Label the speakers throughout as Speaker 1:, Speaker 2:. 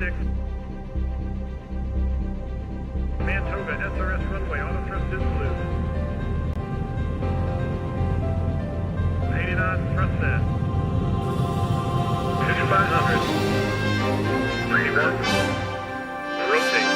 Speaker 1: 6. Man Toga, SRS runway, auto thrust is blue. 80 knots, thrust set. 5500. 31. Rotate.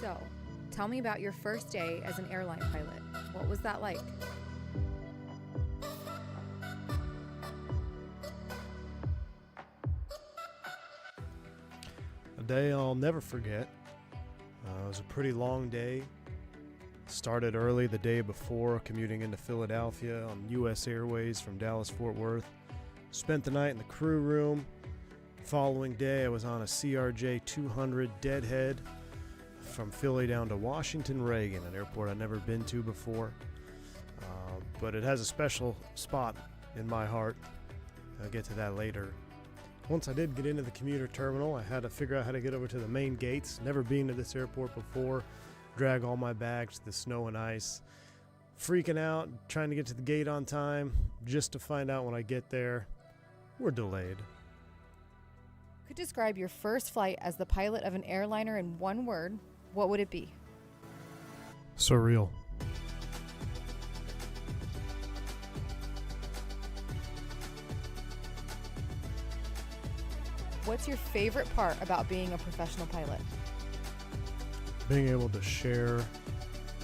Speaker 2: So, tell me about your first day as an airline pilot. What was that like?
Speaker 3: A day I'll never forget. It was a pretty long day. Started early the day before, commuting into Philadelphia on U.S. Airways from Dallas-Fort Worth. Spent the night in the crew room. Following day, I was on a CRJ 200 deadhead from Philly down to Washington Reagan, an airport I'd never been to before. But it has a special spot in my heart. I'll get to that later. Once I did get into the commuter terminal, I had to figure out how to get over to the main gates. Never been to this airport before. Drag all my bags to the snow and ice. Freaking out, trying to get to the gate on time, just to find out when I get there, we're delayed.
Speaker 2: Could describe your first flight as the pilot of an airliner in one word, what would it be?
Speaker 3: Surreal.
Speaker 2: What's your favorite part about being a professional pilot?
Speaker 3: Being able to share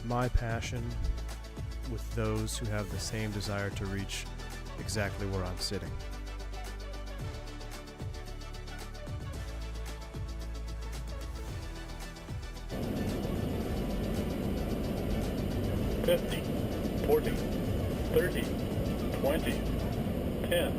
Speaker 3: my passion with those who have the same desire to reach exactly where I'm sitting.
Speaker 1: $50, $40, $30, $20, $10.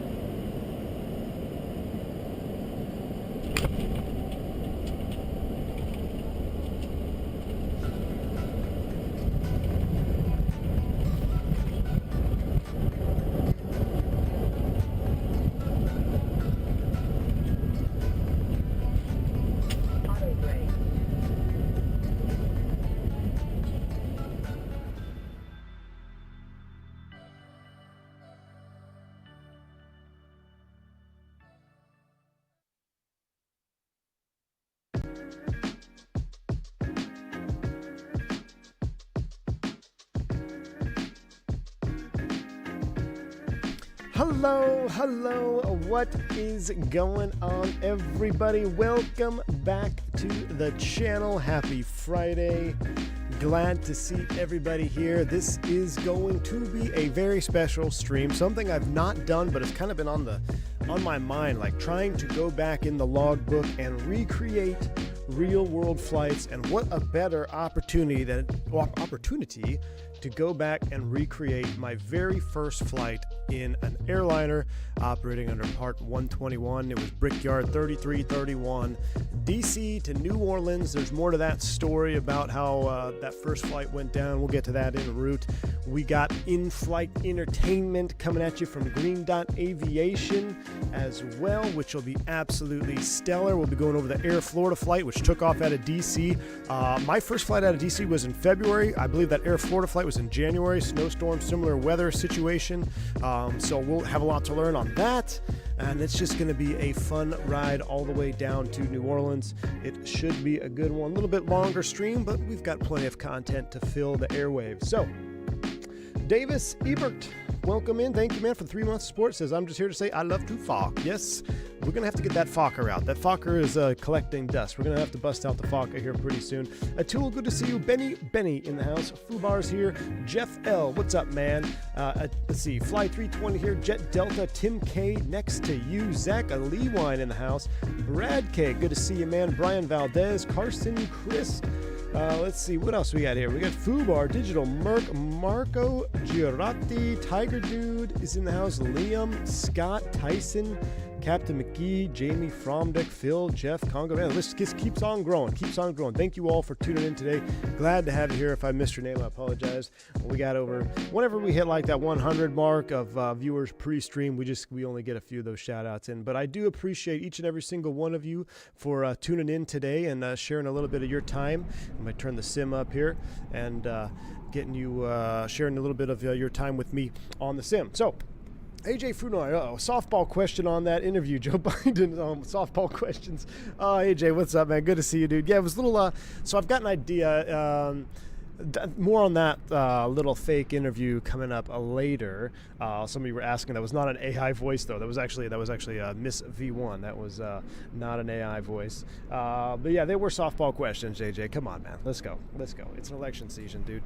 Speaker 3: Hello, what is going on, everybody? Welcome back to the channel. Happy Friday. Glad to see everybody here. This is going to be a very special stream, something I've not done, but it's kind of been on my mind, like trying to go back in the logbook and recreate real world flights. And what a better opportunity to go back and recreate my very first flight in an airliner operating under Part 121. It was Brickyard 3331, DC to New Orleans. There's more to that story about how that first flight went down. We'll get to that en route. We got in-flight entertainment coming at you from Green Dot Aviation as well, which will be absolutely stellar. We'll be going over the Air Florida flight, which took off out of DC. My first flight out of DC was in February. I believe that Air Florida flight was in January. Snowstorm, similar weather situation. So we'll have a lot to learn on that. And it's just going to be a fun ride all the way down to New Orleans. It should be a good one. A little bit longer stream, but we've got plenty of content to fill the airwaves. So, Davis Ebert, welcome in. Thank you, man, for 3 months of support. Says, I'm just here to say I love to Fock. Yes, we're going to have to get that Fokker out. That Fokker is collecting dust. We're going to have to bust out the Fokker here pretty soon. Atul, good to see you. Benny in the house. Fubar's here. Jeff L, what's up, man? Let's see. Fly 320 here. Jet Delta. Tim K next to you. Zach Lewine in the house. Brad K, good to see you, man. Brian Valdez. Carson Chris. Let's see, what else we got here? We got Fubar, Digital, Merc, Marco, Girotti, Tiger Dude is in the house, Liam, Scott, Tyson, Captain McGee, Jamie Fromdick, Phil, Jeff, Congo. Man, the list just keeps on growing. We thank you all for tuning in today. Glad to have you here. If I missed your name, I apologize. We got over, whenever we hit like that 100 mark of viewers pre-stream, we only get a few of those shout outs in. But I do appreciate each and every single one of you for tuning in today and sharing a little bit of your time. I'm going to turn the sim up here and getting you sharing a little bit of your time with me on the sim. So, AJ Frunoy, softball question on that interview. Joe Biden, softball questions. AJ, what's up, man? Good to see you, dude. Yeah, it was a little, so I've got an idea, more on that little fake interview coming up later. Some of you were asking, that was not an AI voice, though. That was actually Miss V1. That was not an AI voice. But yeah, they were softball questions, JJ. Come on, man. Let's go. It's an election season, dude.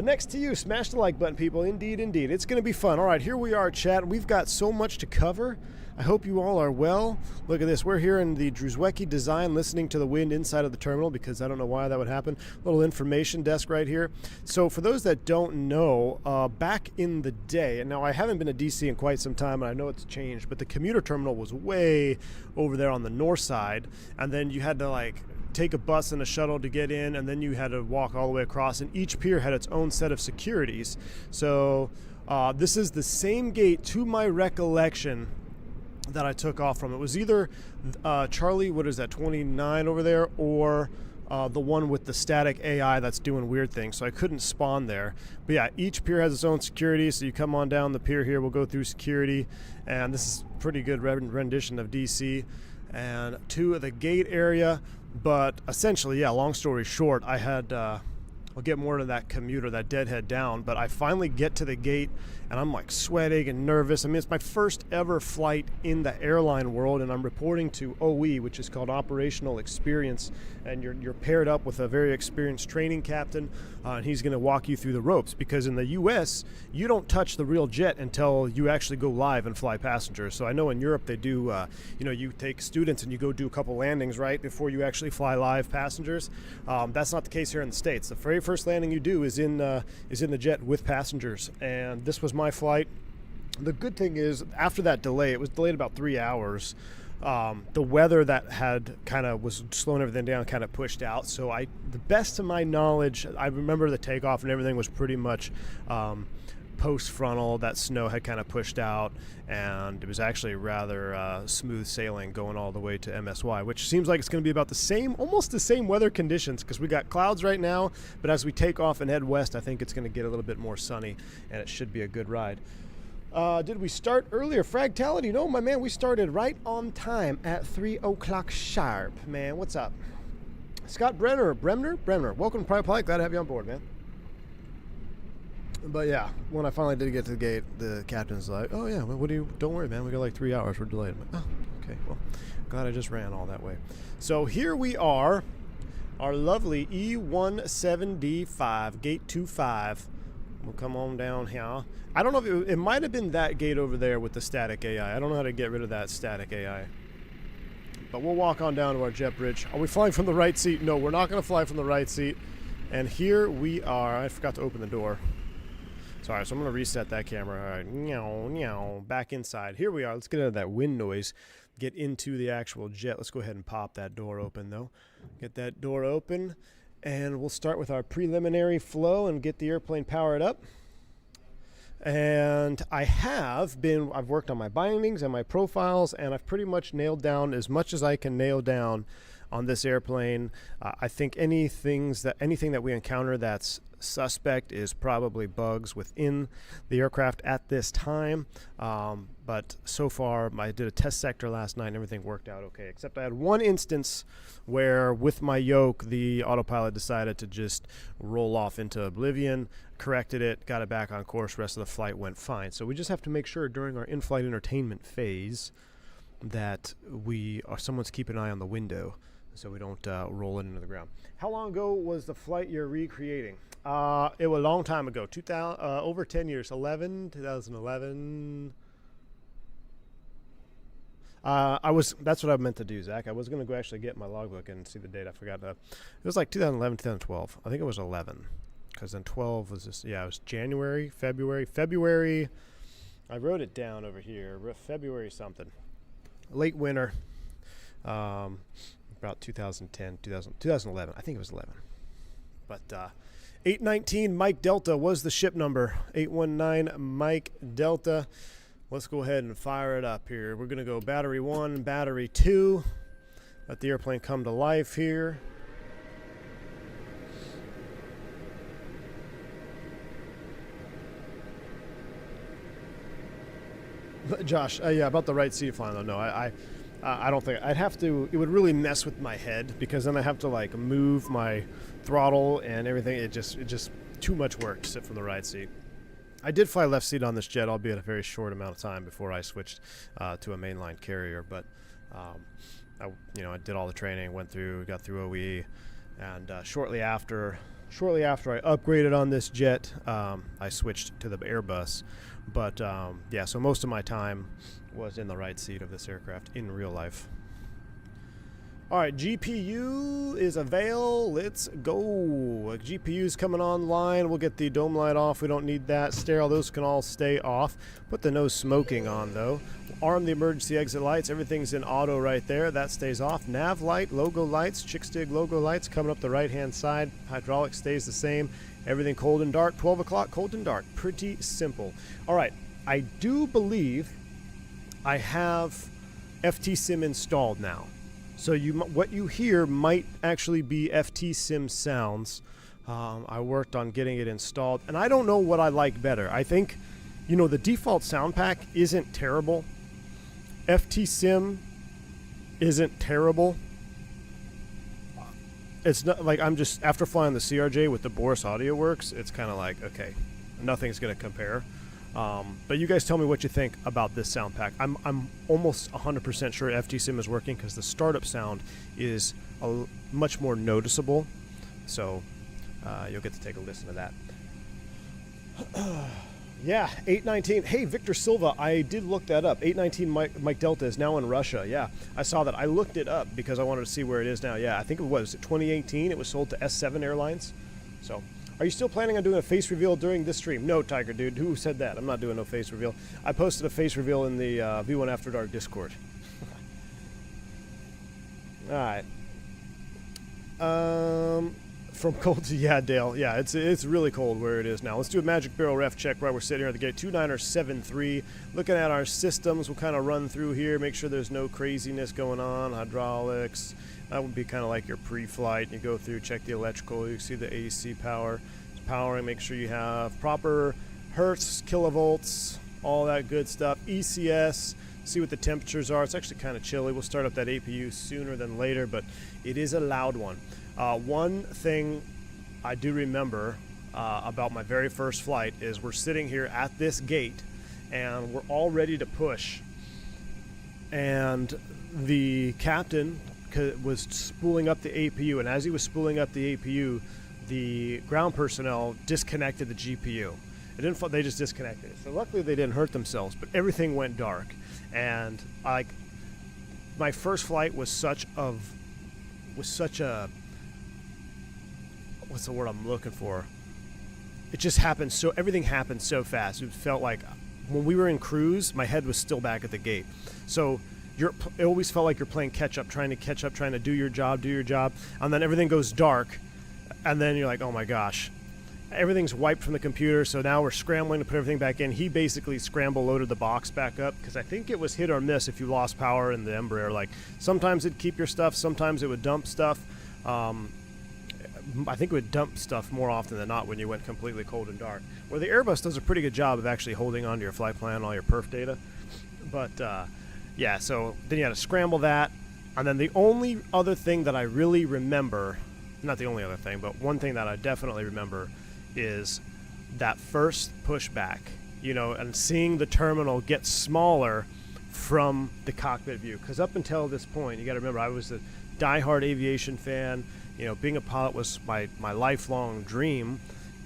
Speaker 3: Next to you, smash the like button, people. Indeed. It's going to be fun. All right, here we are, chat. We've got so much to cover. I hope you all are well. Look at this. We're here in the Druzwecki design, listening to the wind inside of the terminal, because I don't know why that would happen. Little information desk right here. So for those that don't know, back in the day, and now I haven't been to DC in quite some time, and I know it's changed, but the commuter terminal was way over there on the north side, and then you had to take a bus and a shuttle to get in, and then you had to walk all the way across, and each pier had its own set of securities. So this is the same gate, to my recollection, that I took off from. It was either Charlie, what is that, 29 over there, or the one with the static AI that's doing weird things. So I couldn't spawn there. But yeah, each pier has its own security. So you come on down the pier here, we'll go through security, and this is pretty good rendition of DC and to the gate area. But essentially, yeah, long story short, I had I'll get more to that commuter, that deadhead down, but I finally get to the gate and I'm like sweating and nervous. I mean, it's my first ever flight in the airline world, and I'm reporting to OE, which is called Operational Experience, and you're paired up with a very experienced training captain, and he's going to walk you through the ropes, because in the US, you don't touch the real jet until you actually go live and fly passengers. So I know in Europe they do, you take students and you go do a couple landings, right, before you actually fly live passengers. That's not the case here in the States. The very first landing you do is in the jet with passengers, and this was my flight. The good thing is, after that delay, it was delayed about 3 hours. The weather that had was slowing everything down kind of pushed out. So the best of my knowledge, I remember the takeoff and everything was pretty much post frontal. That snow had kind of pushed out, and it was actually rather smooth sailing going all the way to MSY, which seems like it's going to be about almost the same weather conditions, because we got clouds right now, but as we take off and head west, I think it's going to get a little bit more sunny, and it should be a good ride. Did we start earlier? Fragtality? No, my man, we started right on time at 3 o'clock sharp. Man, what's up? Scott Bremner, welcome to Private Pilot. Glad to have you on board, man. But yeah, when I finally did get to the gate, the captain's like, "Oh yeah, well, don't worry, man. We got like 3 hours. We're delayed." I'm like, "Oh, okay. Well, glad I just ran all that way." So here we are, our lovely E175, gate 25. We'll come on down here. I don't know if it might have been that gate over there with the static AI. I don't know how to get rid of that static AI. But we'll walk on down to our jet bridge. Are we flying from the right seat? No, we're not going to fly from the right seat. And here we are. I forgot to open the door. Sorry, so I'm going to reset that camera. All right, meow, back inside. Here we are. Let's get out of that wind noise. Get into the actual jet. Let's go ahead and pop that door open, though. Get that door open. And we'll start with our preliminary flow and get the airplane powered up. And I've worked on my bindings and my profiles, and I've pretty much nailed down as much as I can nail down on this airplane. I think anything that we encounter that's suspect is probably bugs within the aircraft at this time. But so far, I did a test sector last night and everything worked out okay, except I had one instance where with my yoke, the autopilot decided to just roll off into oblivion, corrected it, got it back on course, rest of the flight went fine. So we just have to make sure during our in-flight entertainment phase that someone's keeping an eye on the window so we don't roll it into the ground. How long ago was the flight you're recreating? It was a long time ago, over 10 years, 2011. That's what I meant to do, Zach. I was going to go actually get my logbook and see the date. I forgot. It was like 2011, 2012. I think it was 11, because then 12 was just, it was January, February. I wrote it down over here, February something. Late winter, about 2011. I think it was 11. But 819 Mike Delta was the ship number. 819 Mike Delta. Let's go ahead and fire it up here. We're going to go battery 1, battery 2. Let the airplane come to life here. Josh, yeah, about the right seat flying though. No, I don't think I'd have to. It would really mess with my head because then I have to like move my throttle and everything. It just too much work to sit from the right seat. I did fly left seat on this jet, albeit a very short amount of time before I switched to a mainline carrier. But I did all the training, got through OE, and shortly after I upgraded on this jet, I switched to the Airbus. But yeah, so most of my time was in the right seat of this aircraft in real life. All right, GPU is avail. Let's go. GPU's coming online. We'll get the dome light off. We don't need that. Stereo, those can all stay off. Put the no smoking on, though. Arm the emergency exit lights. Everything's in auto right there. That stays off. Nav light, logo lights, Chickstig logo lights coming up the right-hand side. Hydraulic stays the same. Everything cold and dark. 12 o'clock, cold and dark. Pretty simple. All right, I do believe I have FTSim installed now. So what you hear might actually be FTSim sounds. I worked on getting it installed, and I don't know what I like better. I think, the default sound pack isn't terrible. FTSim isn't terrible. It's not like I'm just, after flying the CRJ with the Boris Audio Works, it's kind of like, okay, nothing's going to compare. But you guys tell me what you think about this sound pack. I'm almost 100% sure FTSim is working because the startup sound is much more noticeable. So you'll get to take a listen to that. Yeah, 819. Hey, Victor Silva, I did look that up. 819 Mike Delta is now in Russia. Yeah, I saw that. I looked it up because I wanted to see where it is now. Yeah, I think it was 2018. It was sold to S7 Airlines. So... Are you still planning on doing a face reveal during this stream? No, Tiger Dude. Who said that? I'm not doing no face reveal. I posted a face reveal in the V1 After Dark Discord. All right. From cold to Dale. Yeah, it's really cold where it is now. Let's do a magic barrel ref check while we're sitting here at the gate. 2973. Looking at our systems, we'll kind of run through here, make sure there's no craziness going on. Hydraulics. That would be kind of like your pre-flight. You go through, check the electrical. You see the AC power. It's powering. Make sure you have proper hertz, kilovolts, all that good stuff. ECS. See what the temperatures are. It's actually kind of chilly. We'll start up that APU sooner than later, but it is a loud one. One thing I do remember about my very first flight is we're sitting here at this gate, and we're all ready to push. And the captain was spooling up the APU, and as he was spooling up the APU, the ground personnel disconnected the GPU. It didn't fall, they just disconnected it. So luckily they didn't hurt themselves, but everything went dark. And like my first flight was such a what's the word I'm looking for? It just happened so everything happened so fast. It felt like when we were in cruise, my head was still back at the gate. So it always felt like you're playing catch up, trying to do your job, and then everything goes dark, and then you're like, oh my gosh, everything's wiped from the computer. So now we're scrambling to put everything back in. He basically scramble loaded the box back up, because I think it was hit or miss if you lost power in the Embraer. Like sometimes it'd keep your stuff, sometimes it would dump stuff. I think it would dump stuff more often than not when you went completely cold and dark. Where the Airbus does a pretty good job of actually holding on to your flight plan, all your perf data. But yeah, so then you had to scramble that. And then the only other thing that I really remember, not the only other thing, but one thing that I definitely remember is that first pushback, you know, and seeing the terminal get smaller from the cockpit view. Because up until this point, you got to remember, I was a diehard aviation fan. You know, being a pilot was my lifelong dream,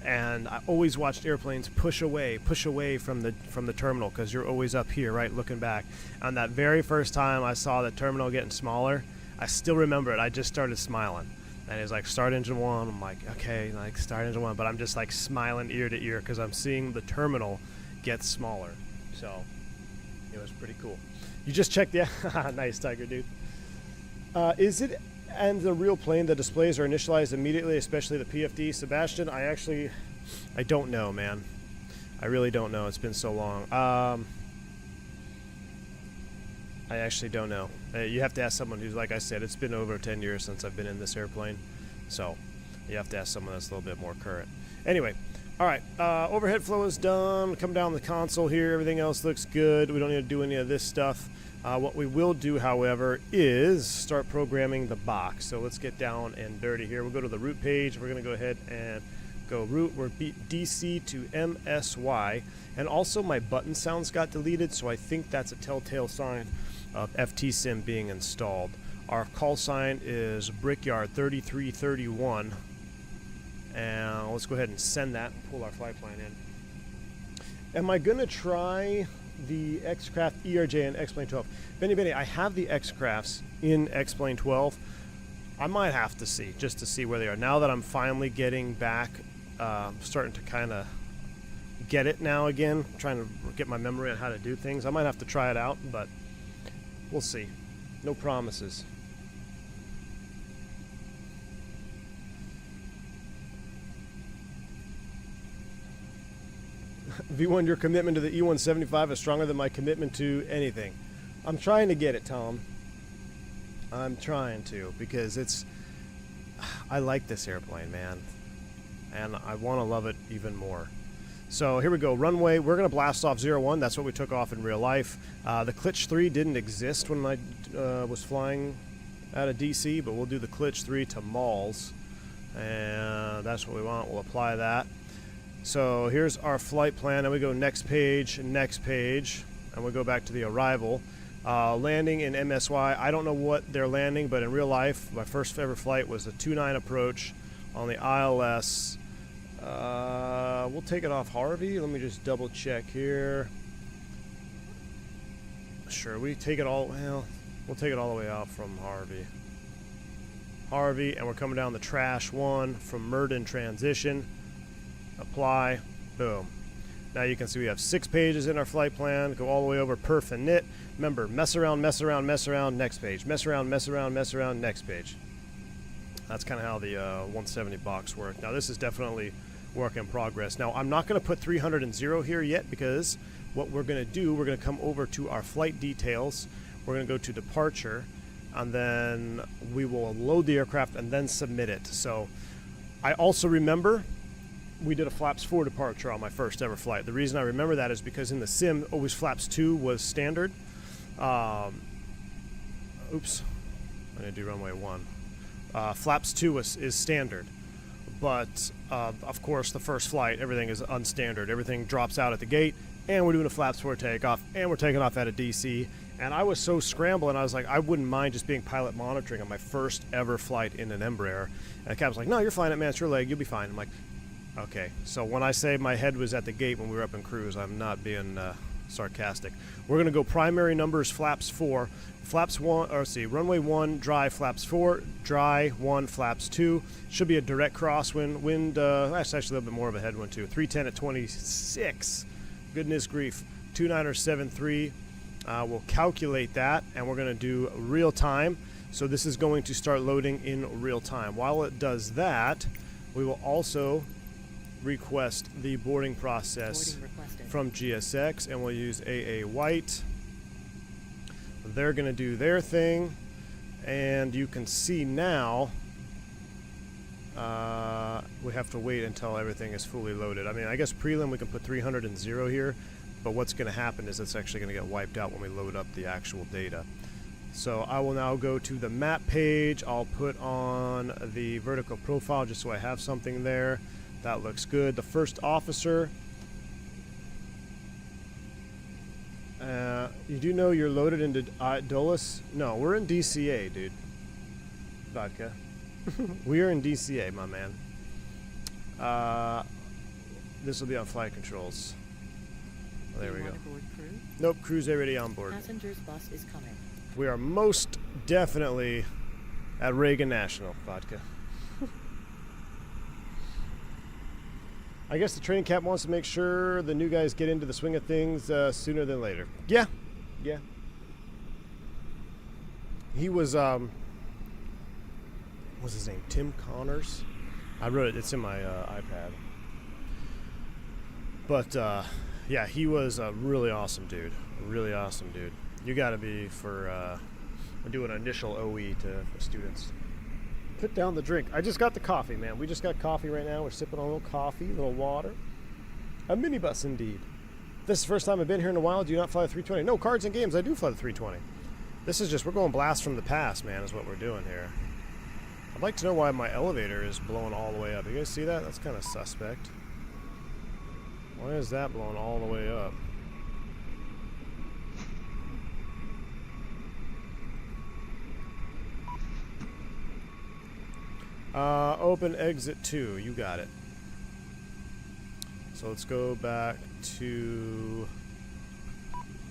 Speaker 3: and I always watched airplanes push away from the terminal, because you're always up here, right, looking back. And that very first time I saw the terminal getting smaller, I still remember it. I just started smiling, and it was like start engine one. I'm like, okay, like start engine one, but I'm just like smiling ear to ear because I'm seeing the terminal get smaller. So it was pretty cool. You just checked the nice Tiger, dude. Is it? And the real plane, the displays are initialized immediately, especially the PFD. Sebastian, I don't know, man. I really don't know. It's been so long. I actually don't know. You have to ask someone who's, like I said, it's been over 10 years since I've been in this airplane. So you have to ask someone that's a little bit more current. Anyway, all right. Overhead flow is done. Come down the console here. Everything else looks good. We don't need to do any of this stuff. What we will do, however, is start programming the box. So let's get down and dirty here. We'll go to the route page. We're going to go ahead and go route. We're DC to MSY. And also my button sounds got deleted, so I think that's a telltale sign of FTSIM being installed. Our call sign is Brickyard 3331. And let's go ahead and send that and pull our flight plan in. Am I going to try the X-Craft ERJ and X-Plane 12? Benny, I have the X-Crafts in X-Plane 12. I might have to see, just to see where they are. Now that I'm finally getting back, starting to kind of get it now again, trying to get my memory on how to do things. I might have to try it out, but we'll see. No promises. V1, your commitment to the E175 is stronger than my commitment to anything. I'm trying to get it, Tom. I'm trying to, because I like this airplane, man. And I want to love it even more. So here we go, runway. We're going to blast off 01. That's what we took off in real life. The Klitsch 3 didn't exist when I was flying out of DC, but we'll do the Klitsch 3 to Malls. And that's what we want. We'll apply that. So here's our flight plan, and we go next page, and we'll go back to the arrival. Landing in MSY. I don't know what they're landing, but in real life, my first ever flight was a 29 approach on the ILS. We'll take it off Harvey. Let me just double check here. Sure, we take it all, well, we'll take it all the way out from Harvey, and we're coming down the trash one from Murden transition. Apply, boom. Now you can see we have 6 pages in our flight plan. Go all the way over perf and knit. Remember, mess around, next page. Mess around, next page. That's kind of how the 170 box works. Now this is definitely work in progress. Now I'm not going to put 300 and 0 here yet, because what we're going to do, we're going to come over to our flight details. We're going to go to departure, and then we will load the aircraft and then submit it. So I also remember we did a flaps 4 departure on my first ever flight. The reason I remember that is because in the sim, always flaps 2 was standard. Oops, I'm gonna do runway 1. Flaps 2 is standard, But, of course, the first flight, everything is unstandard. Everything drops out at the gate, and we're doing a flaps 4 takeoff, and we're taking off out of DC. And I was so scrambling, I was like, I wouldn't mind just being pilot monitoring on my first ever flight in an Embraer. And the captain's like, no, you're fine at man, it's your leg, you'll be fine. I'm like, okay. So when I say my head was at the gate when we were up in cruise, I'm not being sarcastic. We're going to go primary numbers, flaps 4. Flaps 1, or see, runway 1, dry, flaps 4, dry, 1, flaps 2. Should be a direct crosswind. Wind, that's actually a little bit more of a headwind too. 310 at 26. Goodness grief. 2973. We'll calculate that, and we're going to do real time. So this is going to start loading in real time. While it does that, we will also request the boarding process from GSX, and we'll use AA White. They're going to do their thing, and you can see now we have to wait until everything is fully loaded. I mean, I guess prelim we can put 300 and 0 here, but what's going to happen is it's actually going to get wiped out when we load up the actual data. So I will now go to the map page. I'll put on the vertical profile just so I have something there. That looks good. The first officer. You do know you're loaded into Dulles? No, we're in DCA, dude. Vodka. We are in DCA, my man. This will be on flight controls. Oh, there we go. Nope, cruise already on board.
Speaker 4: Passengers bus is coming.
Speaker 3: We are most definitely at Reagan National, Vodka. I guess the training cap wants to make sure the new guys get into the swing of things sooner than later. Yeah. He was, what's his name? Tim Connors? I wrote it. It's in my iPad. But, yeah, he was a really awesome dude. Really awesome dude. You got to be for doing an initial OE to students. Put down the drink. I just got the coffee, man. We just got coffee right now. We're sipping on a little coffee, a little water. A minibus, indeed. This is the first time I've been here in a while. Do you not fly the 320? No, cards and games. I do fly the 320. This is just, we're going blast from the past, man, is what we're doing here. I'd like to know why my elevator is blowing all the way up. You guys see that? That's kind of suspect. Why is that blowing all the way up? Open exit 2. You got it. So let's go back to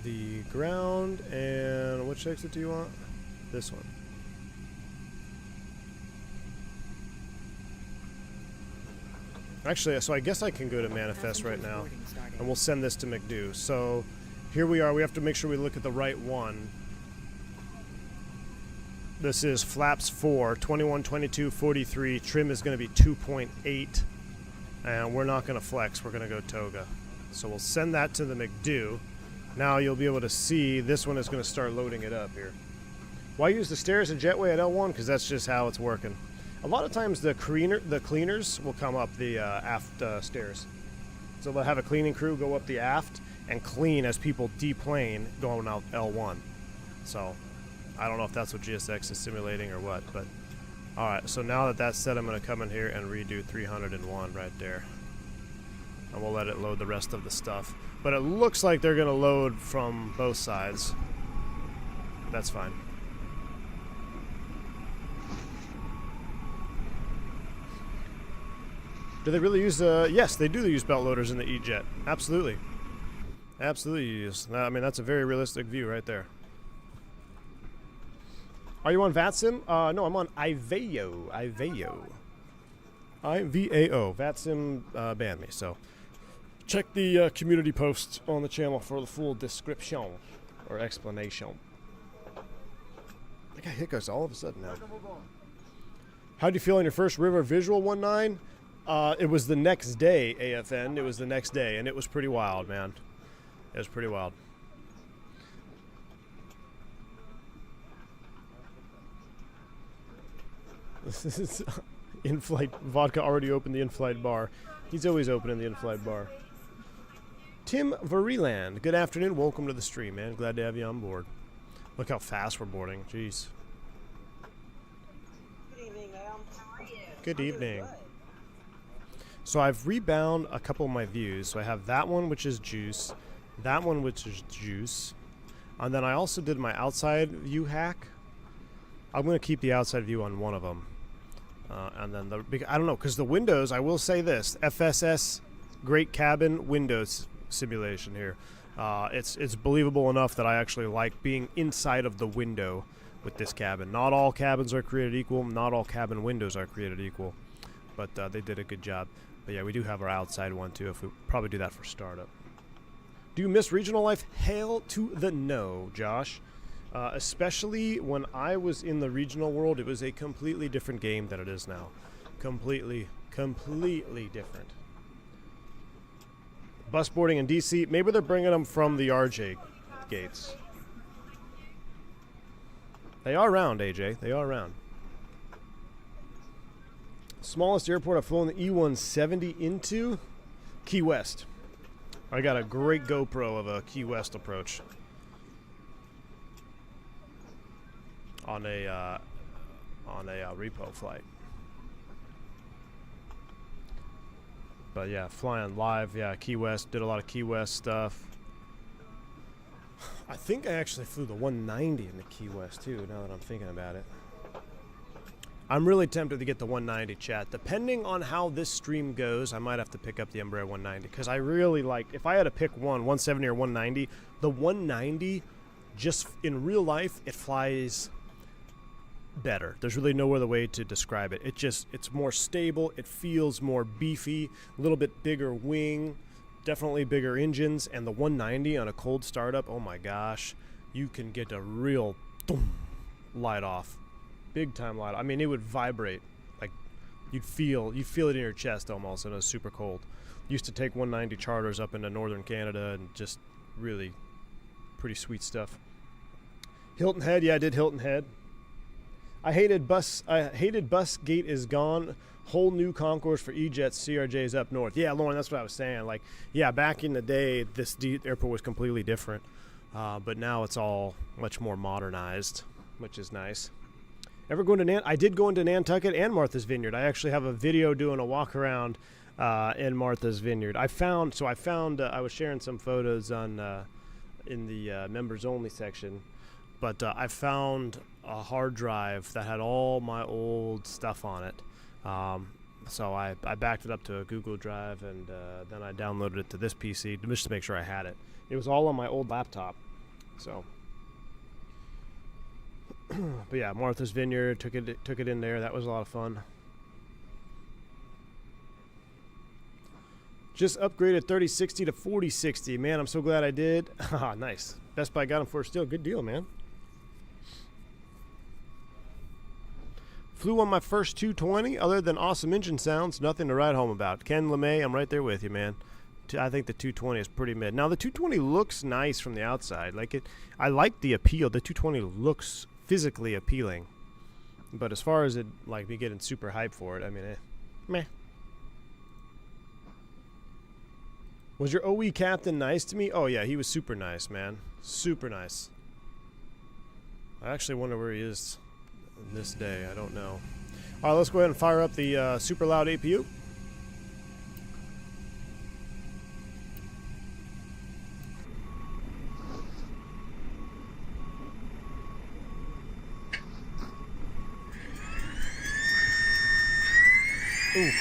Speaker 3: the ground, and which exit do you want? This one. Actually, so I guess I can go to manifest right now, and we'll send this to McDo. So here we are. We have to make sure we look at the right one. This is flaps 4, 21, 22, 43. Trim is going to be 2.8, and we're not going to flex. We're going to go Toga. So we'll send that to the McDo. Now you'll be able to see this one is going to start loading it up here. Why use the stairs and jetway at L1? Because that's just how it's working. A lot of times the cleaners will come up the aft stairs. So they'll have a cleaning crew go up the aft and clean as people deplane going out L1. So I don't know if that's what GSX is simulating or what, but alright, so now that that's set, I'm going to come in here and redo 301 right there. And we'll let it load the rest of the stuff. But it looks like they're going to load from both sides. That's fine. Do they really use yes, they do use belt loaders in the E-Jet. Absolutely. Absolutely use. I mean, that's a very realistic view right there. Are you on VATSIM? No, I'm on Ivao. IVAO. VATSIM banned me, so check the community post on the channel for the full description or explanation. I got hiccups all of a sudden now. How do you feel on your first river visual 1.9? It was the next day, AFN. It was the next day, and it was pretty wild, man. It was pretty wild. This is in-flight vodka already opened the in-flight bar. He's always opening the in-flight bar. Tim Veriland, good afternoon. Welcome to the stream, man. Glad to have you on board. Look how fast we're boarding. Jeez.
Speaker 5: Good evening, ma'am. How are you?
Speaker 3: Good evening. So I've rebound a couple of my views. So I have that one, which is juice, that one, which is juice, and then I also did my outside view hack. I'm going to keep the outside view on one of them. And then I don't know, because the windows, I will say this, FSS Great Cabin Windows simulation here. It's believable enough that I actually like being inside of the window with this cabin. Not all cabins are created equal. Not all cabin windows are created equal. But they did a good job. But yeah, we do have our outside one too. If we probably do that for startup. Do you miss regional life? Hell to the no, Josh. Especially when I was in the regional world, it was a completely different game than it is now. Completely different. Bus boarding in DC. Maybe they're bringing them from the RJ gates. They are round, AJ. They are round. Smallest airport I've flown the E170 into? Key West. I got a great GoPro of a Key West approach. On a repo flight. But yeah, flying live, yeah, Key West, did a lot of Key West stuff. I think I actually flew the 190 in the Key West too, now that I'm thinking about it. I'm really tempted to get the 190, chat. Depending on how this stream goes, I might have to pick up the Embraer 190, because I really like, if I had to pick one, 170 or 190, the 190, just in real life, it flies better. There's really no other way to describe it. It's more stable, it feels more beefy, a little bit bigger wing, definitely bigger engines, and the 190 on a cold startup, oh my gosh, you can get a real light off. Big time light. I mean, it would vibrate. Like you'd feel it in your chest almost, and it was super cold. Used to take 190 charters up into northern Canada, and just really pretty sweet stuff. Hilton Head, yeah, I did Hilton Head. I hated bus gate is gone. Whole new concourse for E-Jets, CRJs up north. Yeah, Lauren, that's what I was saying. Like, yeah, back in the day, this airport was completely different. But now it's all much more modernized, which is nice. Ever going to I did go into Nantucket and Martha's Vineyard. I actually have a video doing a walk around in Martha's Vineyard. I was sharing some photos on in the members only section, but I found a hard drive that had all my old stuff on it. So I backed it up to a Google Drive, and then I downloaded it to this PC just to make sure I had it. It was all on my old laptop. So, but yeah, Martha's Vineyard, took it in there. That was a lot of fun. Just upgraded 3060 to 4060. Man, I'm so glad I did. Nice. Best Buy got them for a steal. Good deal, man. Flew on my first 220. Other than awesome engine sounds, nothing to write home about. Ken LeMay, I'm right there with you, man. I think the 220 is pretty mid. Now, the 220 looks nice from the outside. I like the appeal. The 220 looks physically appealing. But as far as it, like, me getting super hyped for it, I mean, meh. Was your OE captain nice to me? Oh, yeah, he was super nice, man. Super nice. I actually wonder where he is in this day. I don't know. All right, let's go ahead and fire up the super loud APU. Ooh.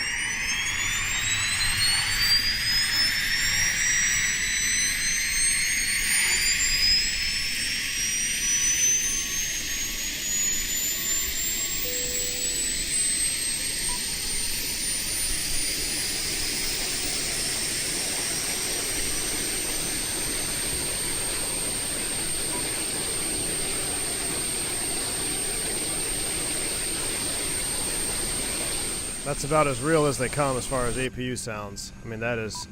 Speaker 3: That's about as real as they come as far as APU sounds. I mean, that is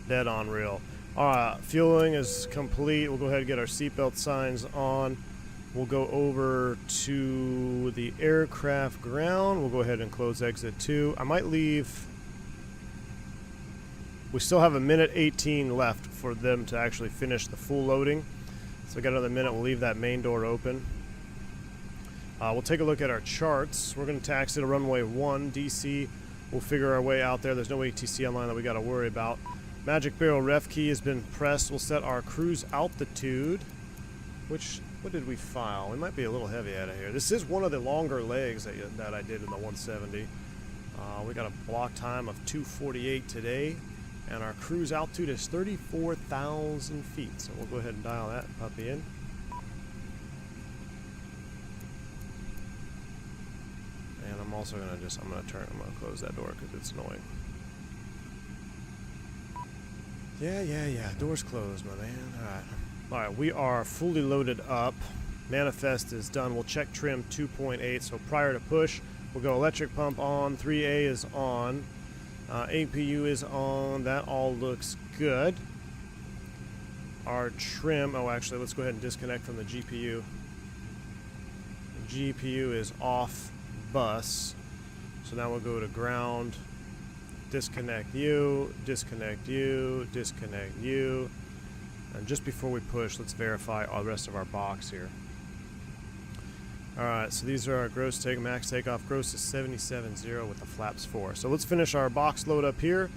Speaker 3: dead on real. Alright, fueling is complete. We'll go ahead and get our seatbelt signs on. We'll go over to the aircraft ground. We'll go ahead and close exit 2. I might leave. We still have a minute 18 left for them to actually finish the full loading. So we got another minute. We'll leave that main door open. We'll take a look at our charts. We're going to taxi to runway 1, DC We'll figure our way out there. There's no ATC online that we got to worry about. Magic barrel ref key has been pressed. We'll set our cruise altitude. What did we file? We might be a little heavy out of here. This is one of the longer legs that I did in the 170. We got a block time of 2:48 today, and our cruise altitude is 34,000 feet. So we'll go ahead and dial that puppy in. And I'm also gonna I'm gonna close that door because it's annoying. Yeah. Door's closed, my man. All right, we are fully loaded up. Manifest is done. We'll check trim 2.8. So prior to push, we'll go electric pump on. 3A is on. APU is on. That all looks good. Our trim. Oh, actually, let's go ahead and disconnect from the GPU. The GPU is off bus. So now we'll go to ground. Disconnect you. Disconnect you. Disconnect you. And just before we push, let's verify all the rest of our box here. Alright, so these are our gross take, max takeoff. Gross is 77.0 with the flaps 4. So let's finish our box load up here.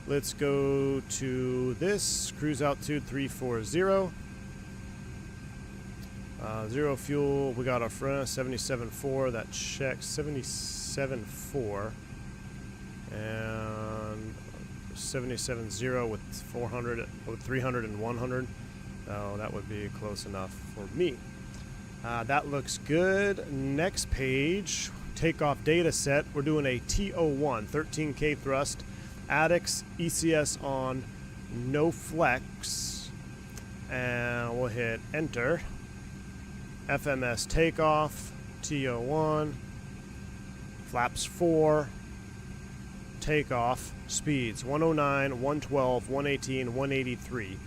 Speaker 3: Let's go to this. Cruise altitude 340. Zero fuel. We got our front 77.4. That checks 77.4. And 77.0 with 400, with 300 and 100. Oh, that would be close enough for me. That looks good. Next page, takeoff data set. We're doing a TO1, 13K thrust, ADIX, ECS on, no flex, and we'll hit enter. FMS takeoff, TO1, flaps 4, takeoff, speeds 109, 112, 118, 183.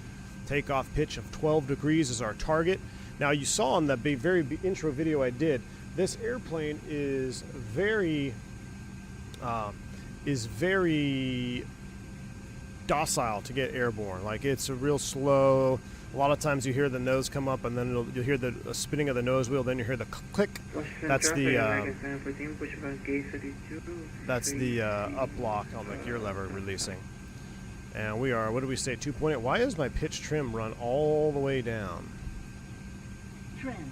Speaker 3: Takeoff pitch of 12 degrees is our target. Now you saw in the very intro video I did, this airplane is very docile to get airborne. Like, it's a real slow. A lot of times you hear the nose come up, and then you'll hear the spinning of the nose wheel. Then you hear the click. That's the up lock on the gear lever releasing. And we are, what did we say, 2.8? Why is my pitch trim run all the way down?
Speaker 4: Trim.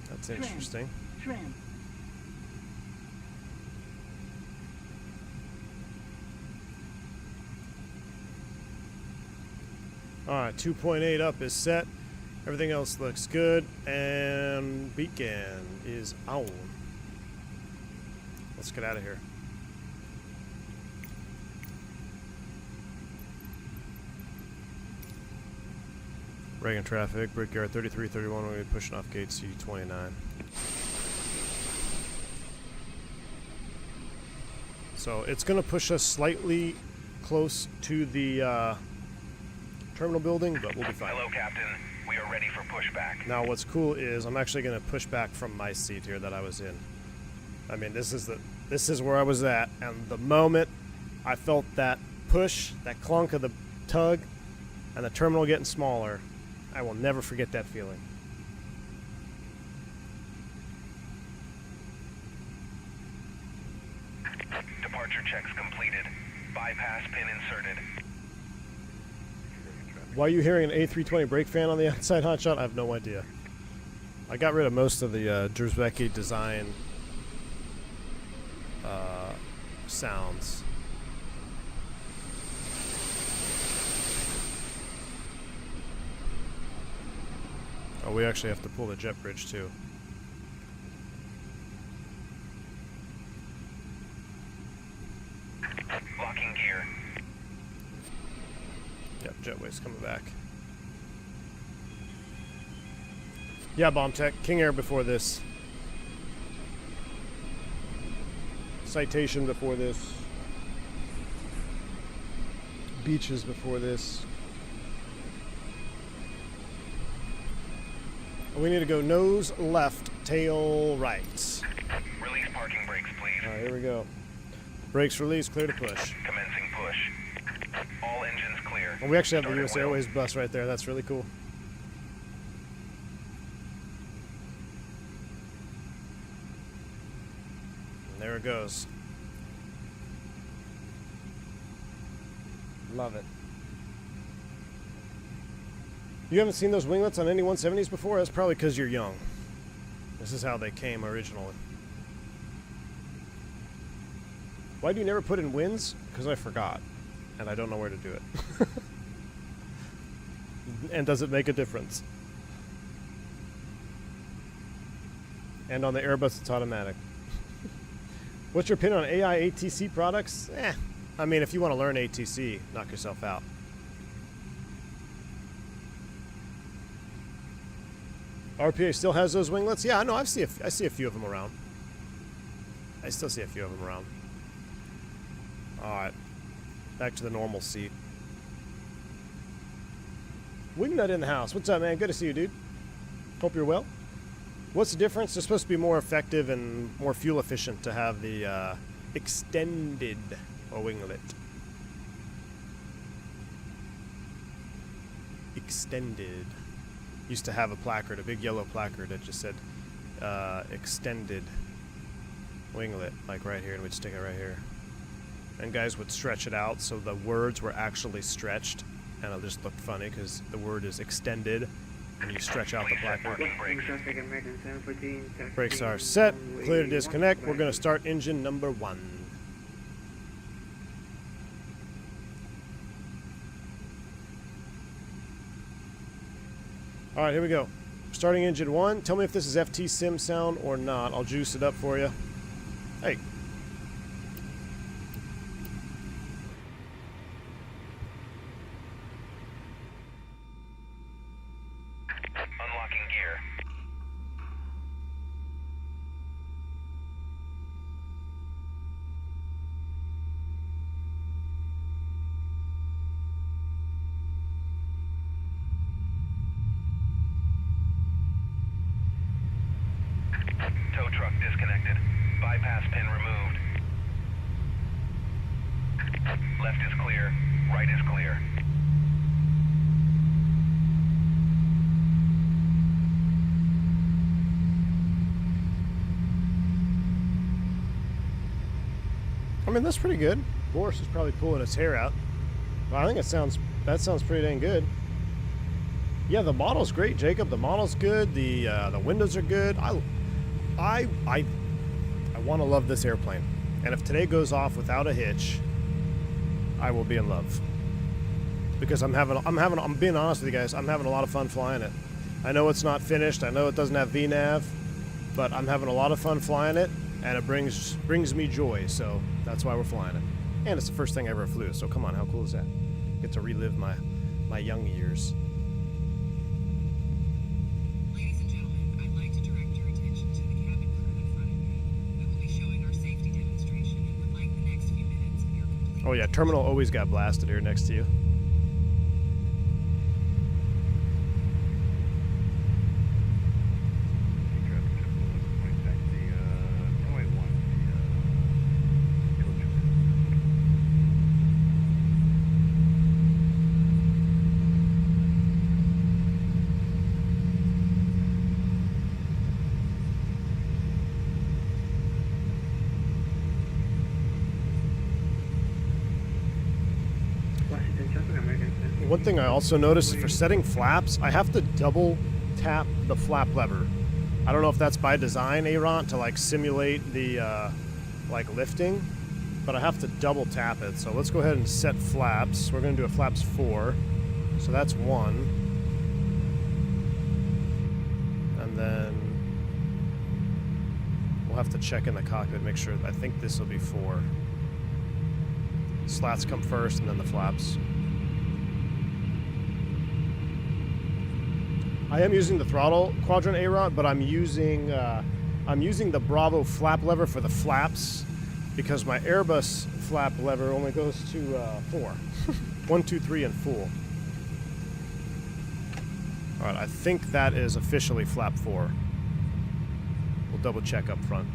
Speaker 3: That's interesting.
Speaker 4: Trim.
Speaker 3: Alright, 2.8 up is set. Everything else looks good. And beacon is on. Let's get out of here. Reagan traffic, Brickyard 3331, we're going to be pushing off gate C29. So it's going to push us slightly close to the terminal building, but we'll be fine.
Speaker 5: Hello, Captain. We are ready for pushback.
Speaker 3: Now what's cool is I'm actually going to push back from my seat here that I was in. I mean, this is where I was at, and the moment I felt that push, that clunk of the tug, and the terminal getting smaller, I will never forget that feeling.
Speaker 5: Departure checks completed. Bypass pin inserted.
Speaker 3: Why are you hearing an A320 brake fan on the outside, Hotshot? I have no idea. I got rid of most of the Jerzbecki design sounds. Oh, we actually have to pull the jet bridge too.
Speaker 5: Locking gear.
Speaker 3: Yep, jetway's coming back. Yeah, Bomb Tech. King Air before this. Citation before this. Beaches before this. We need to go nose left, tail right.
Speaker 5: Release parking brakes, please.
Speaker 3: All right, here we go. Brakes released, clear to push.
Speaker 5: Commencing push. All engines clear.
Speaker 3: And we actually have the
Speaker 5: Started
Speaker 3: US
Speaker 5: wheel.
Speaker 3: Airways bus right there. That's really cool. And there it goes. Love it. You haven't seen those winglets on any 170s before? That's probably because you're young. This is how they came originally. Why do you never put in wins? Because I forgot. And I don't know where to do it. And does it make a difference? And on the Airbus, it's automatic. What's your opinion on AI ATC products? I mean, if you want to learn ATC, knock yourself out. RPA still has those winglets? Yeah, I know. I see a few of them around. I still see a few of them around. Alright. Back to the normal seat. Wingnut in the house. What's up, man? Good to see you, dude. Hope you're well. What's the difference? They're supposed to be more effective and more fuel efficient to have the extended winglet. Extended. Used to have a placard, a big yellow placard that just said extended winglet, like right here, and we'd stick it right here. And guys would stretch it out so the words were actually stretched, and it just looked funny because the word is extended, and you stretch out the placard. Brakes are set, clear to disconnect. We're going to start engine number 1. Alright, here we go. Starting engine 1. Tell me if this is FT Sim sound or not. I'll juice it up for you. Hey.
Speaker 5: Unlocking gear. Tow truck disconnected. Bypass pin removed. Left is clear. Right is clear.
Speaker 3: I mean, that's pretty good. Boris is probably pulling his hair out. But I think that sounds pretty dang good. Yeah, the model's great, Jacob. The model's good. The windows are good. I want to love this airplane. And if today goes off without a hitch, I will be in love. Because I'm being honest with you guys, I'm having a lot of fun flying it. I know it's not finished. I know it doesn't have VNAV, but I'm having a lot of fun flying it, and it brings me joy. So that's why we're flying it. And it's the first thing I ever flew. So come on, how cool is that? Get to relive my young years.
Speaker 6: Ladies and gentlemen, I'd like to direct your attention to the cabin crew in front of you. We will be showing our safety demonstration and would like the next few minutes of your complete...
Speaker 3: Oh yeah, terminal always got blasted here next to you. One thing I also noticed is for setting flaps, I have to double tap the flap lever. I don't know if that's by design, Airline, to like simulate the like lifting, but I have to double tap it. So let's go ahead and set flaps. We're going to do a flaps 4. So that's 1. And then we'll have to check in the cockpit, make sure. I think this will be 4. Slats come first and then the flaps. I am using the throttle quadrant Airline, but I'm using the Bravo flap lever for the flaps because my Airbus flap lever only goes to 4. 1, 2, 3, and full. All right, I think that is officially flap 4. We'll double check up front.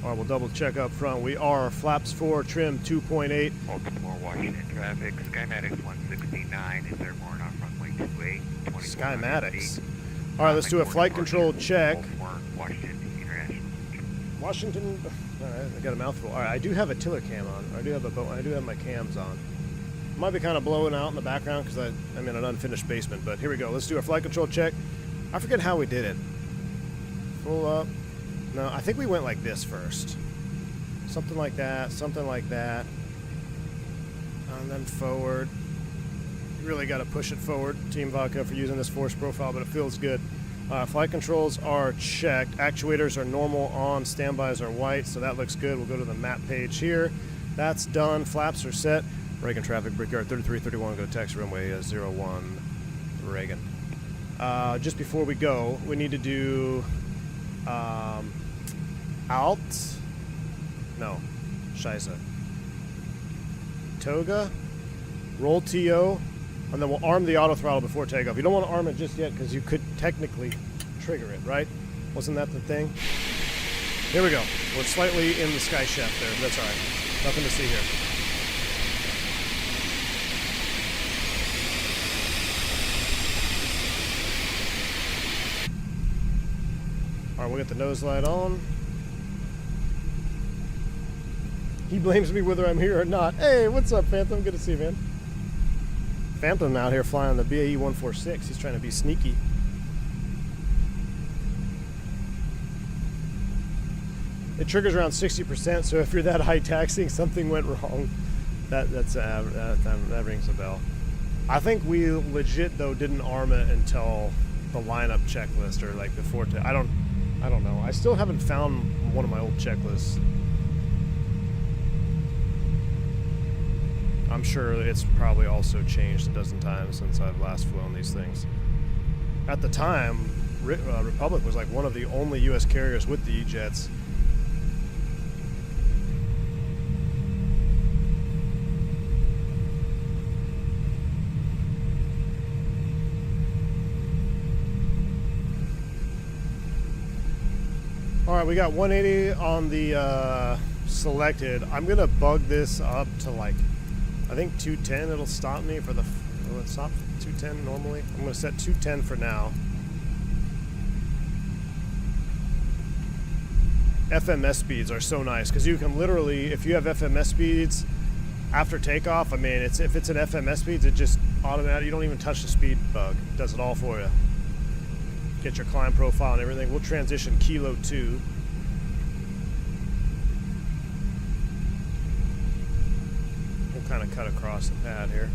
Speaker 3: All right, we'll double check up front. We are flaps 4, trim 2.8.
Speaker 7: Baltimore, Washington traffic, Skymatics 169, is there more on runway 28, 24.
Speaker 3: Skymatics. All right, let's do a flight control check.
Speaker 7: Baltimore, Washington International.
Speaker 3: Washington, all right, I got a mouthful. All right, I do have a tiller cam on. I do have my cams on. Might be kind of blowing out in the background because I'm in an unfinished basement, but here we go. Let's do a flight control check. I forget how we did it. Full up. No, I think we went like this first. Something like that, and then forward. You really got to push it forward. Team Vodka for using this force profile, but it feels good. Flight controls are checked. Actuators are normal on. Standbys are white, so that looks good. We'll go to the map page here. That's done. Flaps are set. Reagan traffic, Brickyard 3331, go taxi runway 01 Reagan. Just before we go, we need to do Scheiße. Toga, roll TO, and then we'll arm the auto throttle before takeoff. You don't want to arm it just yet because you could technically trigger it, right? Wasn't that the thing? Here we go. We're slightly in the sky shaft there, but that's all right. Nothing to see here. All right, we'll get the nose light on. He blames me whether I'm here or not. Hey, what's up, Phantom? Good to see you, man. Phantom out here flying the BAE 146. He's trying to be sneaky. It triggers around 60%, so if you're that high taxiing, something went wrong. That rings a bell. I think we legit though didn't arm it until the lineup checklist or like before. I don't know. I still haven't found one of my old checklists. I'm sure it's probably also changed a dozen times since I've last flown these things. At the time, Republic was like one of the only U.S. carriers with the E-jets. All right, we got 180 on the selected. I'm gonna bug this up to like, I think 210. It'll stop me for the. Will it stop 210 normally? I'm gonna set 210 for now. FMS speeds are so nice because you can literally, if you have FMS speeds after takeoff, I mean, if it's an FMS speeds, it just automatically, you don't even touch the speed bug. It does it all for you. Get your climb profile and everything. We'll transition Kilo 2. We'll kind of cut across the pad here.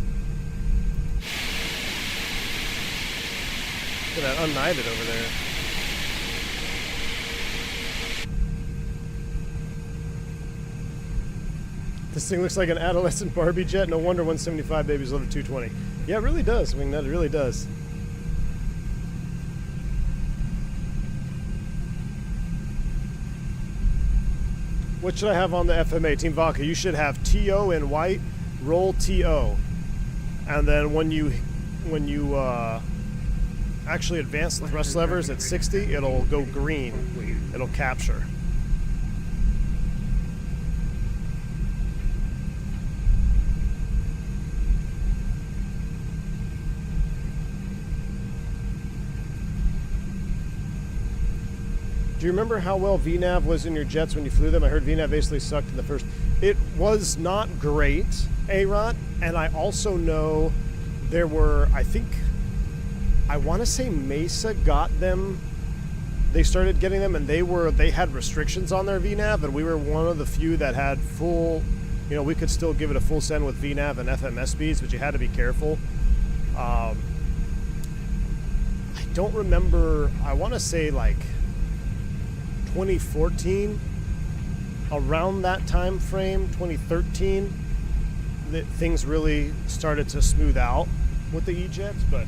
Speaker 3: Look at that unknighted over there. This thing looks like an adolescent Barbie jet. No wonder 175 babies love a 220. Yeah, it really does. I mean, that really does. What should I have on the FMA? Team Vodka, you should have TO in white, roll TO. And then when you actually advance the thrust levers at 60, it'll go green. It'll capture. Do you remember how well VNAV was in your jets when you flew them? I heard VNAV basically sucked in the first. It was not great, A-Rot, and I also know there were, I want to say Mesa got them. They started getting them, and they had restrictions on their VNAV, and we were one of the few that had full, you know, we could still give it a full send with VNAV and FMS speeds, but you had to be careful. I don't remember, I want to say like 2014, around that time frame, 2013, that things really started to smooth out with the E-jets, but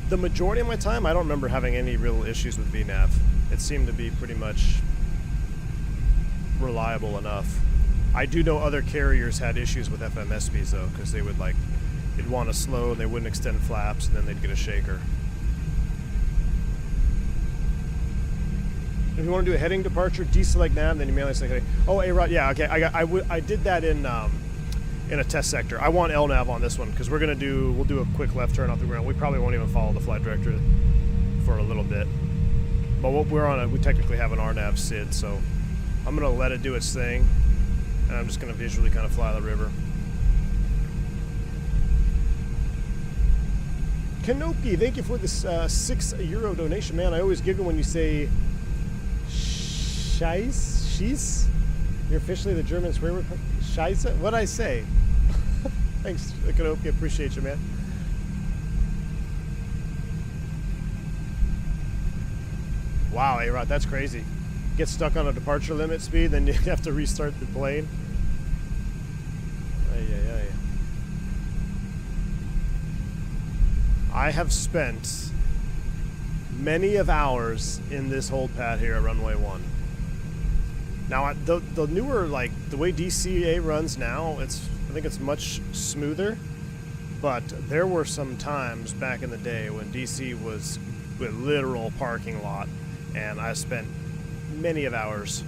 Speaker 3: the majority of my time, I don't remember having any real issues with VNAV. It seemed to be pretty much reliable enough. I do know other carriers had issues with FMS speeds though, because they would they'd want to slow and they wouldn't extend flaps, and then they'd get a shaker. If you want to do a heading departure, deselect nav, then you manually select heading. Oh, A-Rod, yeah, okay. I did that in a test sector. I want LNAV on this one because we'll do a quick left turn off the ground. We probably won't even follow the flight director for a little bit. But we technically have an RNAV SID, so I'm gonna let it do its thing, and I'm just gonna visually kind of fly the river. Kanoki, thank you for this €6 donation, man. I always giggle when you say Scheiss. You're officially the German swear word. Scheiße? What'd I say? Thanks, Kanoki. Appreciate you, man. Wow, A-Rod, that's crazy. Get stuck on a departure limit speed, then you have to restart the plane. I have spent many of hours in this hold pad here at runway 1. Now, the newer, like, the way DCA runs now, I think it's much smoother, but there were some times back in the day when DC was a literal parking lot, and I spent many of hours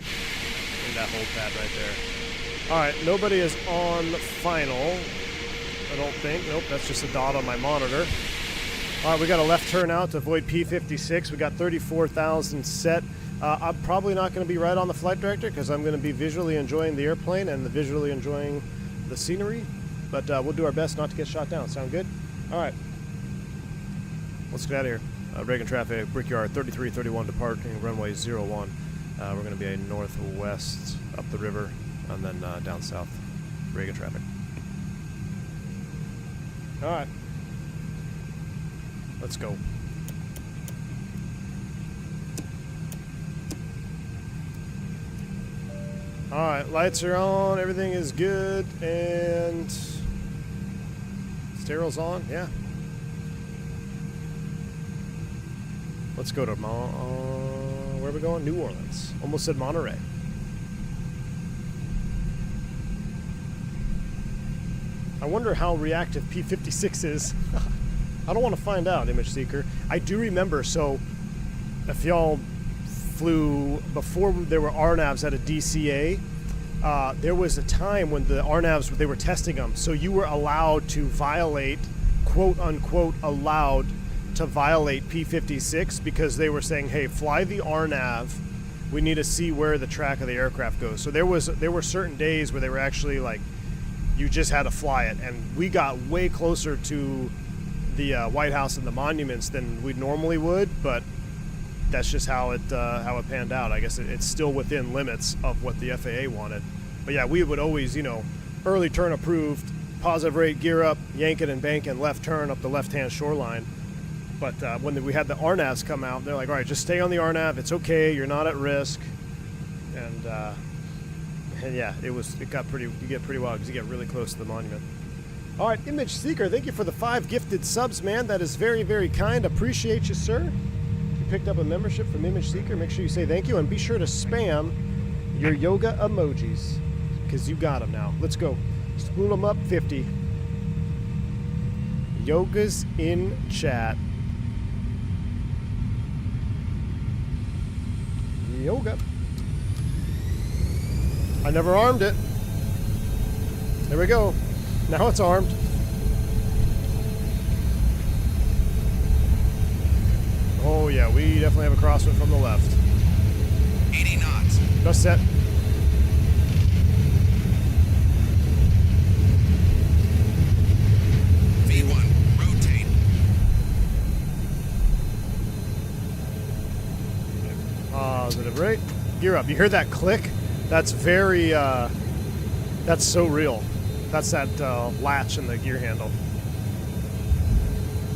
Speaker 3: in that hold pad right there. All right, nobody is on final, I don't think. Nope, that's just a dot on my monitor. All right, we got a left turn out to avoid P56. We got 34,000 set. I'm probably not going to be right on the flight director because I'm going to be visually enjoying the airplane and visually enjoying the scenery. But we'll do our best not to get shot down. Sound good? All right. Let's get out of here. Reagan traffic, Brickyard 3331 departing runway 01. We're going to be a northwest up the river and then down south. Reagan traffic. All right. Let's go. Alright, lights are on, everything is good, and steril's on, yeah. Let's go to where are we going? New Orleans. Almost said Monterey. I wonder how reactive P56 is. I don't want to find out, Image Seeker. I do remember, so if y'all flew before there were RNAVs at a DCA, there was a time when the RNAVs, they were testing them, so you were allowed to violate, quote unquote, allowed to violate P56 because they were saying, hey, fly the RNAV, we need to see where the track of the aircraft goes. So there were certain days where they were actually like, you just had to fly it, and we got way closer to the White House and the monuments than we normally would, but that's just how it panned out. I guess it's still within limits of what the FAA wanted. But yeah, we would always, early turn approved, positive rate, gear up, yank it and bank and left turn up the left-hand shoreline. But when we had the RNAVs come out, they're like, all right, just stay on the RNAV. It's okay. You're not at risk. And yeah, you get pretty wild because you get really close to the monument. All right, Image Seeker, thank you for the 5 gifted subs, man. That is very, very kind. Appreciate you, sir. You picked up a membership from Image Seeker. Make sure you say thank you, and be sure to spam your yoga emojis because you got them now. Let's go. Spool them up 50. Yoga's in chat. Yoga. I never armed it. There we go. Now it's armed. Oh yeah, we definitely have a crosswind from the left.
Speaker 5: 80 knots.
Speaker 3: Just set.
Speaker 5: V1, rotate.
Speaker 3: Positive rate. Gear up. You hear that click? That's very, that's so real. That's that latch in the gear handle.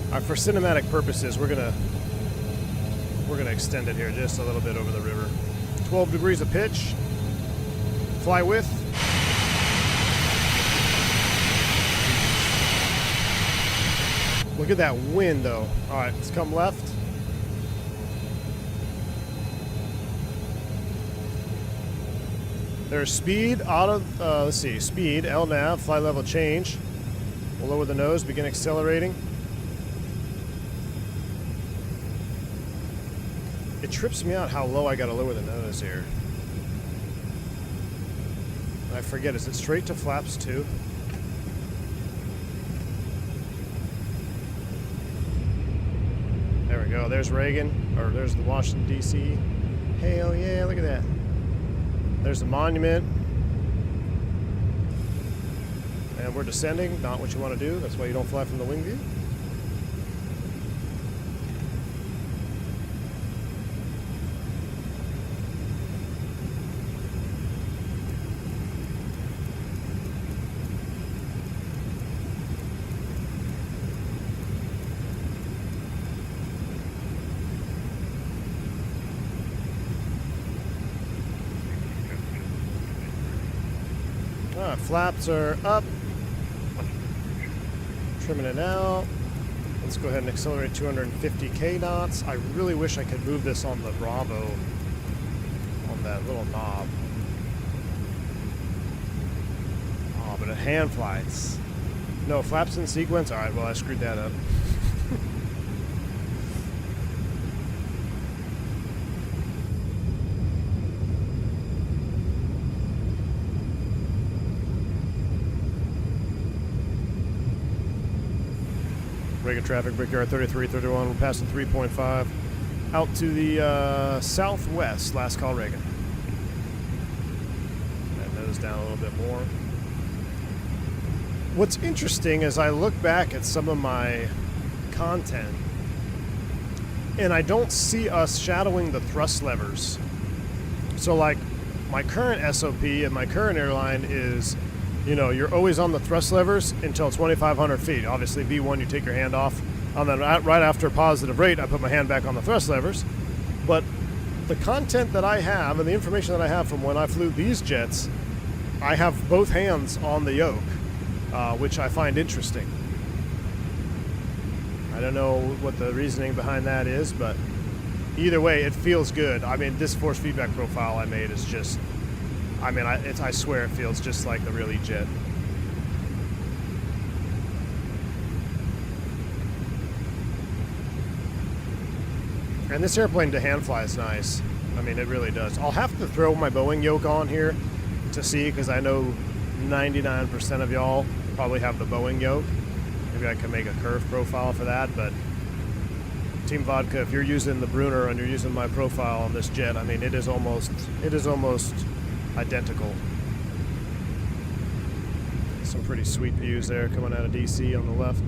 Speaker 3: All right, for cinematic purposes, we're gonna extend it here just a little bit over the river. 12 degrees of pitch. Fly with. Look at that wind, though. All right, let's come left. There's speed out of, let's see, speed, LNAV, flight level change. We'll lower the nose, begin accelerating. It trips me out how low I gotta lower the nose here. I forget, is it straight to flaps too? There we go, there's Reagan, or there's the Washington DC. Hell yeah, look at that. There's the monument. And we're descending, not what you want to do, that's why you don't fly from the wing view. Flaps are up. Trimming it out. Let's go ahead and accelerate 250k knots. I really wish I could move this on the Bravo on that little knob. Oh, but it hand flies. No, flaps in sequence? Alright, well I screwed that up. Reagan traffic, Brickyard 3331, we're passing 3.5. Out to the southwest, last call Reagan. That nose down a little bit more. What's interesting is I look back at some of my content and I don't see us shadowing the thrust levers. So like my current SOP and my current airline is, you know, you're always on the thrust levers until 2,500 feet. Obviously, V1, you take your hand off. And then right after positive rate, I put my hand back on the thrust levers. But the content that I have and the information that I have from when I flew these jets, I have both hands on the yoke, which I find interesting. I don't know what the reasoning behind that is, but either way, it feels good. I mean, this force feedback profile I made is just... I mean, I swear it feels just like the real E-Jet. And this airplane to hand fly is nice. I mean, it really does. I'll have to throw my Boeing yoke on here to see, because I know 99% of y'all probably have the Boeing yoke. Maybe I can make a curve profile for that, but Team Vodka, if you're using the Brunner and you're using my profile on this jet, I mean, it is almost identical. Some pretty sweet views there coming out of DC on the left.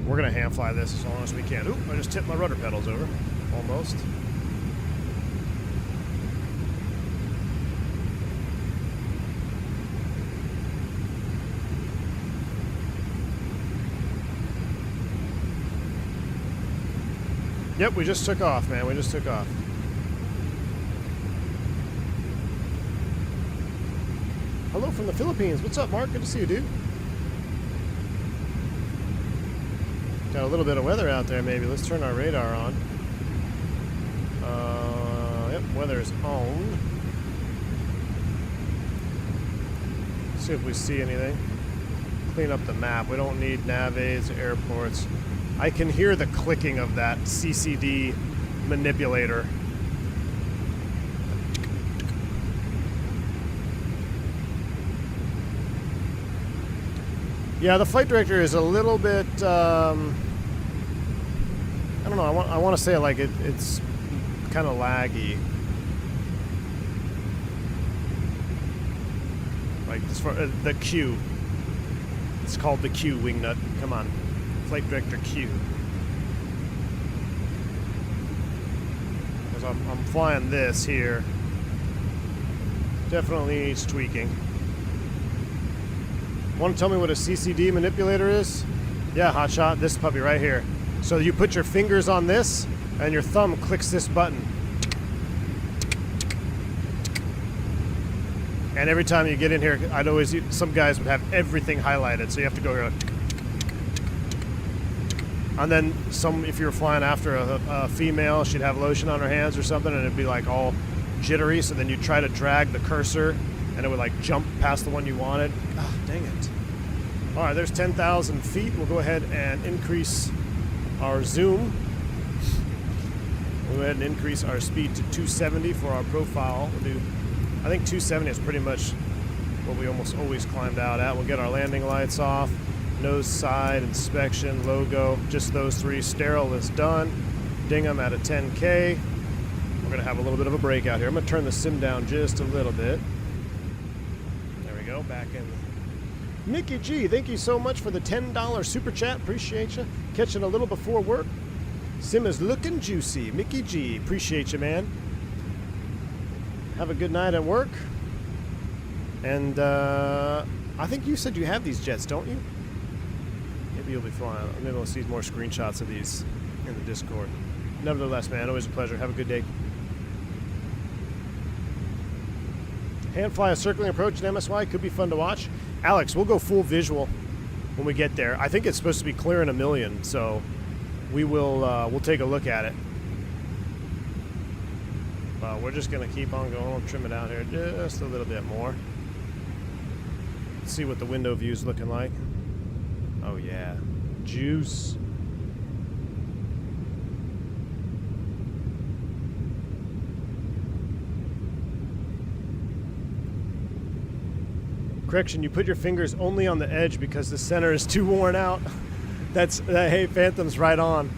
Speaker 3: We're gonna hand fly this as long as we can. Oop, I just tipped my rudder pedals over. Almost. Yep, we just took off, man. We just took off. Hello from the Philippines. What's up, Mark? Good to see you, dude. Got a little bit of weather out there, maybe. Let's turn our radar on. Yep, weather's on. See if we see anything. Clean up the map. We don't need nav aids, airports. I can hear the clicking of that CCD manipulator. Yeah, the flight director is a little bit, I don't know, I want to say like it's kind of laggy. Like as far the Q. It's called the Q, wingnut. Come on. Flight director Q. Because I'm flying this here. Definitely needs tweaking. Want to tell me what a CCD manipulator is? Yeah, hotshot, this puppy right here. So you put your fingers on this, and your thumb clicks this button. And every time you get in here, I'd always, some guys would have everything highlighted, so you have to go here. And then if you were flying after a female, she'd have lotion on her hands or something, and it'd be like all jittery, so then you try to drag the cursor, and it would like jump past the one you wanted. Ah, dang it. All right, there's 10,000 feet. We'll go ahead and increase our zoom. We'll go ahead and increase our speed to 270 for our profile. We'll do, I think 270 is pretty much what we almost always climbed out at. We'll get our landing lights off, nose side, inspection, logo, just those three. Sterile is done. Ding them at a 10K. We're gonna have a little bit of a breakout here. I'm gonna turn the sim down just a little bit. There we go, back in. Mickey G, thank you so much for the $10 super chat. Appreciate you. Catching a little before work. Sim is looking juicy. Mickey G, appreciate you, man. Have a good night at work. And I think you said you have these jets, don't you? Maybe you'll be flying. Maybe we'll see more screenshots of these in the Discord. Nevertheless, man, always a pleasure. Have a good day. Hand fly a circling approach in MSY could be fun to watch. Alex, we'll go full visual when we get there. I think it's supposed to be clearing a million, so we will we'll take a look at it. We're just gonna keep on going. We'll trim it out here just a little bit more. Let's see what the window view is looking like. Oh yeah, juice. Correction, you put your fingers only on the edge because the center is too worn out. That's, hey, Phantom's right on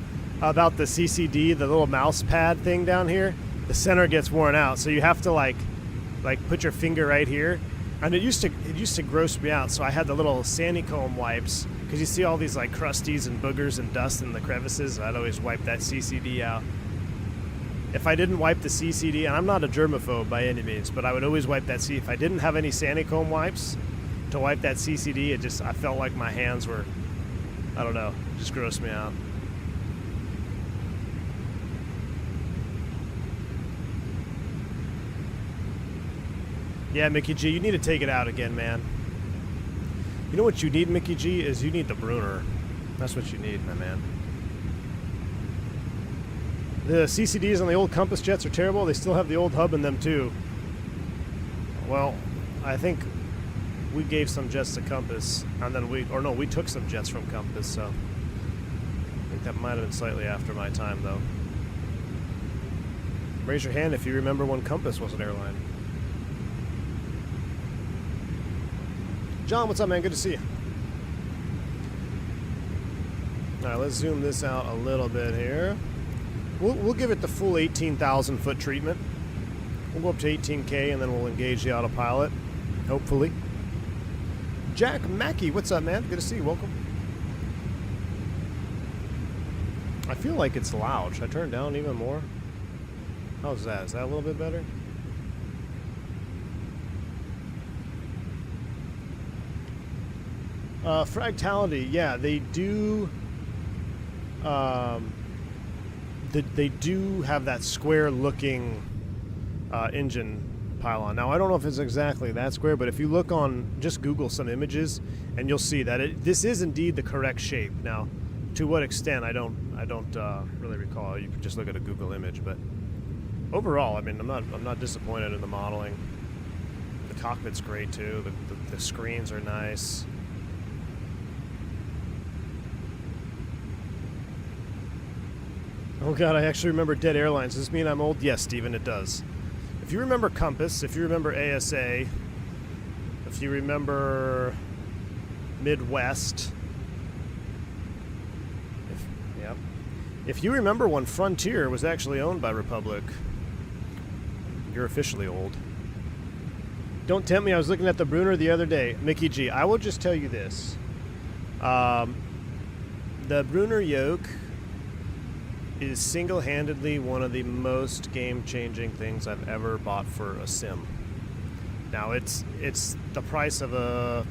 Speaker 3: about the CCD, the little mouse pad thing down here. The center gets worn out, so you have to like put your finger right here. And it used to gross me out, so I had the little sandy comb wipes because you see all these like crusties and boogers and dust in the crevices. I'd always wipe that CCD out. If I didn't wipe the CCD, and I'm not a germaphobe by any means, but I would always wipe that if I didn't have any sandy comb wipes to wipe that CCD, I felt like my hands were, I don't know, just grossed me out. Yeah, Mickey G, you need to take it out again, man. You know what you need, Mickey G, is you need the Bruner. That's what you need, my man. The CCDs on the old Compass jets are terrible. They still have the old hub in them too. Well, I think we gave some jets to Compass, and then we took some jets from Compass, so I think that might have been slightly after my time, though. Raise your hand if you remember when Compass was an airline. John, what's up, man? Good to see you. All right, let's zoom this out a little bit here. We'll give it the full 18,000 foot treatment. We'll go up to 18K and then we'll engage the autopilot, hopefully. Jack Mackey, what's up, man? Good to see you. Welcome. I feel like it's loud. Should I turn it down even more? How's that? Is that a little bit better? Fractality, yeah, they do. They do have that square-looking engine pylon. Now, I don't know if it's exactly that square, but if you look on, just Google some images, and you'll see that this is indeed the correct shape. Now, to what extent, I don't really recall. You can just look at a Google image, but overall, I mean, I'm not disappointed in the modeling. The cockpit's great too. The screens are nice. Oh god, I actually remember Dead Airlines. Does this mean I'm old? Yes, Steven, it does. If you remember Compass, if you remember ASA, if you remember Midwest, if you remember when Frontier was actually owned by Republic, you're officially old. Don't tempt me, I was looking at the Bruner the other day. Mickey G, I will just tell you this. The Bruner yoke is single-handedly one of the most game-changing things I've ever bought for a sim. Now it's the price of a,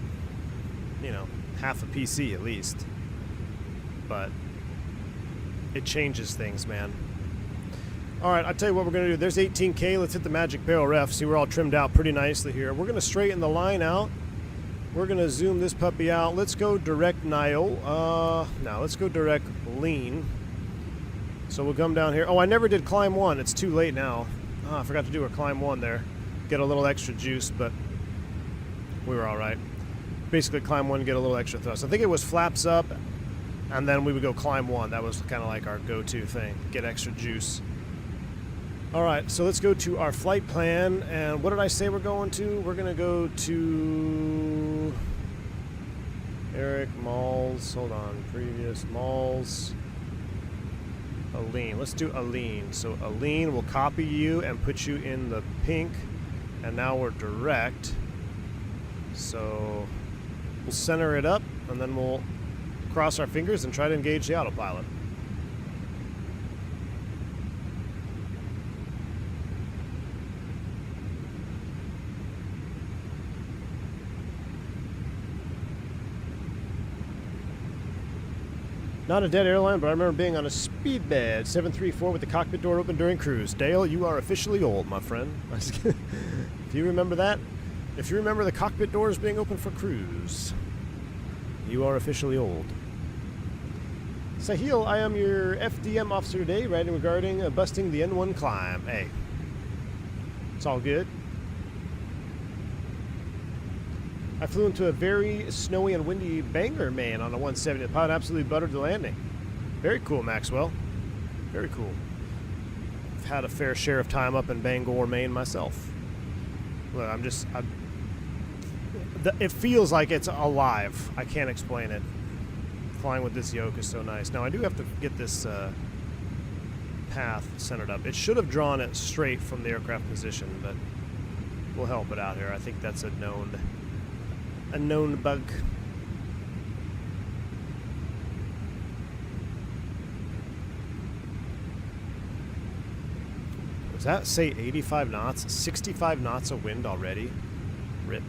Speaker 3: half a PC at least, but it changes things, man. All right, I'll tell you what we're gonna do. There's 18K. Let's hit the magic barrel ref. See, we're all trimmed out pretty nicely here. We're gonna straighten the line out. We're gonna zoom this puppy out. Let's go direct Nile. Now let's go direct lean. So we'll come down here. Oh, I never did climb 1. It's too late now. Oh, I forgot to do a climb 1 there. Get a little extra juice, but we were all right. basically climb 1, get a little extra thrust. I think it was flaps up, and then we would go climb 1. That was kind of like our go-to thing, get extra juice. All right, so let's go to our flight plan. And what did I say we're going to? We're going to go to Eric, Malls. Hold on, previous Malls. Aline. Let's do Aline. So Aline will copy you and put you in the pink. And now we're direct. So we'll center it up, and then we'll cross our fingers and try to engage the autopilot. Not a dead airline, but I remember being on a speed bed 734 with the cockpit door open during cruise. Dale, you are officially old, my friend. Do you remember that? If you remember the cockpit doors being open for cruise, you are officially old. Sahil, I am your FDM officer today, writing regarding busting the N1 climb. Hey, it's all good. I flew into a very snowy and windy Bangor, Maine on a 170. The pilot absolutely buttered the landing. Very cool, Maxwell. Very cool. I've had a fair share of time up in Bangor, Maine myself. Look, it feels like it's alive. I can't explain it. Flying with this yoke is so nice. Now, I do have to get this path centered up. It should have drawn it straight from the aircraft position, but we'll help it out here. I think that's a known bug. Does that say 85 knots? 65 knots of wind already? Rip.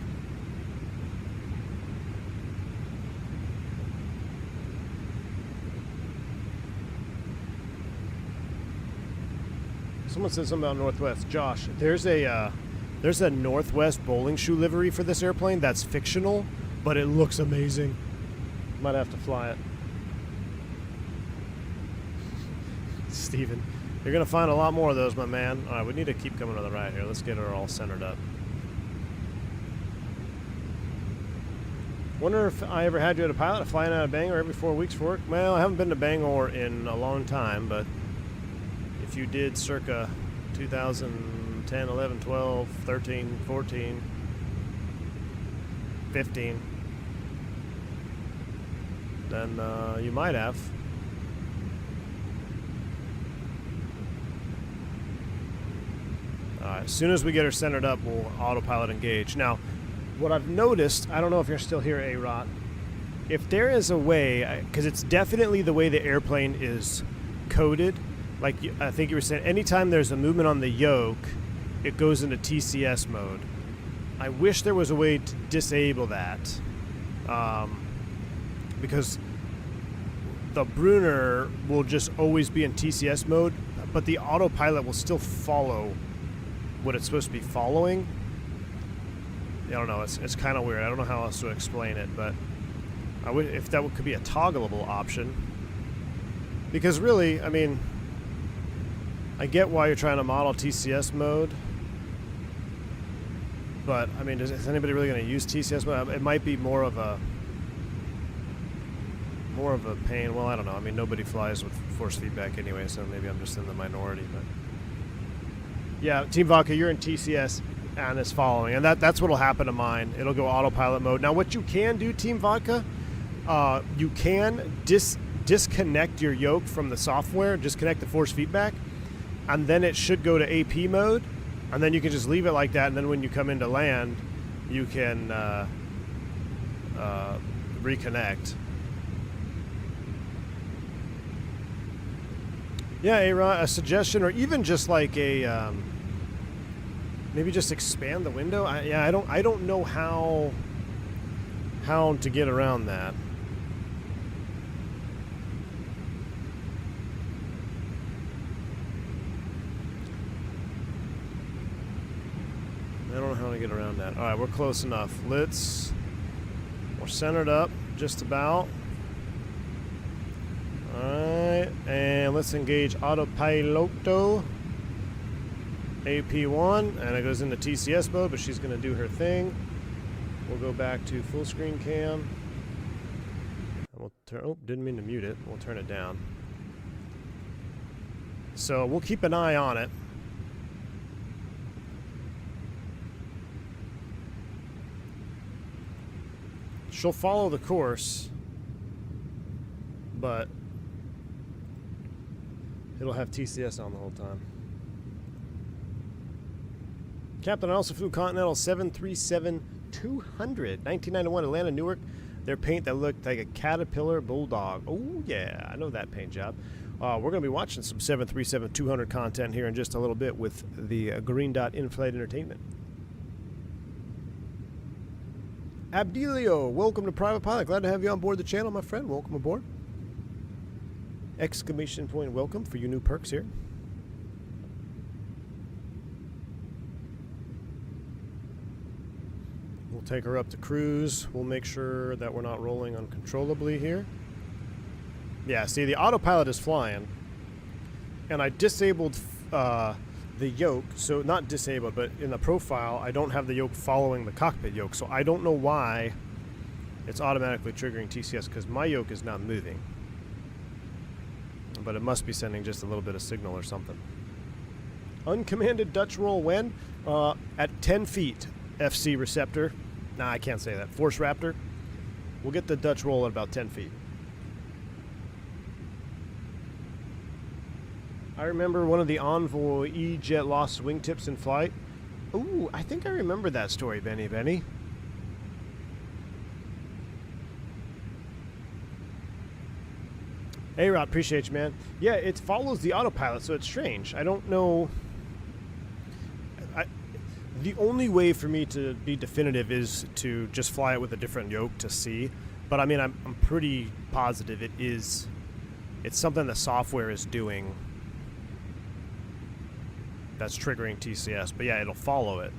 Speaker 3: Someone said something about Northwest. Josh, there's a Northwest bowling shoe livery for this airplane that's fictional, but it looks amazing. Might have to fly it. Steven, you're going to find a lot more of those, my man. All right, we need to keep coming to the right here. Let's get her all centered up. Wonder if I ever had you at a pilot flying out of Bangor every 4 weeks for work? Well, I haven't been to Bangor in a long time, but if you did circa 2010, 11, 12, 13, 14, 15, then you might have. As soon as we get her centered up, we'll autopilot engage. Now, what I've noticed, I don't know if you're still here, A-Rot, if there is a way, because it's definitely the way the airplane is coded, like I think you were saying, anytime there's a movement on the yoke, it goes into TCS mode. I wish there was a way to disable that, because the Brunner will just always be in TCS mode, but the autopilot will still follow what it's supposed to be following. I don't know, it's kind of weird. I don't know how else to explain it, but I would, if that could be a toggleable option. Because really, I mean, I get why you're trying to model TCS mode, but I mean, is anybody really going to use TCS mode? It might be more of a pain. Well, I don't know. I mean, nobody flies with force feedback anyway, so maybe I'm just in the minority. But yeah, Team Vodka, you're in TCS and it's following, and that's what'll happen to mine. It'll go autopilot mode. Now, what you can do, Team Vodka, you can disconnect your yoke from the software, disconnect the force feedback, and then it should go to AP mode, and then you can just leave it like that, and then when you come into land, you can reconnect. Yeah, a suggestion, or even just like a maybe just expand the window. I don't know how to get around that. I don't know how to get around that. All right, we're close enough. We're centered up just about. Alright, and let's engage autopiloto AP1, and it goes into TCS mode, but she's going to do her thing. We'll go back to full screen cam. And we'll turn. Oh, didn't mean to mute it. We'll turn it down. So we'll keep an eye on it. She'll follow the course, but it'll have TCS on the whole time. Captain, I also flew Continental 737-200, 1991, Atlanta, Newark. Their paint that looked like a Caterpillar Bulldog. Oh, yeah, I know that paint job. We're going to be watching some 737-200 content here in just a little bit with the Green Dot In-Flight Entertainment. Abdelio, welcome to Private Pilot. Glad to have you on board the channel, my friend. Welcome aboard. Exclamation point welcome for you new perks here. We'll take her up to cruise. We'll make sure that we're not rolling uncontrollably here. Yeah, see, the autopilot is flying. And I disabled the yoke, so not disabled, but in the profile I don't have the yoke following the cockpit yoke, so I don't know why it's automatically triggering TCS, because my yoke is not moving, but it must be sending just a little bit of signal or something. Uncommanded Dutch roll when? At 10 feet FC receptor. Nah, I can't say that. Force Raptor. We'll get the Dutch roll at about 10 feet. I remember one of the Envoy E-Jet lost wingtips in flight. Ooh, I think I remember that story, Benny. Hey, Rod, appreciate you, man. Yeah, it follows the autopilot, so it's strange. I don't know. The only way for me to be definitive is to just fly it with a different yoke to see. But I mean, I'm pretty positive it's something the software is doing that's triggering TCS. But yeah, it'll follow it.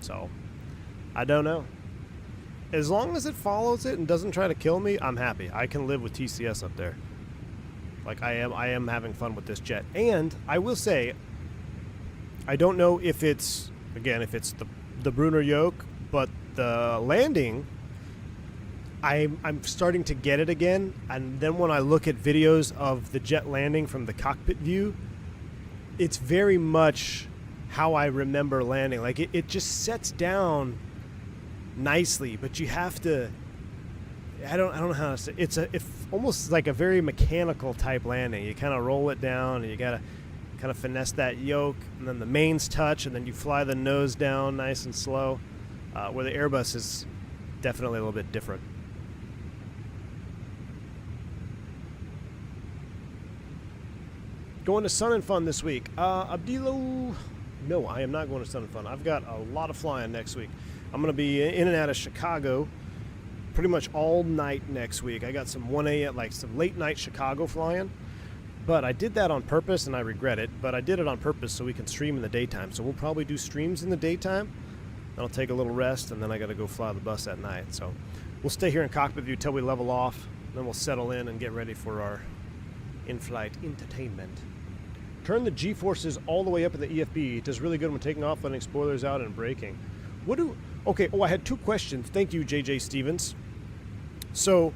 Speaker 3: So I don't know. As long as it follows it and doesn't try to kill me, I'm happy. I can live with TCS up there. Like I am having fun with this jet. And I will say, I don't know if it's, again, if it's the Brunner yoke, but the landing, I'm starting to get it again. And then when I look at videos of the jet landing from the cockpit view, it's very much how I remember landing. Like it just sets down nicely, but you have to, I don't know how to say, it's almost like a very mechanical type landing. You kind of roll it down and you got to kind of finesse that yoke, and then the mains touch, and then you fly the nose down nice and slow, where the Airbus is definitely a little bit different. Going to Sun and Fun this week. Abdilo, no, I am not going to Sun and Fun. I've got a lot of flying next week. I'm going to be in and out of Chicago pretty much all night next week. I got some 1 a.m., like some late night Chicago flying. But I did that on purpose, and I regret it. But I did it on purpose so we can stream in the daytime. So we'll probably do streams in the daytime. Then I'll take a little rest, and then I got to go fly the bus at night. So we'll stay here in cockpit view till we level off. Then we'll settle in and get ready for our in-flight entertainment. Turn the G-forces all the way up in the EFB. It does really good when taking off, letting spoilers out, and braking. Okay, I had 2 questions. Thank you, JJ Stevens. So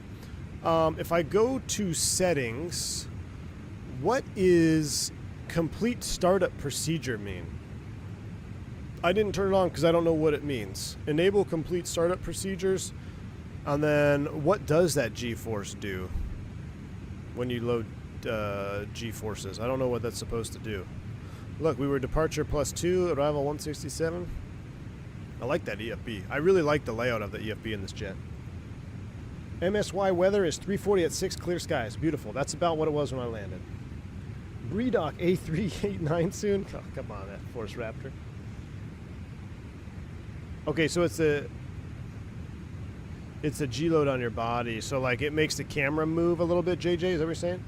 Speaker 3: if I go to settings, what is complete startup procedure mean? I didn't turn it on because I don't know what it means. Enable complete startup procedures, and then what does that G-force do when you load G-forces? I don't know what that's supposed to do. Look, we were departure +2, arrival 167. I like that EFB. I really like the layout of the EFB in this jet. MSY weather is 340 at 6, clear skies. Beautiful. That's about what it was when I landed. Bredock A389 soon. Oh, come on, that Force Raptor. Okay, so it's a G-load on your body. So, like, it makes the camera move a little bit, JJ? Is that what you're saying?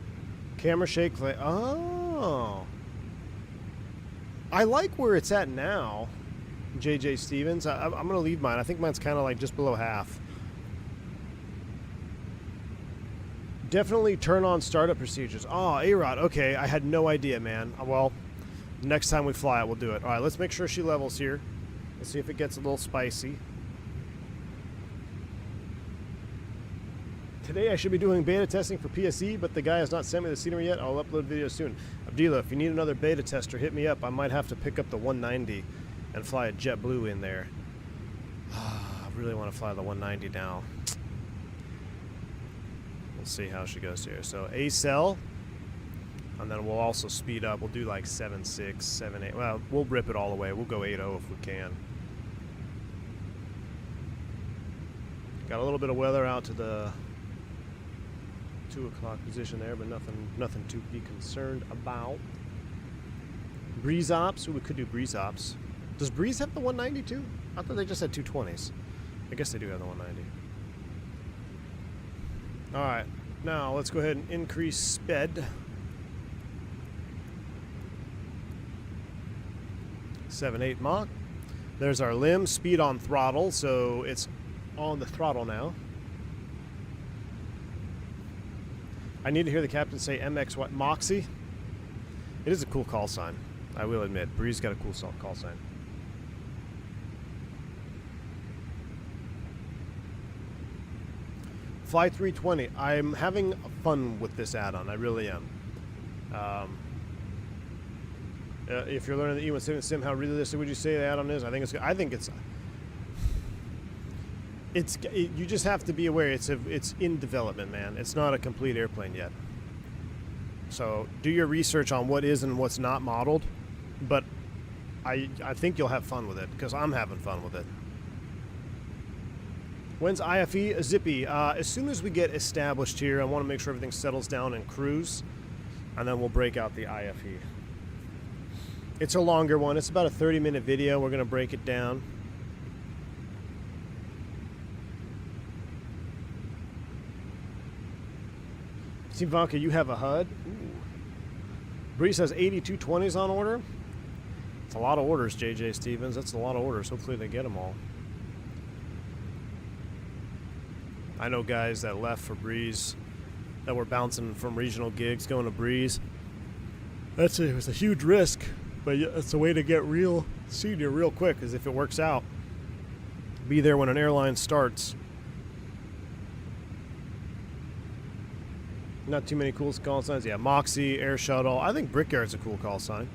Speaker 3: Camera shake. Like, oh. I like where it's at now, JJ Stevens. I'm going to leave mine. I think mine's kind of like just below half. Definitely turn on startup procedures. Oh, A-Rod. Okay, I had no idea, man. Well, next time we fly it, we'll do it. All right, let's make sure she levels here. Let's see if it gets a little spicy. Today I should be doing beta testing for PSE, but the guy has not sent me the scenery yet. I'll upload videos soon. Abdillah, if you need another beta tester, hit me up. I might have to pick up the 190 and fly a JetBlue in there. I really want to fly the 190 now. We'll see how she goes here. So A-cell, and then we'll also speed up. We'll do like 7.6, 7.8. Well, we'll rip it all the way. We'll go 8.0 if we can. Got a little bit of weather out to the 2 o'clock position there, but nothing to be concerned about. Breeze ops. Ooh, we could do breeze ops. Does Breeze have the 190 too? I thought they just had 220s. I guess they do have the 190. Alright, now let's go ahead and increase sped. 7.8 Mach. There's our limb, speed on throttle, so it's on the throttle now. I need to hear the captain say MX what? Moxie? It is a cool call sign, I will admit. Breeze got a cool call sign. Fly 320. I'm having fun with this add-on. I really am. If you're learning the E170 sim, how realistic would you say the add-on is? I think it's. You just have to be aware. It's in development, man. It's not a complete airplane yet. So do your research on what is and what's not modeled. But I think you'll have fun with it because I'm having fun with it. When's IFE? Zippy. As soon as we get established here, I want to make sure everything settles down and cruise, and then we'll break out the IFE. It's a longer one. It's about a 30-minute video. We're going to break it down. Team Vodka, you have a HUD? Ooh. Breeze has 8220s on order. It's a lot of orders, JJ Stevens. That's a lot of orders. Hopefully they get them all. I know guys that left for Breeze that were bouncing from regional gigs going to Breeze. It was a huge risk, but it's a way to get real senior real quick, because if it works out, be there when an airline starts. Not too many cool call signs. Yeah, Moxie, Air Shuttle. I think Brickyard's a cool call sign.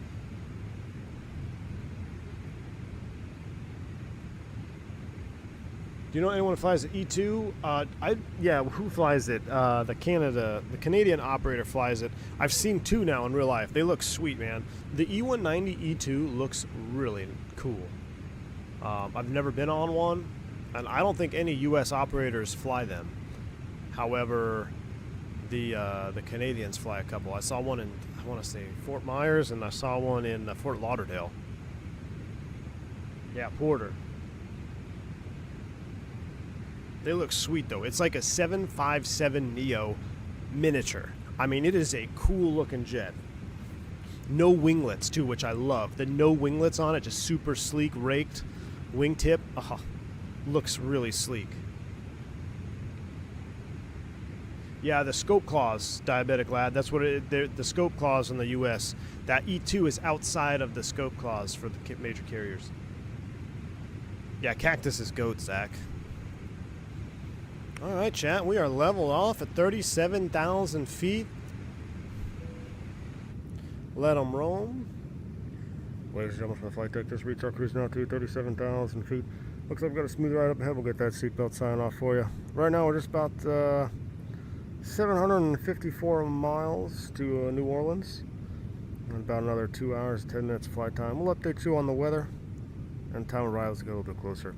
Speaker 3: Do you know anyone who flies the E2? Yeah, who flies it? The Canadian operator flies it. I've seen two now in real life. They look sweet, man. The E190 E2 looks really cool. I've never been on one, and I don't think any U.S. operators fly them. However, the Canadians fly a couple. I saw one in, I want to say, Fort Myers, and I saw one in Fort Lauderdale. Yeah, Porter. They look sweet, though. It's like a 757 Neo miniature. I mean, it is a cool-looking jet. No winglets, too, which I love. The no winglets on it, just super sleek, raked wingtip. Looks really sleek. Yeah, the scope clause, Diabetic Lad. That's what the scope clause in the U.S. That E2 is outside of the scope clause for the major carriers. Yeah, Cactus is goat, Zach. All right, chat. We are leveled off at 37,000 feet. Let them roam. Ladies and gentlemen, my flight deck just reached our cruise now to 37,000 feet. Looks like we've got a smooth ride up ahead. We'll get that seatbelt sign off for you. Right now, we're just about 754 miles to New Orleans. And about another 2 hours, 10 minutes of flight time. We'll update you on the weather and time of arrival to get a little bit closer.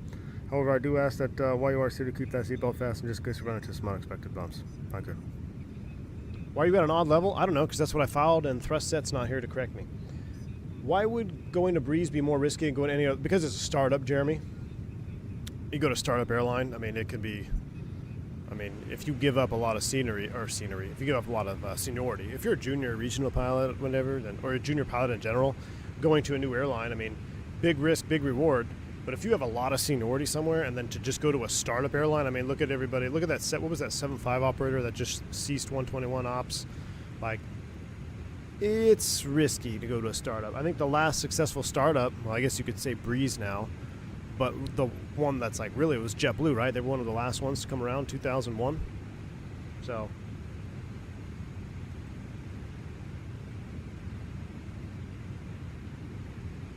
Speaker 3: However, I do ask that while you are here to keep that seatbelt fastened just in case you run into some unexpected bumps. Thank you. Why you got an odd level? I don't know, because that's what I filed, and ThrustSet's not here to correct me. Why would going to Breeze be more risky than going to any other? Because it's a startup, Jeremy. You go to startup airline. I mean, it can be. I mean, if you give up a lot of scenery, if you give up a lot of seniority, if you're a junior regional pilot, whatever, then, or a junior pilot in general, going to a new airline, I mean, big risk, big reward. But if you have a lot of seniority somewhere, and then to just go to a startup airline, I mean, look at everybody. Look at that set. What was that 7.5 operator that just ceased 121 ops? Like, it's risky to go to a startup. I think the last successful startup, well, I guess you could say Breeze now, but the one that's like really, it was JetBlue, right? They were one of the last ones to come around, 2001. So.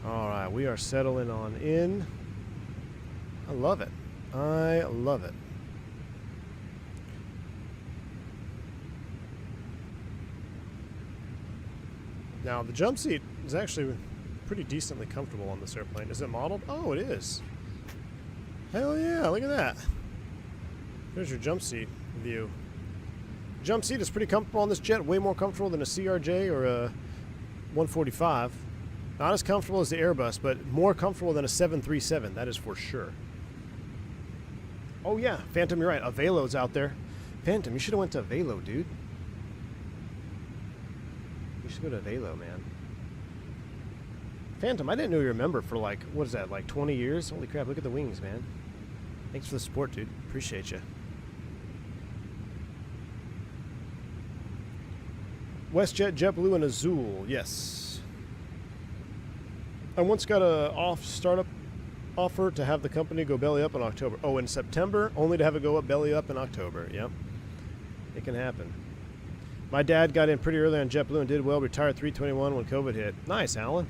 Speaker 3: All right, we are settling on in. I love it. I love it. Now, the jump seat is actually pretty decently comfortable on this airplane. Is it modeled? Oh, it is. Hell yeah, look at that. There's your jump seat view. Jump seat is pretty comfortable on this jet, way more comfortable than a CRJ or a 145. Not as comfortable as the Airbus, but more comfortable than a 737, that is for sure. Oh yeah, Phantom, you're right, a Velo's out there. Phantom, you should have went to a Velo, dude. You should go to a Velo, man. Phantom, I didn't know you were a member for like, what is that, like 20 years? Holy crap, look at the wings, man. Thanks for the support, dude. Appreciate you. WestJet, JetBlue, and Azul, yes. I once got a startup offer to have the company go belly up in October. Oh, in September, only to have it go up belly up in October. Yep. It can happen. My dad got in pretty early on JetBlue and did well, retired 321 when COVID hit. Nice, Alan.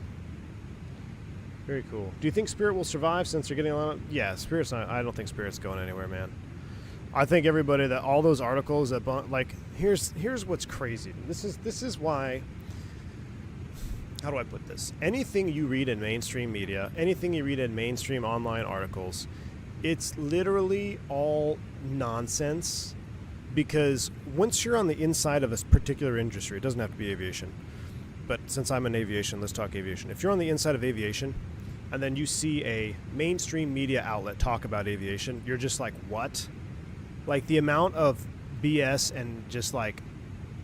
Speaker 3: Very cool. Do you think Spirit will survive since they're getting a lot of... Yeah, Spirit's not... I don't think Spirit's going anywhere, man. I think everybody that... All those articles that... Like, here's what's crazy. This is why... How do I put this? Anything you read in mainstream media, anything you read in mainstream online articles, it's literally all nonsense, because once you're on the inside of a particular industry, it doesn't have to be aviation, but since I'm in aviation, let's talk aviation. If you're on the inside of aviation and then you see a mainstream media outlet talk about aviation, you're just like, what? Like the amount of BS and just like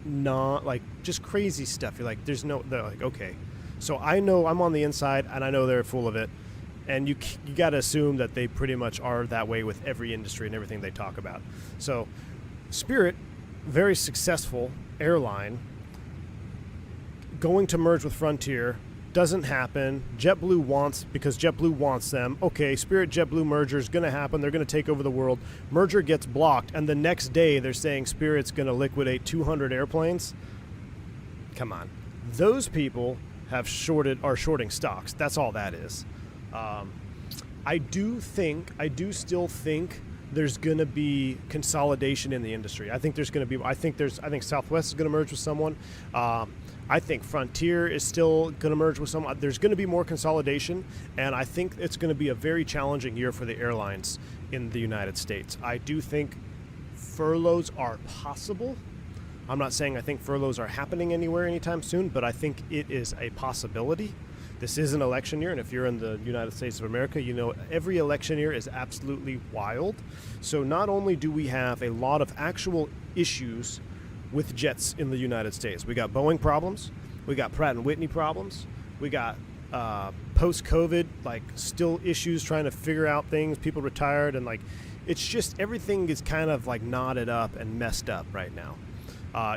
Speaker 3: not like just crazy stuff. You're like, they're like, okay. So I know I'm on the inside, and I know they're full of it, and you got to assume that they pretty much are that way with every industry and everything they talk about. So Spirit, very successful airline, going to merge with Frontier, doesn't happen. JetBlue wants, because JetBlue wants them. Okay, Spirit JetBlue merger is going to happen. They're going to take over the world. Merger gets blocked, and the next day they're saying Spirit's going to liquidate 200 airplanes. Come on. Those people are shorting stocks. That's all that is. I do still think there's going to be consolidation in the industry. I think Southwest is going to merge with someone. I think Frontier is still going to merge with someone. There's going to be more consolidation, and I think it's going to be a very challenging year for the airlines in the United States. I do think furloughs are possible. I'm not saying I think furloughs are happening anywhere anytime soon, but I think it is a possibility. This is an election year, and if you're in the United States of America, you know every election year is absolutely wild. So not only do we have a lot of actual issues with jets in the United States, we got Boeing problems, we got Pratt & Whitney problems, we got post-COVID, like still issues trying to figure out things, people retired, and like it's just everything is kind of like knotted up and messed up right now.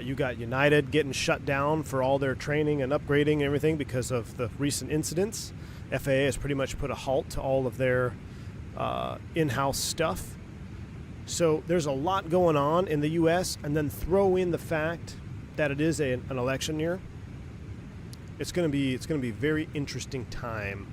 Speaker 3: You got United getting shut down for all their training and upgrading and everything because of the recent incidents. FAA has pretty much put a halt to all of their in-house stuff. So there's a lot going on in the U.S., and then throw in the fact that it is an election year. It's going to be a very interesting time.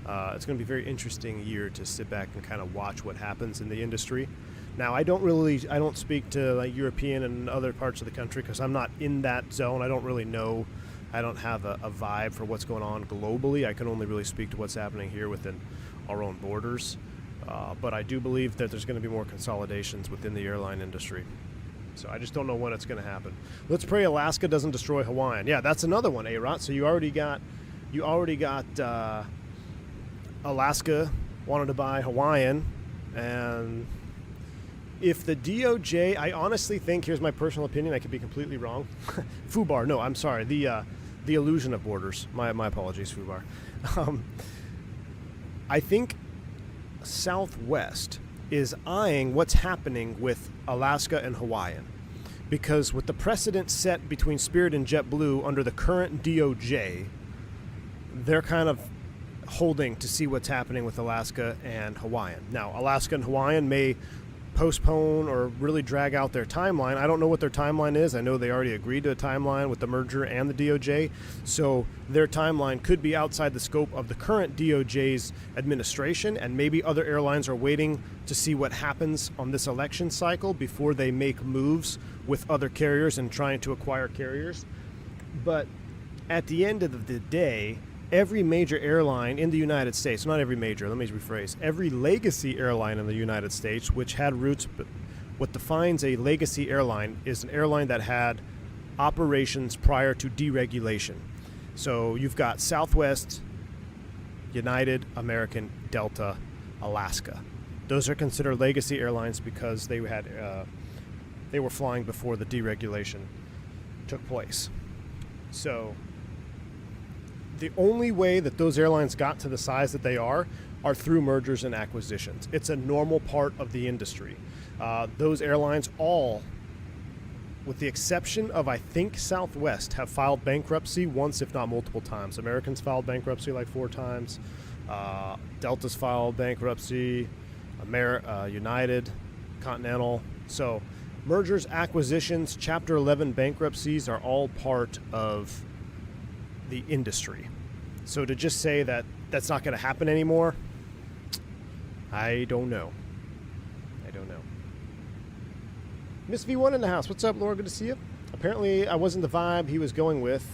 Speaker 3: It's going to be a very interesting year to sit back and kind of watch what happens in the industry. Now, I don't speak to like European and other parts of the country because I'm not in that zone. I don't really know. I don't have a vibe for what's going on globally. I can only really speak to what's happening here within our own borders. But I do believe that there's going to be more consolidations within the airline industry. So I just don't know when it's going to happen. Let's pray Alaska doesn't destroy Hawaiian. Yeah, that's another one, A-Rot. So you already got Alaska wanted to buy Hawaiian, and if the DOJ, I honestly think, here's my personal opinion, I could be completely wrong. FUBAR, no, I'm sorry, the illusion of borders. My apologies, FUBAR. I think Southwest is eyeing what's happening with Alaska and Hawaiian, because with the precedent set between Spirit and JetBlue under the current DOJ, they're kind of holding to see what's happening with Alaska and Hawaiian. Now, Alaska and Hawaiian may postpone or really drag out their timeline. I don't know what their timeline is. I know they already agreed to a timeline with the merger and the DOJ, so their timeline could be outside the scope of the current DOJ's administration, and maybe other airlines are waiting to see what happens on this election cycle before they make moves with other carriers and trying to acquire carriers. But at the end of the day, every major airline in the United States, not every major, let me rephrase, every legacy airline in the United States, which had roots, but what defines a legacy airline is an airline that had operations prior to deregulation. So you've got Southwest, United, American, Delta, Alaska. Those are considered legacy airlines because they were flying before the deregulation took place. So the only way that those airlines got to the size that they are through mergers and acquisitions. It's a normal part of the industry. Those airlines all, with the exception of, I think, Southwest, have filed bankruptcy once, if not multiple times. Americans filed bankruptcy like 4 times. Delta's filed bankruptcy. United, Continental. So mergers, acquisitions, Chapter 11 bankruptcies are all part of the industry. So to just say that that's not going to happen anymore, I don't know. Miss V1 in the house. What's up, Laura? Good to see you. Apparently I wasn't the vibe he was going with,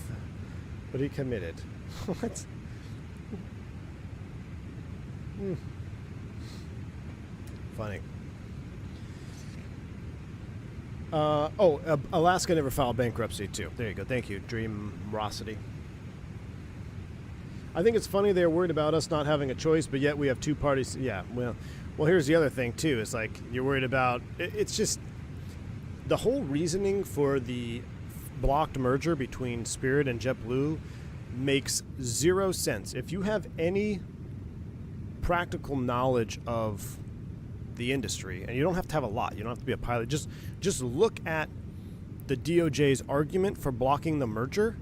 Speaker 3: but he committed. What? Funny. Alaska never filed bankruptcy too. There you go. Thank you, Dreamrosity. I think it's funny they're worried about us not having a choice, but yet we have 2 parties. Yeah, well, here's the other thing too. It's like you're worried about. It's just the whole reasoning for the blocked merger between Spirit and JetBlue makes 0 sense. If you have any practical knowledge of the industry, and you don't have to have a lot, you don't have to be a pilot, just look at the DOJ's argument for blocking the merger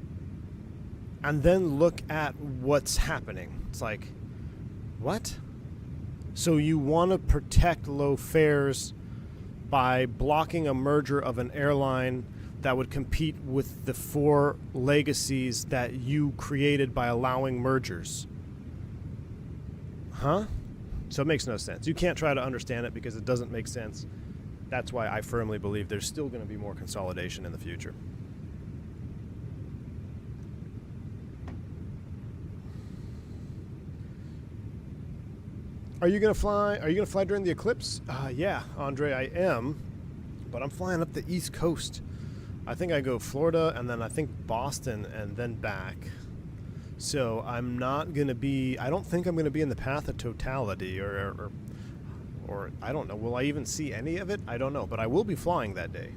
Speaker 3: and then look at what's happening. It's like, what? So you want to protect low fares by blocking a merger of an airline that would compete with the 4 legacies that you created by allowing mergers. Huh? So it makes no sense. You can't try to understand it because it doesn't make sense. That's why I firmly believe there's still going to be more consolidation in the future. Are you going to fly? Are you going to fly during the eclipse? Yeah, Andre, I am. But I'm flying up the East Coast. I think I go Florida and then I think Boston and then back. So I'm not going to be, I don't think I'm going to be in the path of totality or I don't know. Will I even see any of it? I don't know. But I will be flying that day.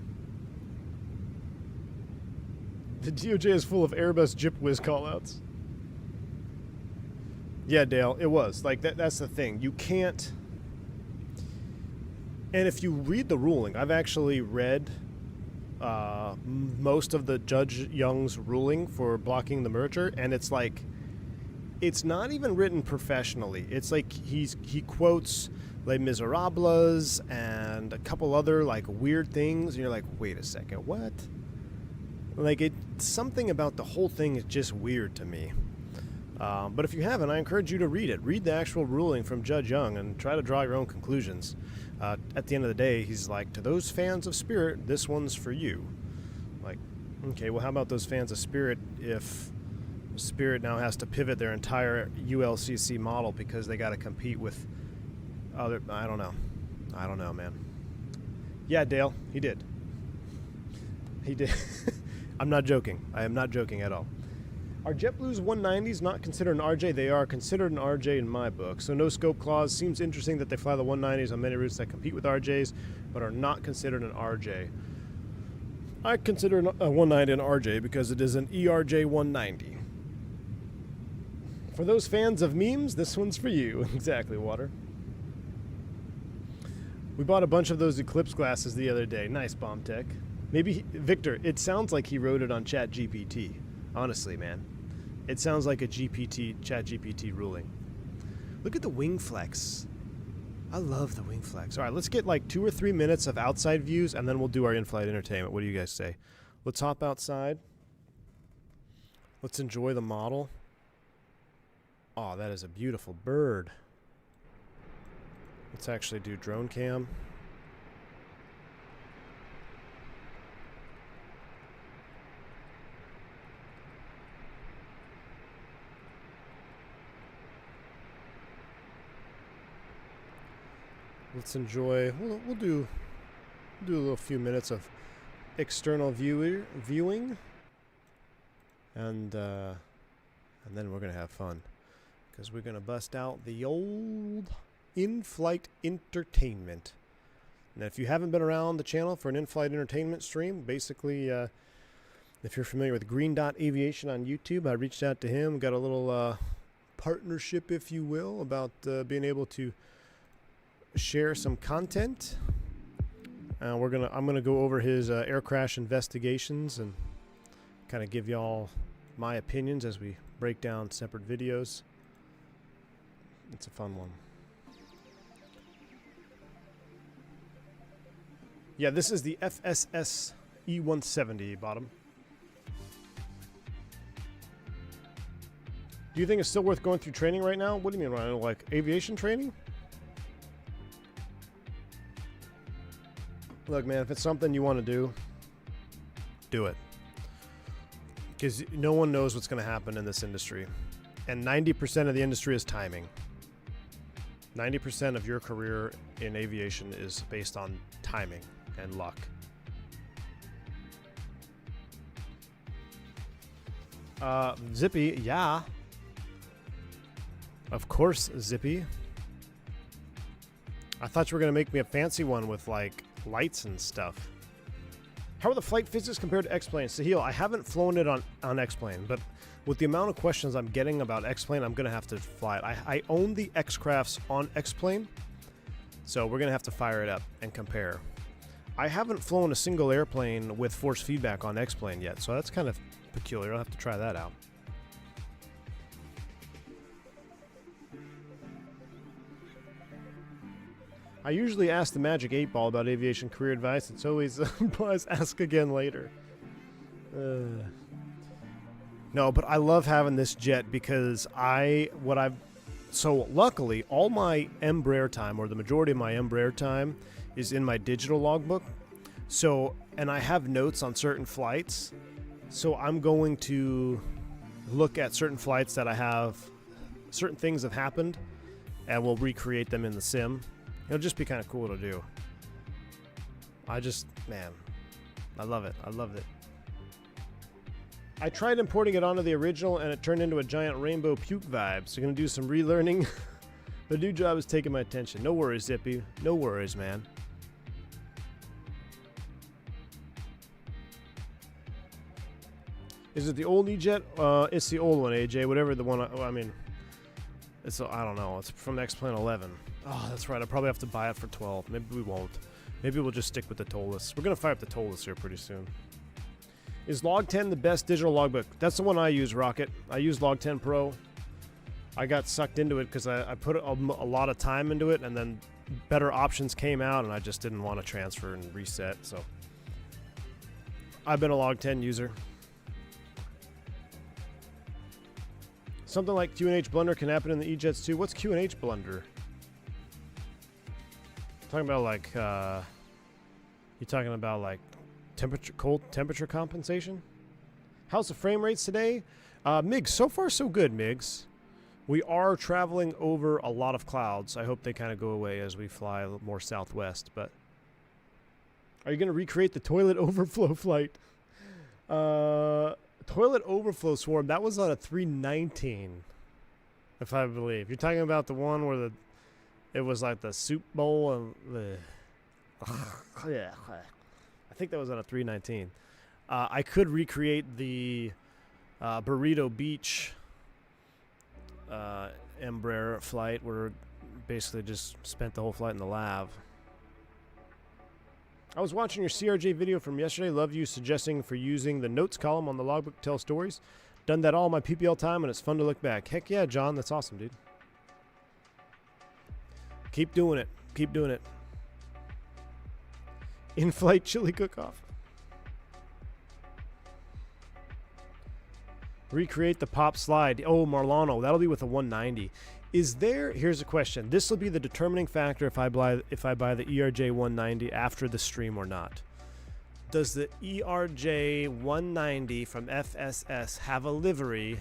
Speaker 3: The DOJ is full of Airbus Jip Whiz callouts. Yeah, Dale, it was. Like, that's the thing. You can't... And if you read the ruling, I've actually read most of the Judge Young's ruling for blocking the merger, and it's like, it's not even written professionally. It's like he quotes Les Miserables and a couple other, like, weird things, and you're like, wait a second, what? Like, something about the whole thing is just weird to me. But if you haven't, I encourage you to read it. Read the actual ruling from Judge Young and try to draw your own conclusions. At the end of the day, he's like, to those fans of Spirit, this one's for you. Like, okay, well, how about those fans of Spirit if Spirit now has to pivot their entire ULCC model because they got to compete with other... I don't know, man. Yeah, Dale, he did. He did. I'm not joking. I am not joking at all. Are JetBlue's 190s not considered an RJ? They are considered an RJ in my book. So no scope clause. Seems interesting that they fly the 190s on many routes that compete with RJs, but are not considered an RJ. I consider a 190 an RJ because it is an ERJ 190. For those fans of memes, this one's for you. Exactly, Water. We bought a bunch of those Eclipse glasses the other day. Nice, Bomb Tech. Maybe, Victor, it sounds like he wrote it on ChatGPT. Honestly, man. It sounds like a ChatGPT ruling. Look at the wing flex. I love the wing flags. All right, let's get like 2 or 3 minutes of outside views, and then we'll do our in-flight entertainment. What do you guys say? Let's hop outside. Let's enjoy the model. Oh, that is a beautiful bird. Let's actually do drone cam. Let's enjoy. We'll do a little few minutes of external viewing, and then we're gonna have fun because we're gonna bust out the old in-flight entertainment. Now, if you haven't been around the channel for an in-flight entertainment stream, basically, if you're familiar with Green Dot Aviation on YouTube, I reached out to him, got a little partnership, if you will, about being able to share some content. I'm gonna go over his air crash investigations and kind of give y'all my opinions as we break down separate videos. It's a fun one. Yeah, this is the FSS E170 bottom. Do you think it's still worth going through training right now? What do you mean, Ryan? Like aviation training? Look, man, if it's something you want to do it. Because no one knows what's going to happen in this industry. And 90% of the industry is timing. 90% of your career in aviation is based on timing and luck. Zippy, yeah. Of course, Zippy. I thought you were going to make me a fancy one with, like, lights and stuff. How are the flight physics compared to X-Plane? Sahil, I haven't flown it on X-Plane, but with the amount of questions I'm getting about X-Plane, I'm going to have to fly it. I own the X-Crafts on X-Plane, so we're going to have to fire it up and compare. I haven't flown a single airplane with force feedback on X-Plane yet, so that's kind of peculiar. I'll have to try that out. I usually ask the Magic 8 Ball about aviation career advice. It's always buzz, ask again later. No, but I love having this jet because so luckily all my Embraer time, or the majority of my Embraer time, is in my digital logbook. So, and I have notes on certain flights. So I'm going to look at certain flights that I have, certain things have happened, and we'll recreate them in the sim. It'll just be kind of cool to do. Man, I love it. I love it. I tried importing it onto the original, and it turned into a giant rainbow puke vibe. So I'm going to do some relearning. The new job is taking my attention. No worries, Zippy. No worries, man. Is it the old E-Jet? It's the old one, AJ. Whatever the one, I mean, I don't know. It's from X-Plane 11. Oh, that's right. I'll probably have to buy it for 12. Maybe we won't. Maybe we'll just stick with the Tolless. We're going to fire up the Tolless here pretty soon. Is Log 10 the best digital logbook? That's the one I use, Rocket. I use Log 10 Pro. I got sucked into it because I put a lot of time into it, and then better options came out, and I just didn't want to transfer and reset. So I've been a Log 10 user. Something like QNH blunder can happen in the E-Jets too. What's QNH blunder? Talking about like, you talking about like cold temperature compensation? How's the frame rates today? Migs, so far so good, Migs. We are traveling over a lot of clouds. I hope they kind of go away as we fly a little more southwest, but are you going to recreate the toilet overflow flight? Toilet overflow swarm, that was on a 319, if I believe. You're talking about the one where it was like the soup bowl and I think that was on a 319. I could recreate the Burrito Beach Embraer flight where basically just spent the whole flight in the lav. I was watching your CRJ video from yesterday. Love you suggesting for using the notes column on the logbook to tell stories. Done that all my PPL time, and it's fun to look back. Heck yeah, John. That's awesome, dude. Keep doing it. Keep doing it. In-flight chili cook-off. Recreate the pop slide. Oh, Marlano. That'll be with a 190. Is there... Here's a question. This will be the determining factor if I buy the ERJ 190 after the stream or not. Does the ERJ 190 from FSS have a livery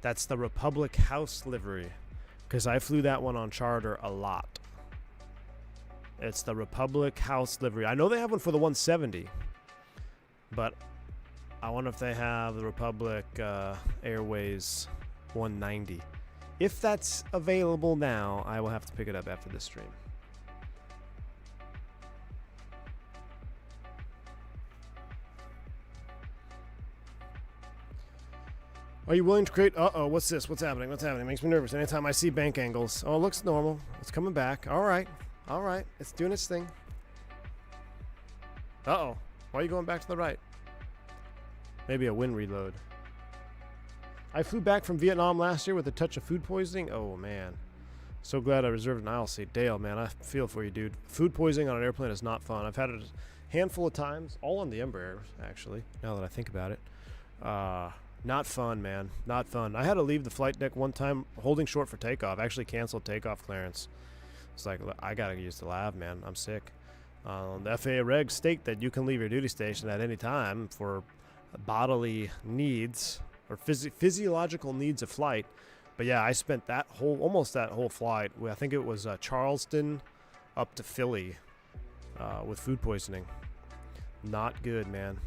Speaker 3: that's the Republic House livery? Because I flew that one on charter a lot. It's the Republic House livery. I know they have one for the 170, but I wonder if they have the Republic Airways 190. If that's available now, I will have to pick it up after this stream. Are you willing to create... Uh-oh, what's this? What's happening? What's happening? It makes me nervous anytime I see bank angles. Oh, it looks normal. It's coming back. All right. All right. It's doing its thing. Uh-oh. Why are you going back to the right? Maybe a wind reload. I flew back from Vietnam last year with a touch of food poisoning. Oh, man. So glad I reserved an aisle seat. Dale, man, I feel for you, dude. Food poisoning on an airplane is not fun. I've had it a handful of times. All on the Embraer, actually, now that I think about it. Not fun, man. Not fun. I had to leave the flight deck one time holding short for takeoff. Actually canceled takeoff clearance. It's like, I got to use the lav, man. I'm sick. The FAA regs state that you can leave your duty station at any time for bodily needs or physiological needs of flight. But yeah, I spent almost that whole flight. I think it was Charleston up to Philly with food poisoning. Not good, man.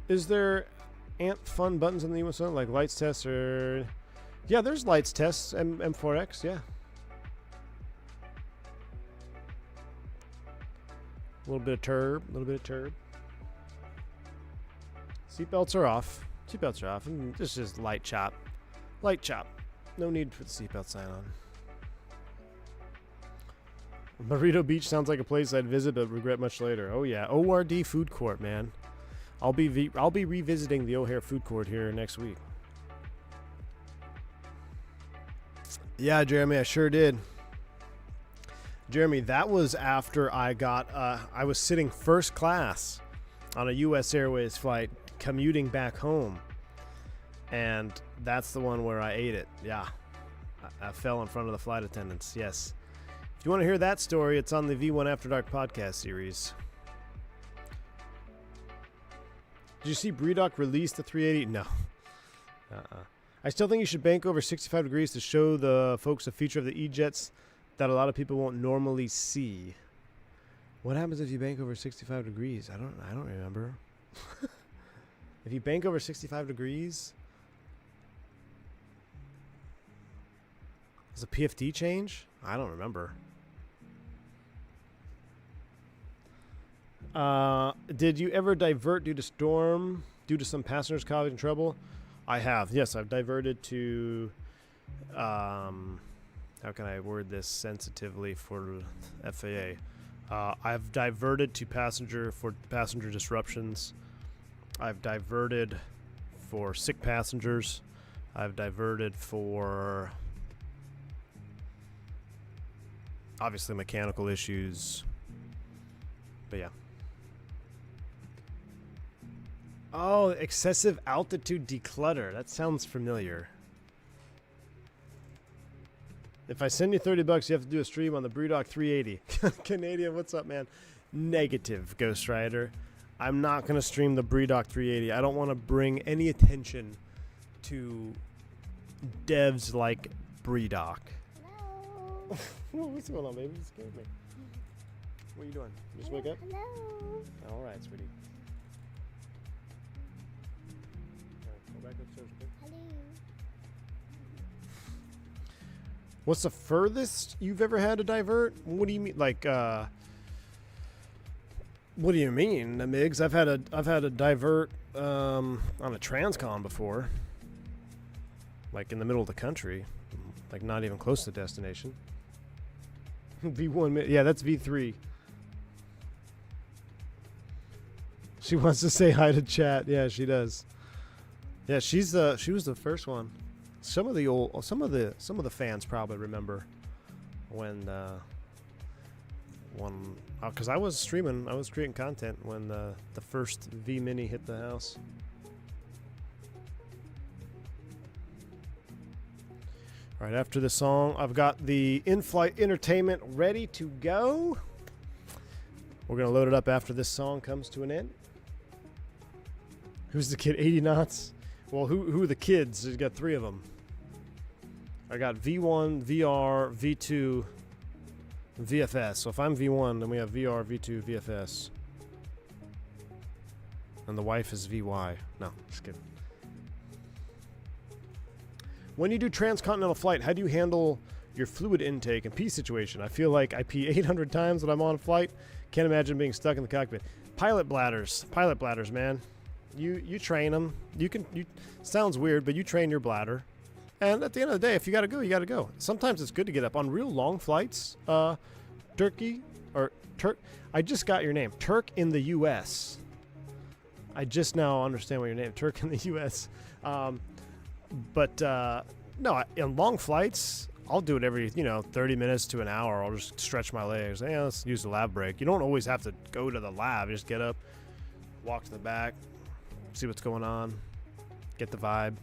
Speaker 3: Is there fun buttons in the E170 like lights tests or... Yeah, there's lights tests, M4X, yeah. A little bit of turb, Seatbelts are off. Seatbelts are off. And this is light chop. Light chop. No need for the seatbelt sign on. Burrito Beach sounds like a place I'd visit but regret much later. Oh yeah, ORD Food Court, man. I'll be revisiting the O'Hare Food Court here next week. Yeah, Jeremy, I sure did. Jeremy, that was after I was sitting first class on a U.S. Airways flight commuting back home. And that's the one where I ate it. Yeah. I fell in front of the flight attendants. Yes. If you want to hear that story, it's on the V1 After Dark podcast series. Did you see Bredock release the 380? No. I still think you should bank over 65 degrees to show the folks a feature of the E-Jets that a lot of people won't normally see. What happens if you bank over 65 degrees? I don't remember. If you bank over 65 degrees, does a PFD change? I don't remember. Did you ever divert due to storm, due to some passengers causing trouble? I have. Yes, I've diverted to, how can I word this sensitively for FAA? I've diverted to passenger disruptions. I've diverted for sick passengers. I've diverted for obviously mechanical issues. But yeah. Oh, excessive altitude declutter. That sounds familiar. If I send you $30, you have to do a stream on the Bredock 380. Canadian, what's up, man? Negative, Ghost Rider. I'm not going to stream the Bredock 380. I don't want to bring any attention to devs like Bredock. Hello. What's going on, baby? You scared me. What are you doing? You just wake up?
Speaker 8: Hello.
Speaker 3: All right, sweetie. Go back upstairs, okay?
Speaker 8: Hello.
Speaker 3: What's the furthest you've ever had to divert? What do you mean? Like, what do you mean, Migs? I've had a divert on a transcon before, like in the middle of the country, like not even close to destination. V1, yeah, that's V3. She wants to say hi to chat. Yeah, she does. Yeah, she was the first one. Some of the fans probably remember when because I was creating content when the first V Mini hit the house. All right, after the song, I've got the in-flight entertainment ready to go. We're gonna load it up after this song comes to an end. Who's the kid? 80 knots. Well, who are the kids? There's got 3 of them. I got V1, VR, V2, VFS. So if I'm V1, then we have VR, V2, VFS. And the wife is VY. No, just kidding. When you do transcontinental flight, how do you handle your fluid intake and pee situation? I feel like I pee 800 times when I'm on flight. Can't imagine being stuck in the cockpit. Pilot bladders, man. You train them. Sounds weird, but you train your bladder. And at the end of the day, if you gotta go, you gotta go. Sometimes it's good to get up on real long flights. Turkey or Turk. I just got your name, Turk in the U.S. I just now understand what your name, Turk in the U.S. But no, in long flights, I'll do it every 30 minutes to an hour. I'll just stretch my legs. Yeah, let's use the lab break. You don't always have to go to the lab. You just get up, walk to the back, see what's going on, get the vibe,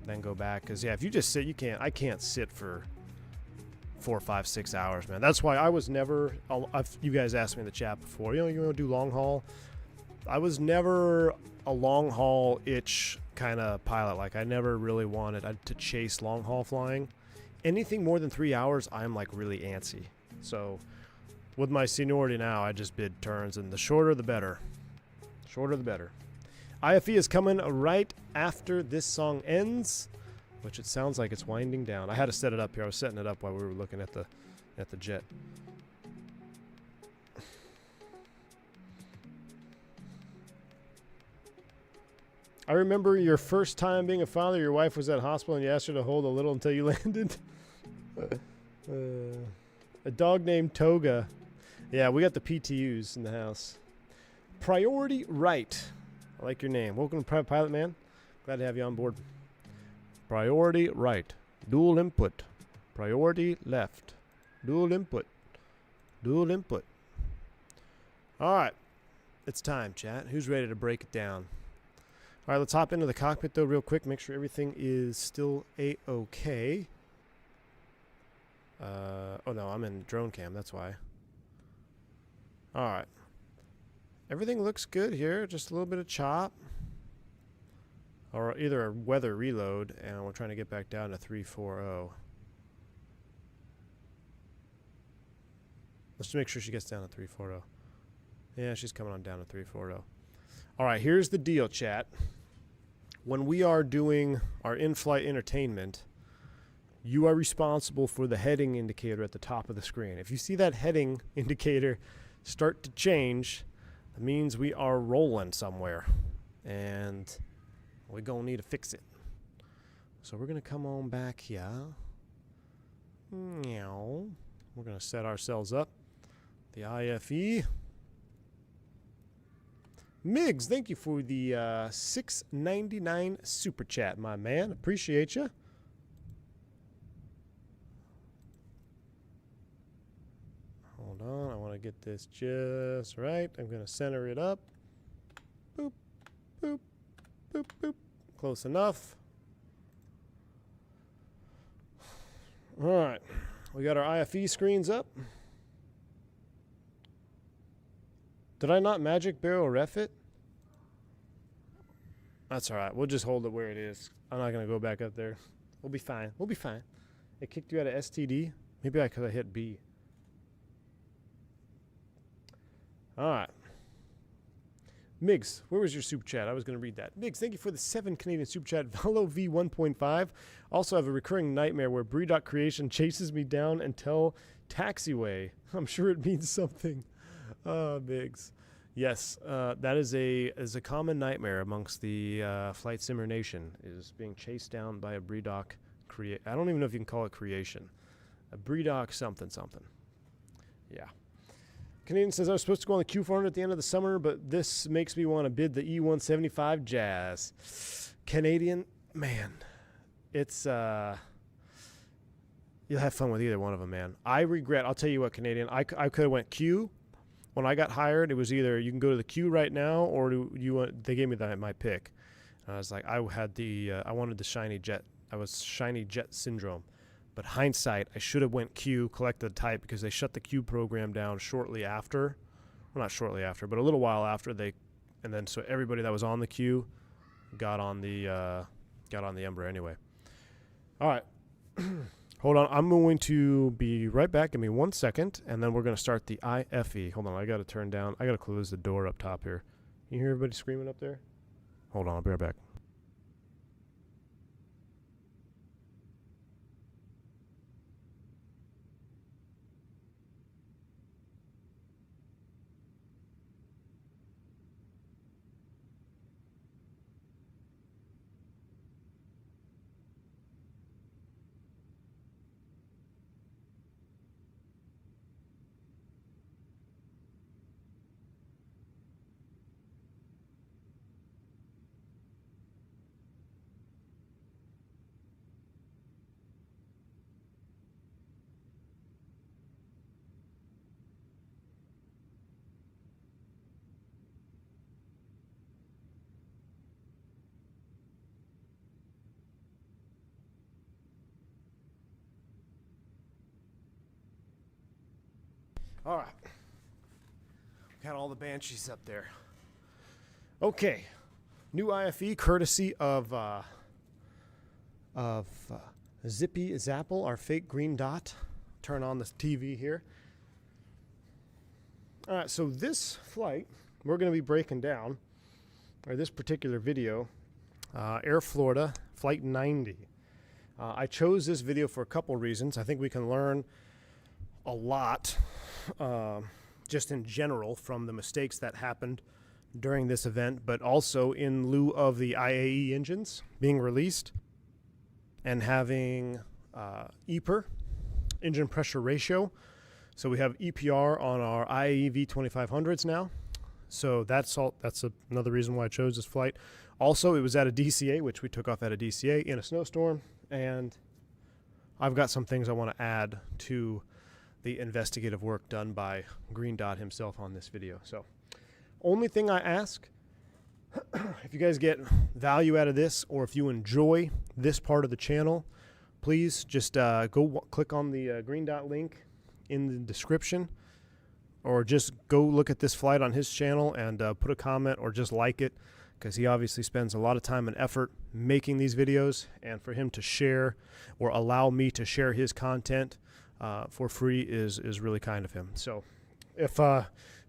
Speaker 3: then go back. Because yeah, if you just sit, I can't sit for 4, 5, 6 hours, man. That's why I was never. You guys asked me in the chat before. You want to do long haul? I was never a long haul itch kind of pilot. Like I never really wanted to chase long haul flying. Anything more than 3 hours, I'm like really antsy. So with my seniority now, I just bid turns, and the shorter the better. Shorter the better. IFE is coming right after this song ends, which it sounds like it's winding down. I had to set it up here. I was setting it up while we were looking at the jet. I remember your first time being a father. Your wife was at hospital and you asked her to hold a little until you landed. A dog named Toga. Yeah, we got the PTUs in the house. Priority right. I like your name. Welcome to Private Pilot Man. Glad to have you on board. Priority right. Dual input. Priority left. Dual input. Dual input. All right. It's time, chat. Who's ready to break it down? All right, let's hop into the cockpit, though, real quick. Make sure everything is still A-OK. Oh, no, I'm in drone cam. That's why. All right. Everything looks good here. Just a little bit of chop. Or either a weather reload, and we're trying to get back down to 340. Let's just make sure she gets down to 340. Yeah, she's coming on down to 340. All right, here's the deal, chat. When we are doing our in-flight entertainment, you are responsible for the heading indicator at the top of the screen. If you see that heading indicator start to change, that means we are rolling somewhere, and we're going to need to fix it. So we're going to come on back here. Meow. We're going to set ourselves up. The IFE. Miggs, thank you for the $6.99 super chat, my man. Appreciate you. Hold on, I want to get this just right. I'm going to center it up. Boop, boop, boop, boop. Close enough. All right, we got our IFE screens up. Did I not magic barrel ref it? That's all right. We'll just hold it where it is. I'm not going to go back up there. We'll be fine. We'll be fine. It kicked you out of STD? Maybe I could have hit B. All right. Miggs, where was your super chat? I was going to read that. Miggs, thank you for the 7 Canadian super chat. Velo V1.5. Also have a recurring nightmare where Bredock Creation chases me down until taxiway. I'm sure it means something. Biggs. Yes, that is a common nightmare amongst the Flight Simmer Nation, is being chased down by a Bredock I don't even know if you can call it creation. A Bredock something. Yeah. Canadian says, I was supposed to go on the Q400 at the end of the summer, but this makes me want to bid the E175 Jazz. Canadian, man, it's you'll have fun with either one of them, man. I regret. I'll tell you what, Canadian. I could have went Q. When I got hired, it was either you can go to the Q right now, or you want. They gave me my pick. And I was like, I wanted the shiny jet. I was shiny jet syndrome. But hindsight, I should have went Q, collected the type, because they shut the Q program down shortly after. Well, not shortly after, but a little while after and then so everybody that was on the Q got on the Embraer anyway. All right. Hold on. I'm going to be right back. Give me 1 second, and then we're going to start the IFE. Hold on. I got to turn down. I got to close the door up top here. You hear everybody screaming up there? Hold on. I'll be right back. All right. Got all the Banshees up there. Okay. New IFE courtesy of Zippy Zapple, our fake green dot. Turn on the TV here. All right, so this flight we're going to be breaking down, or this particular video, Air Florida, Flight 90. I chose this video for a couple reasons. I think we can learn a lot just in general from the mistakes that happened during this event, but also in lieu of the IAE engines being released and having EPR, engine pressure ratio. So we have EPR on our IAE V2500s now. So that's another reason why I chose this flight. Also, it was at a DCA, which we took off at a DCA in a snowstorm, and I've got some things I want to add to the investigative work done by Green Dot himself on this video. So only thing I ask, if you guys get value out of this, or if you enjoy this part of the channel, please just go click on the Green Dot link in the description, or just go look at this flight on his channel and put a comment or just like it, because he obviously spends a lot of time and effort making these videos, and for him to share or allow me to share his content for free is really kind of him. So if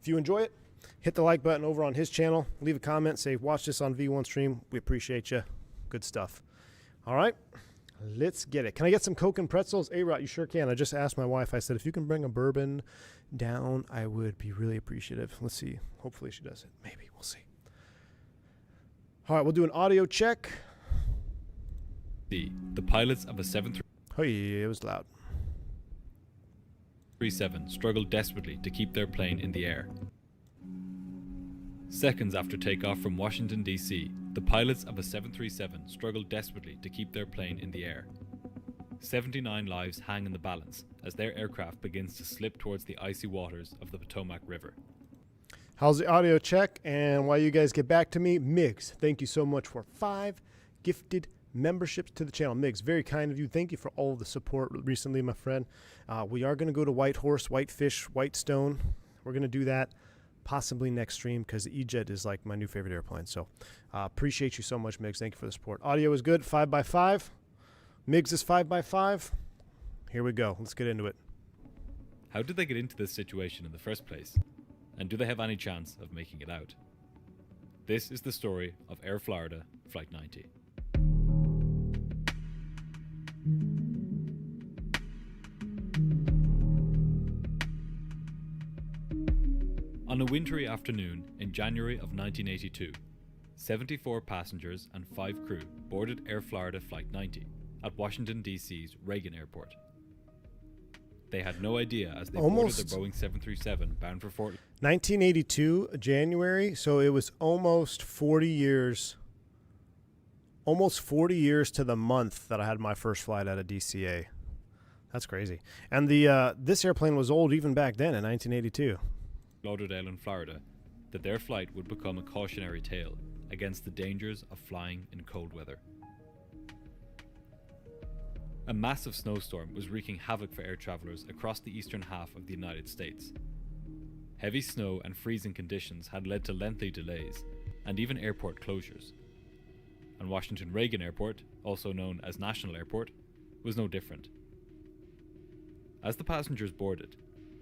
Speaker 3: you enjoy it, hit the like button over on his channel, leave a comment, say watch this on V1 stream. We appreciate you. Good stuff. All right, let's get it. Can I get some Coke and pretzels? A-Rot, you sure can. I just asked my wife, I said, if you can bring a bourbon down, I would be really appreciative. Let's see. Hopefully she does it. Maybe. We'll see. All right, we'll do an audio check.
Speaker 8: The pilots of a 737
Speaker 3: Oh, yeah, it was loud.
Speaker 8: struggled desperately to keep their plane in the air. Seconds after takeoff from Washington, D.C., the pilots of a 737 struggled desperately to keep their plane in the air. 79 lives hang in the balance as their aircraft begins to slip towards the icy waters of the Potomac River.
Speaker 3: How's the audio check? And while you guys get back to me, Miggs, thank you so much for 5 gifted memberships to the channel. Miggs, very kind of you. Thank you for all the support recently, my friend. We are going to go to Whitehorse, Whitefish, Whitestone. We're going to do that possibly next stream, because the E-Jet is like my new favorite airplane. So appreciate you so much, Miggs. Thank you for the support. Audio is good. 5x5. Miggs is 5x5. Here we go. Let's get into it.
Speaker 8: How did they get into this situation in the first place? And do they have any chance of making it out? This is the story of Air Florida Flight 90. On a wintry afternoon in January of 1982, 74 passengers and 5 crew boarded Air Florida Flight 90 at Washington, D.C.'s Reagan Airport. They had no idea as they boarded their Boeing 737 bound for Fort...
Speaker 3: 1982, January, so it was almost 40 years almost 40 years to the month that I had my first flight out of DCA. That's crazy. And this airplane was old even back then in 1982.
Speaker 8: Lauderdale in Florida, that their flight would become a cautionary tale against the dangers of flying in cold weather. A massive snowstorm was wreaking havoc for air travelers across the eastern half of the United States. Heavy snow and freezing conditions had led to lengthy delays and even airport closures. And Washington Reagan Airport, also known as National Airport, was no different. As the passengers boarded,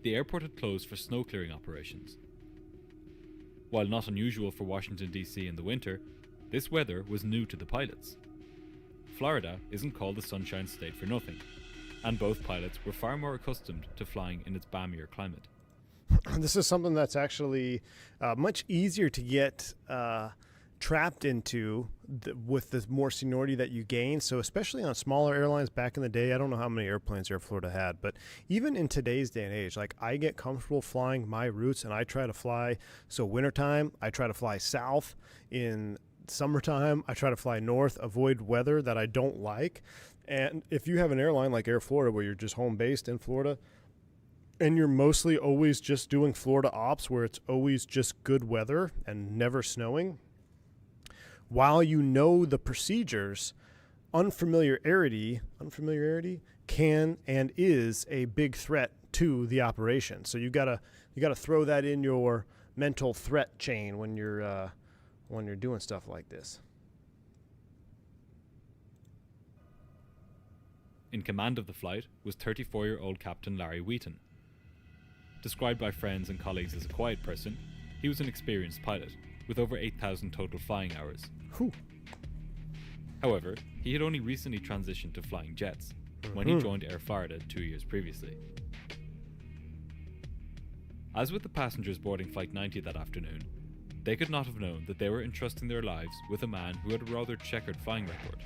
Speaker 8: the airport had closed for snow clearing operations. While not unusual for Washington DC in the winter, this weather was new to the pilots. Florida isn't called the Sunshine State for nothing, and both pilots were far more accustomed to flying in its balmier climate.
Speaker 3: This is something that's actually much easier to get trapped into with the more seniority that you gain. So especially on smaller airlines back in the day, I don't know how many airplanes Air Florida had, but even in today's day and age, like I get comfortable flying my routes and I try to fly. So wintertime, I try to fly south. In summertime, I try to fly north, avoid weather that I don't like. And if you have an airline like Air Florida where you're just home based in Florida and you're mostly always just doing Florida ops where it's always just good weather and never snowing, while you know the procedures, unfamiliarity can and is a big threat to the operation. So you gotta throw that in your mental threat chain when you're doing stuff like this.
Speaker 8: In command of the flight was 34-year-old Captain Larry Wheaton. Described by friends and colleagues as a quiet person, he was an experienced pilot, with over 8,000 total flying hours.
Speaker 3: Whew.
Speaker 8: However, he had only recently transitioned to flying jets when he joined Air Florida 2 years previously. As with the passengers boarding Flight 90 that afternoon, they could not have known that they were entrusting their lives with a man who had a rather checkered flying record.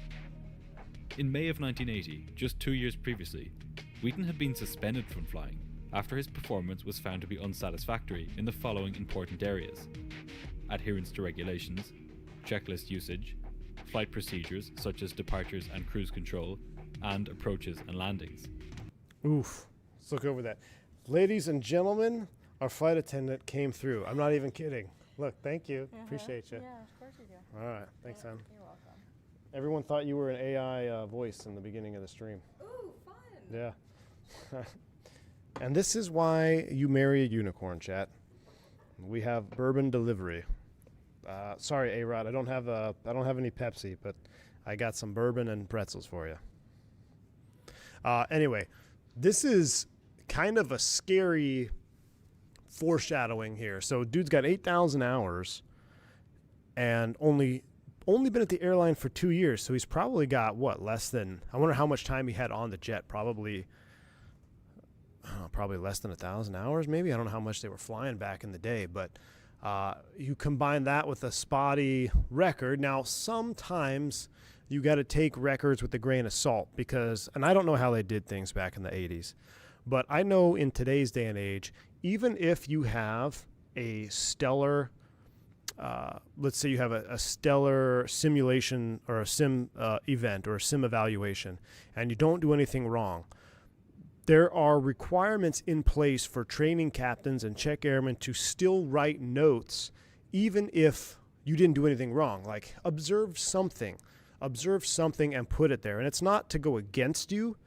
Speaker 8: In May of 1980, just 2 years previously, Wheaton had been suspended from flying after his performance was found to be unsatisfactory in the following important areas: adherence to regulations, checklist usage, flight procedures such as departures and cruise control, and approaches and landings.
Speaker 3: Oof. Let's look over that. Ladies and gentlemen, our flight attendant came through. I'm not even kidding. Look, thank you. Appreciate you.
Speaker 2: Yeah, of course you do.
Speaker 3: All right. Thanks, Em.
Speaker 2: You're welcome.
Speaker 3: Everyone thought you were an AI voice in the beginning of the stream.
Speaker 2: Ooh, fun.
Speaker 3: Yeah. And this is why you marry a unicorn, chat. We have bourbon delivery. Sorry, A-Rod, I don't have any Pepsi, but I got some bourbon and pretzels for you. Anyway, this is kind of a scary foreshadowing here. So dude's got 8,000 hours and only been at the airline for 2 years. So he's probably got less than, I wonder how much time he had on the jet. Probably less than 1,000 hours, maybe. I don't know how much they were flying back in the day, but you combine that with a spotty record. Now, sometimes you got to take records with a grain of salt and I don't know how they did things back in the 80s, but I know in today's day and age, even if you have a stellar, let's say you have a stellar simulation or a sim event or a sim evaluation, and you don't do anything wrong, there are requirements in place for training captains and check airmen to still write notes, even if you didn't do anything wrong. Like, observe something and put it there. And it's not to go against you.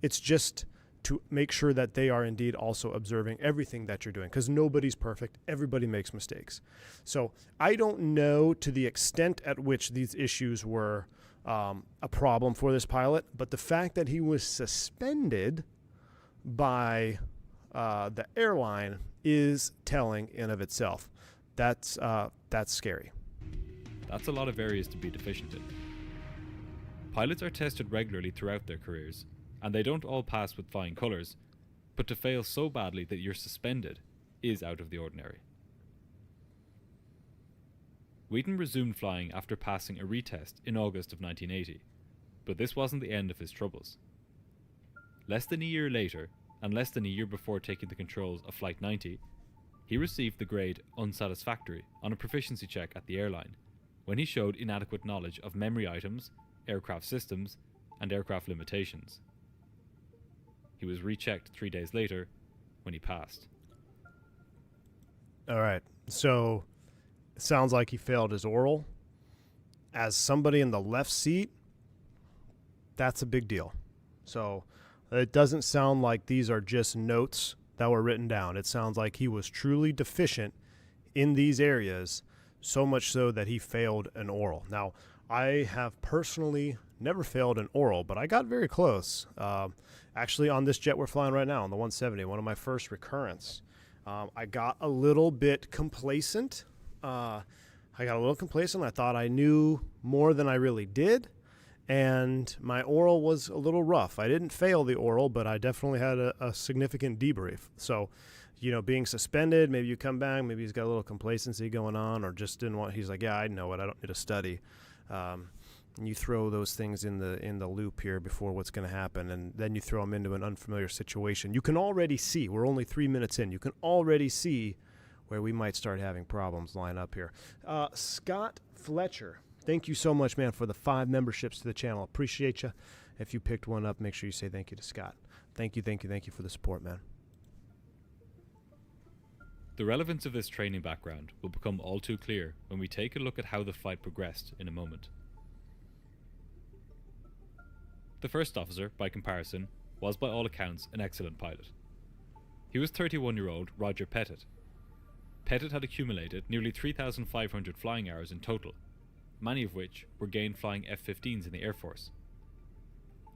Speaker 3: It's just to make sure that they are indeed also observing everything that you're doing, because nobody's perfect. Everybody makes mistakes. So I don't know to the extent at which these issues were a problem for this pilot, but the fact that he was suspended by the airline is telling in of itself. That's scary.
Speaker 8: That's a lot of areas to be deficient in. Pilots are tested regularly throughout their careers, and they don't all pass with flying colours, but to fail so badly that you're suspended is out of the ordinary. Wheaton resumed flying after passing a retest in August of 1980, but this wasn't the end of his troubles. Less than a year later, and less than a year before taking the controls of Flight 90, he received the grade unsatisfactory on a proficiency check at the airline, when he showed inadequate knowledge of memory items aircraft systems, and aircraft limitations. He was rechecked 3 days later when he passed.
Speaker 3: All right. So it sounds like he failed his oral. As somebody in the left seat, that's a big deal. So it doesn't sound like these are just notes that were written down. It sounds like he was truly deficient in these areas, so much so that he failed an oral. Now, I have personally never failed an oral, but I got very close. Actually, on this jet we're flying right now, on the 170, one of my first recurrence, I got a little bit complacent. I thought I knew more than I really did, and my oral was a little rough. I didn't fail the oral, but I definitely had a significant debrief. So, being suspended, maybe you come back, maybe he's got a little complacency going on, or just didn't want. He's like, yeah, I know it. I don't need to study. And you throw those things in the loop here before what's going to happen, and then you throw them into an unfamiliar situation. You can already see. We're only 3 minutes in. You can already see where we might start having problems line up here. Scott Fletcher, thank you so much, man, for the 5 memberships to the channel. Appreciate you. If you picked one up, make sure you say thank you to Scott. Thank you for the support, man.
Speaker 8: The relevance of this training background will become all too clear when we take a look at how the flight progressed in a moment. The first officer, by comparison, was by all accounts an excellent pilot. He was 31-year-old Roger Pettit. Pettit had accumulated nearly 3,500 flying hours in total, many of which were gained flying F-15s in the Air Force.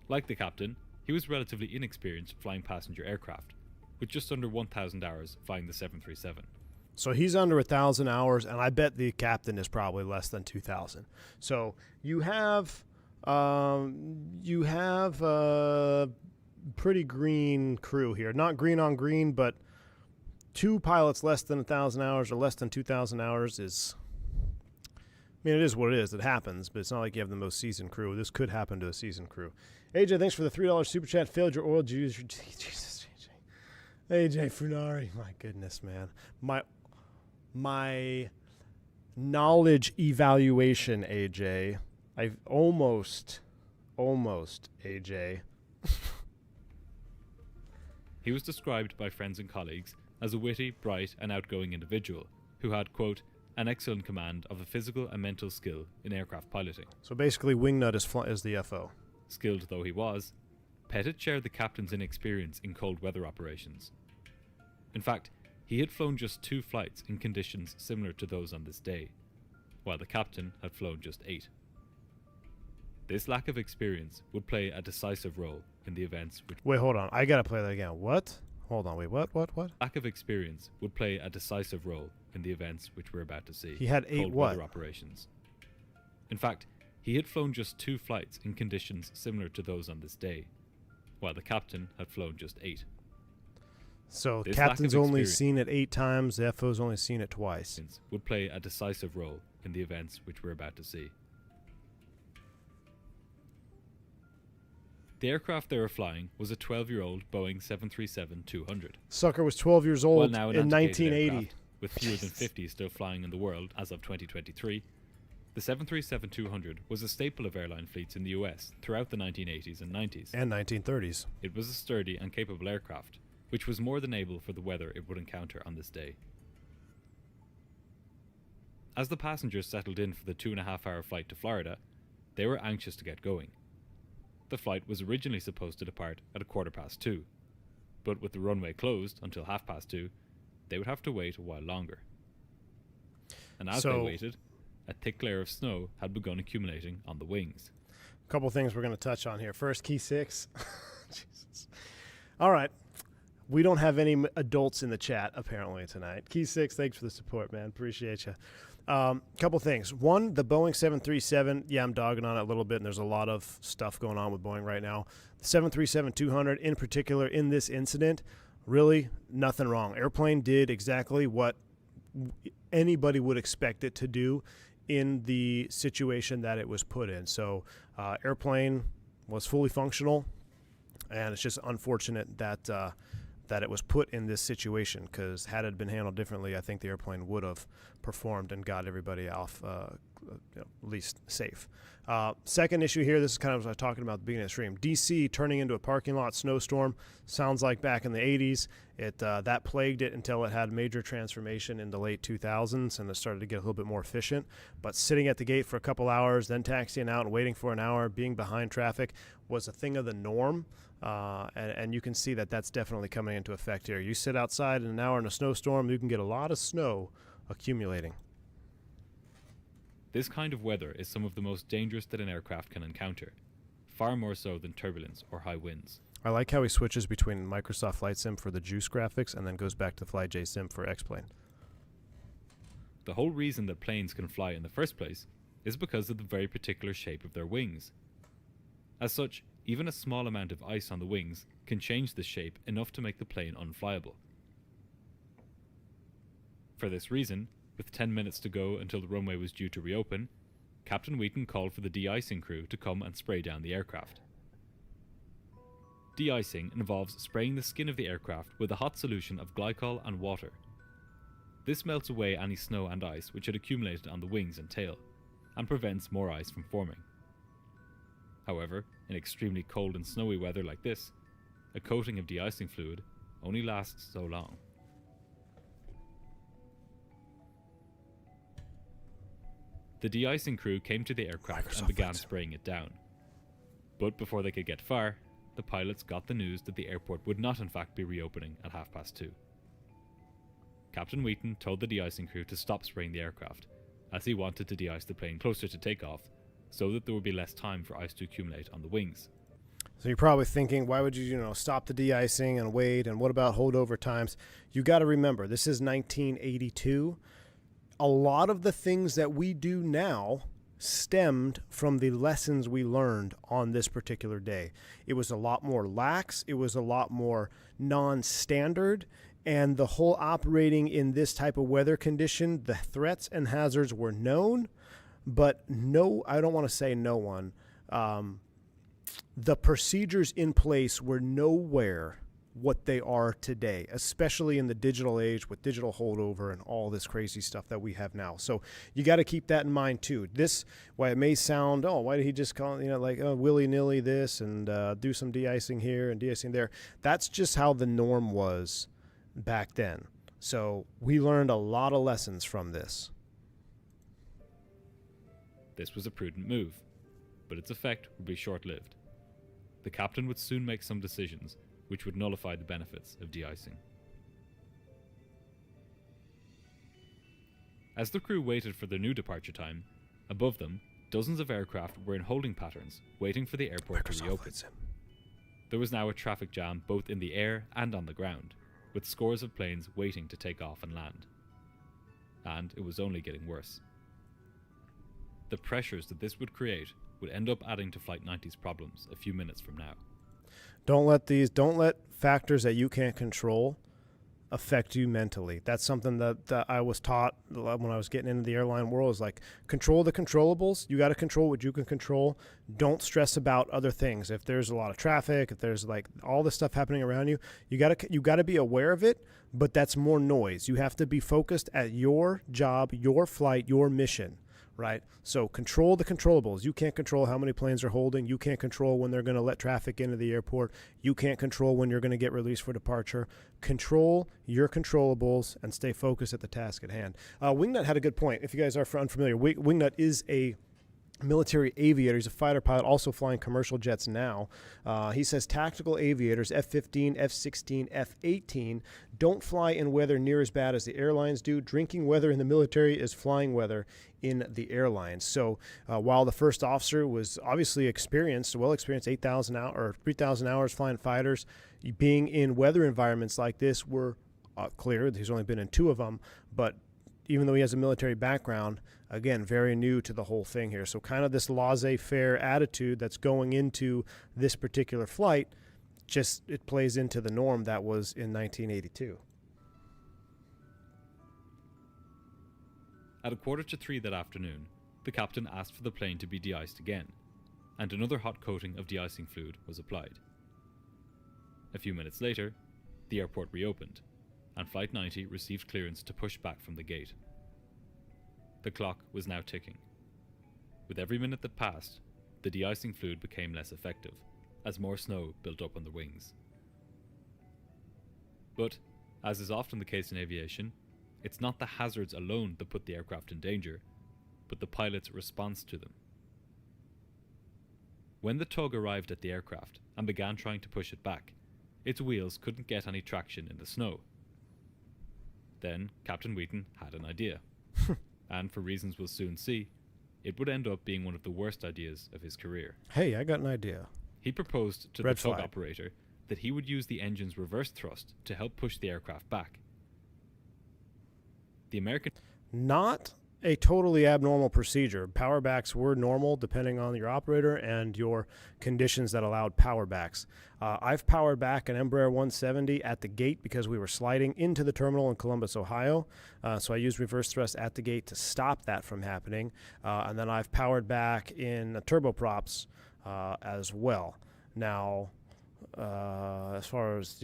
Speaker 8: Like the captain, he was relatively inexperienced flying passenger aircraft, with just under 1,000 hours flying the 737.
Speaker 3: So he's under 1,000 hours, and I bet the captain is probably less than 2,000. So you have a pretty green crew here. Not green on green, but 2 pilots less than 1,000 hours or less than 2,000 hours is, it is what it is. It happens, but it's not like you have the most seasoned crew. This could happen to a seasoned crew. AJ, thanks for the $3 super chat. Failed your oil juice. Jesus, AJ Funari. My goodness, man. My knowledge evaluation, AJ. I've almost, AJ.
Speaker 8: He was described by friends and colleagues as a witty, bright, and outgoing individual who had, quote, an excellent command of a physical and mental skill in aircraft piloting.
Speaker 3: So basically, Wingnut is the FO.
Speaker 8: Skilled though he was, Pettit shared the captain's inexperience in cold weather operations. In fact, he had flown just 2 flights in conditions similar to those on this day, while the captain had flown just 8. This lack of experience would play a decisive role in the events which...
Speaker 3: Wait, hold on. I gotta play that again. What? Hold on. Wait, what?
Speaker 8: Lack of experience would play a decisive role in the events which we're about to see.
Speaker 3: He had 8
Speaker 8: cold weather operations. In fact, he had flown just 2 flights in conditions similar to those on this day, while the captain had flown just 8.
Speaker 3: So
Speaker 8: this
Speaker 3: captain's only seen it 8 times, the FO's only seen it twice.
Speaker 8: Would play a decisive role in the events which we're about to see. The aircraft they were flying was a 12-year-old Boeing 737-200.
Speaker 3: Sucker was 12 years old
Speaker 8: now
Speaker 3: in 1980.
Speaker 8: With fewer than 50 still flying in the world as of 2023, the 737-200 was a staple of airline fleets in the US throughout the 1980s and 90s.
Speaker 3: And 1930s.
Speaker 8: It was a sturdy and capable aircraft, which was more than able for the weather it would encounter on this day. As the passengers settled in for the 2.5-hour flight to Florida, they were anxious to get going. The flight was originally supposed to depart at 2:15, but with the runway closed until 2:30, they would have to wait a while longer. And as they waited, a thick layer of snow had begun accumulating on the wings.
Speaker 3: A couple things we're going to touch on here. First, Key 6. Jesus. All right. We don't have any adults in the chat, apparently, tonight. Key 6, thanks for the support, man. Appreciate you. Couple things. One, the Boeing 737, yeah, I'm dogging on it a little bit, and there's a lot of stuff going on with Boeing right now. The 737-200, in particular, in this incident, really nothing wrong. Airplane did exactly what anybody would expect it to do in the situation that it was put in. So airplane was fully functional, and it's just unfortunate that that it was put in this situation, because had it been handled differently, I think the airplane would have performed and got everybody off at least safe. Second issue here, this is kind of what I was talking about at the beginning of the stream. DC turning into a parking lot snowstorm sounds like back in the 80s. That plagued it until it had major transformation in the late 2000s, and it started to get a little bit more efficient. But sitting at the gate for a couple hours, then taxiing out and waiting for an hour, being behind traffic was a thing of the norm. And you can see that that's definitely coming into effect here. You sit outside in an hour in a snowstorm, you can get a lot of snow accumulating.
Speaker 8: This kind of weather is some of the most dangerous that an aircraft can encounter, far more so than turbulence or high winds.
Speaker 3: I like how he switches between Microsoft Flight Sim for the Juice graphics and then goes back to FlyJ Sim for X-Plane.
Speaker 8: The whole reason that planes can fly in the first place is because of the very particular shape of their wings. As such, even a small amount of ice on the wings can change the shape enough to make the plane unflyable. For this reason, with 10 minutes to go until the runway was due to reopen, Captain Wheaton called for the de-icing crew to come and spray down the aircraft. De-icing involves spraying the skin of the aircraft with a hot solution of glycol and water. This melts away any snow and ice which had accumulated on the wings and tail, and prevents more ice from forming. However, in extremely cold and snowy weather like this, a coating of de-icing fluid only lasts so long. The de-icing crew came to the aircraft and began spraying it down. But before they could get far, the pilots got the news that the airport would not in fact be reopening at 2:30. Captain Wheaton told the de-icing crew to stop spraying the aircraft, as he wanted to de-ice the plane closer to takeoff, so that there would be less time for ice to accumulate on the wings.
Speaker 3: So you're probably thinking, why would you stop the de-icing and wait, and what about holdover times? You got to remember, this is 1982. A lot of the things that we do now stemmed from the lessons we learned on this particular day. It was a lot more lax. It was a lot more non-standard. And the whole operating in this type of weather condition, the threats and hazards were known, but I don't want to say no one. The procedures in place were nowhere what they are today, especially in the digital age with digital holdover and all this crazy stuff that we have now. So you got to keep that in mind too. This, why it may sound, why did he just call, willy-nilly this and do some de-icing here and de-icing there. That's just how the norm was back then. So we learned a lot of lessons from this.
Speaker 8: This was a prudent move, but its effect would be short-lived. The captain would soon make some decisions which would nullify the benefits of de-icing. As the crew waited for their new departure time, above them, dozens of aircraft were in holding patterns, waiting for the airport to reopen. There was now a traffic jam both in the air and on the ground, with scores of planes waiting to take off and land. And it was only getting worse. The pressures that this would create would end up adding to Flight 90's problems a few minutes from now.
Speaker 3: Don't let factors that you can't control affect you mentally. That's something that I was taught when I was getting into the airline world, is like, control the controllables. You got to control what you can control. Don't stress about other things. If there's a lot of traffic, if there's like all this stuff happening around you, you got to be aware of it, but that's more noise. You have to be focused at your job, your flight, your mission. Right? So control the controllables. You can't control how many planes are holding. You can't control when they're going to let traffic into the airport. You can't control when you're going to get released for departure. Control your controllables and stay focused at the task at hand. Wingnut had a good point. If you guys are unfamiliar, Wingnut is a military aviator. He's a fighter pilot, also flying commercial jets now. He says tactical aviators, F-15, F-16, F-18, don't fly in weather near as bad as the airlines do. Drinking weather in the military is flying weather in the airlines. So while the first officer was obviously well experienced, 8,000 or 3,000 hours flying fighters, being in weather environments like this were clear. He's only been in 2 of them, but even though he has a military background, again, very new to the whole thing here. So kind of this laissez-faire attitude that's going into this particular flight, it plays into the norm that was in 1982.
Speaker 8: At 2:45 that afternoon, the captain asked for the plane to be de-iced again, and another hot coating of de-icing fluid was applied. A few minutes later, the airport reopened, and Flight 90 received clearance to push back from the gate. The clock was now ticking. With every minute that passed, the de-icing fluid became less effective, as more snow built up on the wings. But, as is often the case in aviation, it's not the hazards alone that put the aircraft in danger, but the pilot's response to them. When the tug arrived at the aircraft and began trying to push it back, its wheels couldn't get any traction in the snow. Then Captain Wheaton had an idea, and for reasons we'll soon see, it would end up being one of the worst ideas of his career.
Speaker 3: Hey, I got an idea.
Speaker 8: He proposed to the tug operator that he would use the engine's reverse thrust to help push the aircraft back. The American...
Speaker 3: Not a totally abnormal procedure. Power backs were normal depending on your operator and your conditions that allowed power backs. I've powered back an Embraer 170 at the gate because we were sliding into the terminal in Columbus, Ohio. So I used reverse thrust at the gate to stop that from happening. And then I've powered back in turboprops as well. Now, as far as,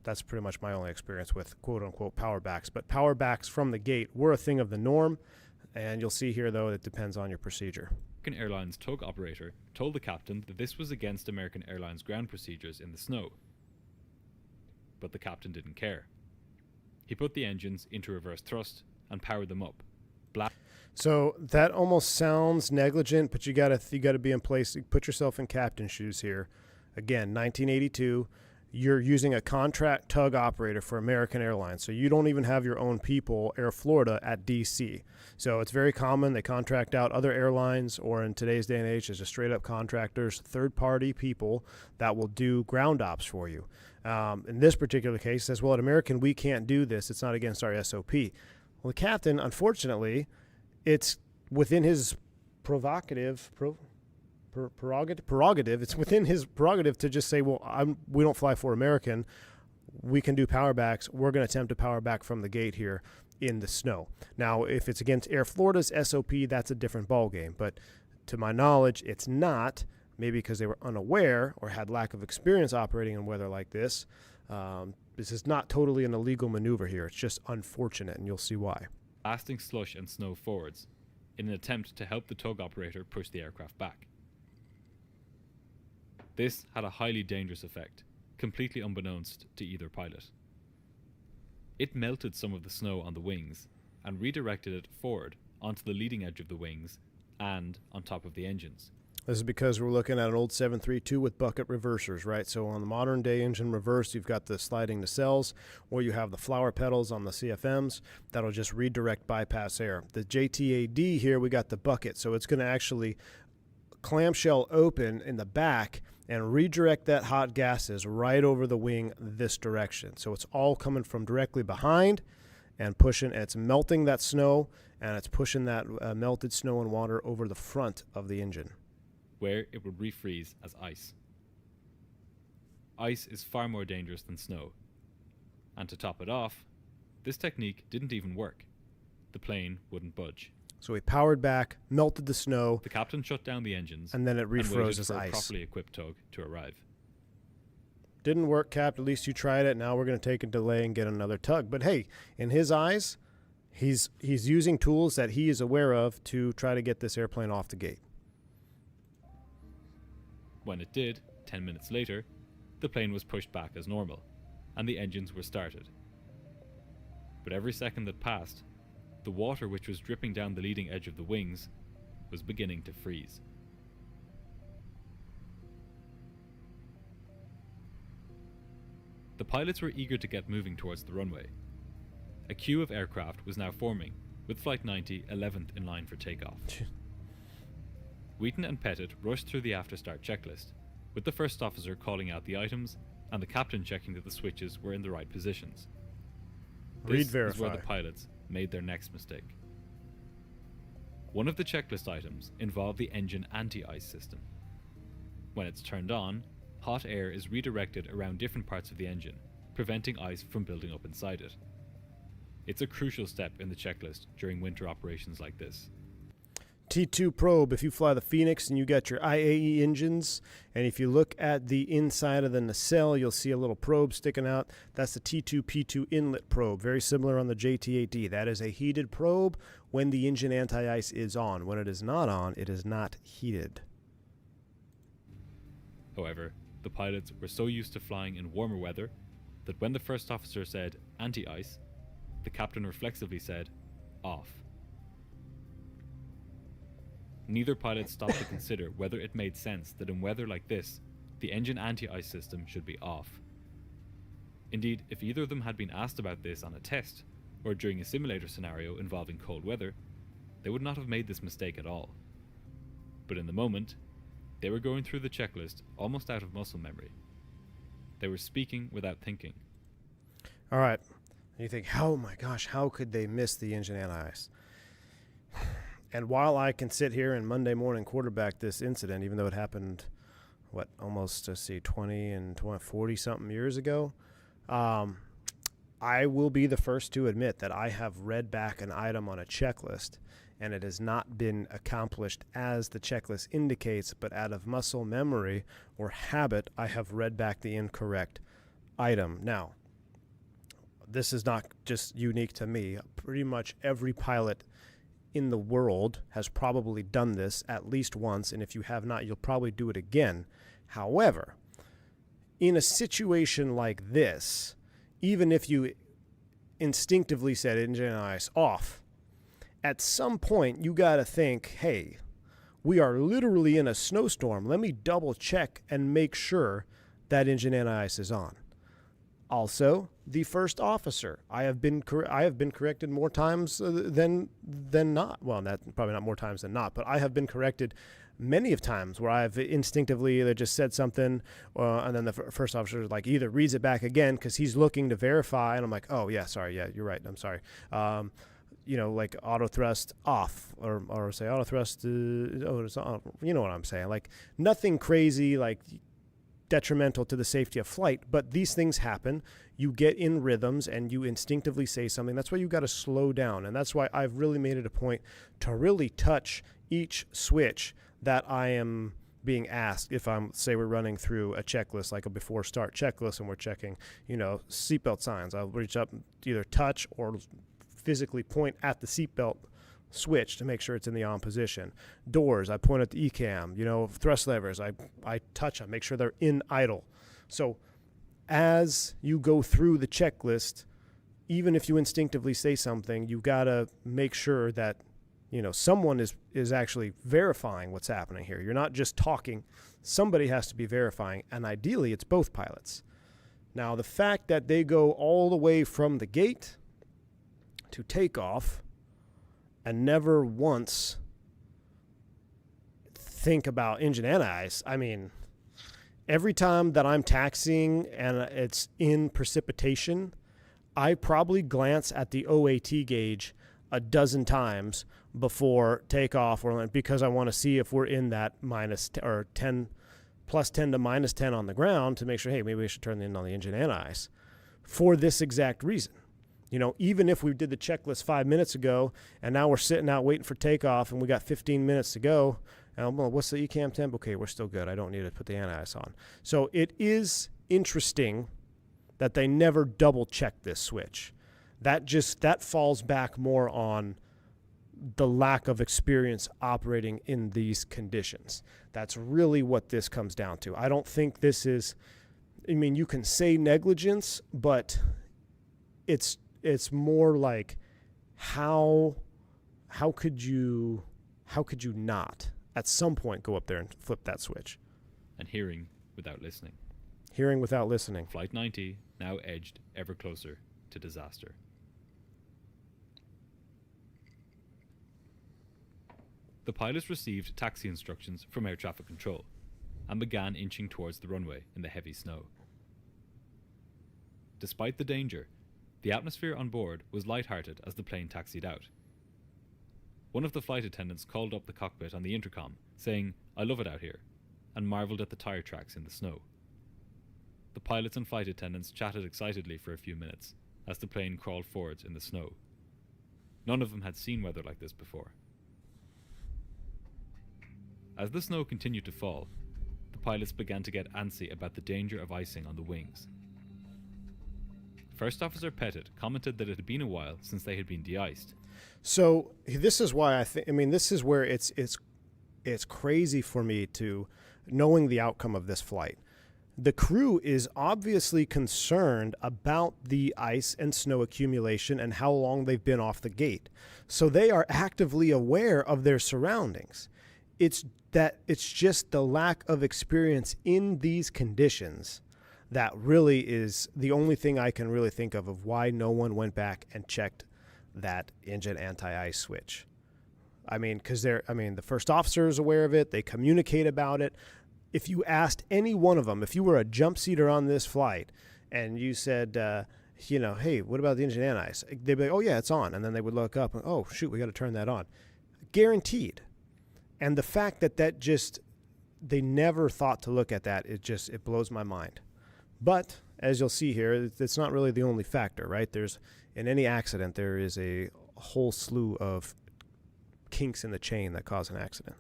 Speaker 3: that's pretty much my only experience with quote-unquote power backs. But power backs from the gate were a thing of the norm, and you'll see here, though, it depends on your procedure.
Speaker 8: American Airlines tug operator told the captain that this was against American Airlines ground procedures in the snow. But the captain didn't care. He put the engines into reverse thrust and powered them up.
Speaker 3: So that almost sounds negligent, but you gotta be in place. Put yourself in captain shoes here. Again, 1982. You're using a contract tug operator for American Airlines, so you don't even have your own people, Air Florida, at DC. So it's very common. They contract out other airlines, or in today's day and age, there's just straight-up contractors, third-party people that will do ground ops for you. In this particular case, says, well, at American, we can't do this. It's not against our SOP. Well, the captain, unfortunately, it's within his prerogative. It's within his prerogative to just say, well, we don't fly for American. We can do power backs. We're going to attempt to power back from the gate here in the snow. Now, if it's against Air Florida's SOP, that's a different ballgame. But to my knowledge, it's not, maybe because they were unaware or had lack of experience operating in weather like this. This is not totally an illegal maneuver here. It's just unfortunate, and you'll see why.
Speaker 8: Blasting slush and snow forwards in an attempt to help the tug operator push the aircraft back. This had a highly dangerous effect, completely unbeknownst to either pilot. It melted some of the snow on the wings and redirected it forward onto the leading edge of the wings and on top of the engines.
Speaker 3: This is because we're looking at an old 732 with bucket reversers, right? So on the modern day engine reverse, you've got the sliding nacelles, or you have the flower pedals on the CFMs that'll just redirect bypass air. The JTAD here, we got the bucket, so it's going to actually clamshell open in the back and redirect that hot gases right over the wing this direction. So it's all coming from directly behind and pushing, and it's melting that snow, and it's pushing that melted snow and water over the front of the engine,
Speaker 8: where it would refreeze as ice. Ice is far more dangerous than snow. And to top it off, this technique didn't even work. The plane wouldn't budge.
Speaker 3: So we powered back, melted the snow.
Speaker 8: The captain shut down the engines,
Speaker 3: and then it refroze as
Speaker 8: ice.
Speaker 3: ice.
Speaker 8: A properly equipped tug to arrive.
Speaker 3: Didn't work, Cap. At least you tried it. Now we're going to take a delay and get another tug. But hey, in his eyes, he's using tools that he is aware of to try to get this airplane off the gate.
Speaker 8: When it did, 10 minutes later, the plane was pushed back as normal, and the engines were started. But every second that passed, the water which was dripping down the leading edge of the wings was beginning to freeze. The pilots were eager to get moving towards the runway. A queue of aircraft was now forming, with Flight 90 11th in line for takeoff. Wheaton and Pettit rushed through the after-start checklist, with the first officer calling out the items and the captain checking that the switches were in the right positions. This is where the pilots made their next mistake. One of the checklist items involved the engine anti-ice system. When it's turned on, hot air is redirected around different parts of the engine, preventing ice from building up inside it. It's a crucial step in the checklist during winter operations like this.
Speaker 3: T2 probe, if you fly the Fenix and you got your IAE engines, and if you look at the inside of the nacelle, you'll see a little probe sticking out. That's the T2P2 inlet probe, very similar on the JT8D. That is a heated probe when the engine anti-ice is on. When it is not on, it is not heated.
Speaker 8: However, the pilots were so used to flying in warmer weather that when the first officer said anti-ice, the captain reflexively said off. Neither pilot stopped to consider whether it made sense that in weather like this, the engine anti-ice system should be off. Indeed, if either of them had been asked about this on a test, or during a simulator scenario involving cold weather, they would not have made this mistake at all. But in the moment, they were going through the checklist almost out of muscle memory. They were speaking without thinking.
Speaker 3: All right. You think, oh my gosh, how could they miss the engine anti-ice? And while I can sit here and Monday morning quarterback this incident, even though it happened, almost, 20 and 40-something years ago, I will be the first to admit that I have read back an item on a checklist, and it has not been accomplished as the checklist indicates, but out of muscle memory or habit, I have read back the incorrect item. Now, this is not just unique to me. Pretty much every pilot in the world has probably done this at least once, and if you have not, you'll probably do it again. However, in a situation like this, even if you instinctively said engine anti-ice off, at some point you got to think, hey, we are literally in a snowstorm. Let me double check and make sure that engine anti-ice is on. Also, the first officer. I have been corrected more times than not. Well, probably not more times than not, but I have been corrected many of times where I've instinctively either just said something, and then the first officer either reads it back again because he's looking to verify, and I'm like, oh yeah, sorry, yeah, you're right, I'm sorry. Auto thrust off, or say auto thrust. It's on. You know what I'm saying? Nothing crazy, detrimental to the safety of flight, but these things happen. You get in rhythms and you instinctively say something. That's why you got to slow down, and that's why I've really made it a point to really touch each switch that I am being asked. If we're running through a checklist, like a before start checklist, and we're checking, seatbelt signs, I'll reach up, either touch or physically point at the seatbelt switch to make sure it's in the on position. Doors, I point at the ECAM. Thrust levers, I touch them, make sure they're in idle. So as you go through the checklist, even if you instinctively say something, you got to make sure that someone is actually verifying what's happening here. You're not just talking. Somebody has to be verifying, and ideally it's both pilots. Now, the fact that they go all the way from the gate to takeoff and never once think about engine anti-ice. I mean, every time that I'm taxiing and it's in precipitation, I probably glance at the OAT gauge a dozen times before takeoff, because I want to see if we're in that plus 10 to minus 10 on the ground to make sure, hey, maybe we should turn in on the engine anti-ice for this exact reason. Even if we did the checklist 5 minutes ago and now we're sitting out waiting for takeoff and we got 15 minutes to go, what's the ECAM temp? Okay, we're still good. I don't need to put the anti-ice on. So it is interesting that they never double check this switch. That falls back more on the lack of experience operating in these conditions. That's really what this comes down to. I don't think this is, you can say negligence, but it's more like how could you not at some point go up there and flip that switch?
Speaker 8: And hearing without listening.
Speaker 3: Hearing without listening.
Speaker 8: Flight 90 now edged ever closer to disaster. The pilots received taxi instructions from air traffic control and began inching towards the runway in the heavy snow. Despite the danger, the atmosphere on board was lighthearted as the plane taxied out. One of the flight attendants called up the cockpit on the intercom, saying, "I love it out here," and marveled at the tire tracks in the snow. The pilots and flight attendants chatted excitedly for a few minutes as the plane crawled forwards in the snow. None of them had seen weather like this before. As the snow continued to fall, the pilots began to get antsy about the danger of icing on the wings. First Officer Pettit commented that it had been a while since they had been de-iced.
Speaker 3: So this is why this is where it's crazy for me to knowing the outcome of this flight. The crew is obviously concerned about the ice and snow accumulation and how long they've been off the gate. So they are actively aware of their surroundings. It's just the lack of experience in these conditions that really is the only thing I can really think of why no one went back and checked that engine anti-ice switch. Because the first officer is aware of it. They communicate about it. If you asked any one of them, if you were a jump seater on this flight and you said, hey, what about the engine anti-ice? They'd be like, oh, yeah, it's on. And then they would look up and, oh, shoot, we got to turn that on. Guaranteed. And the fact that they never thought to look at that, it blows my mind. But as you'll see here, it's not really the only factor, right? In any accident, there is a whole slew of kinks in the chain that cause an accident.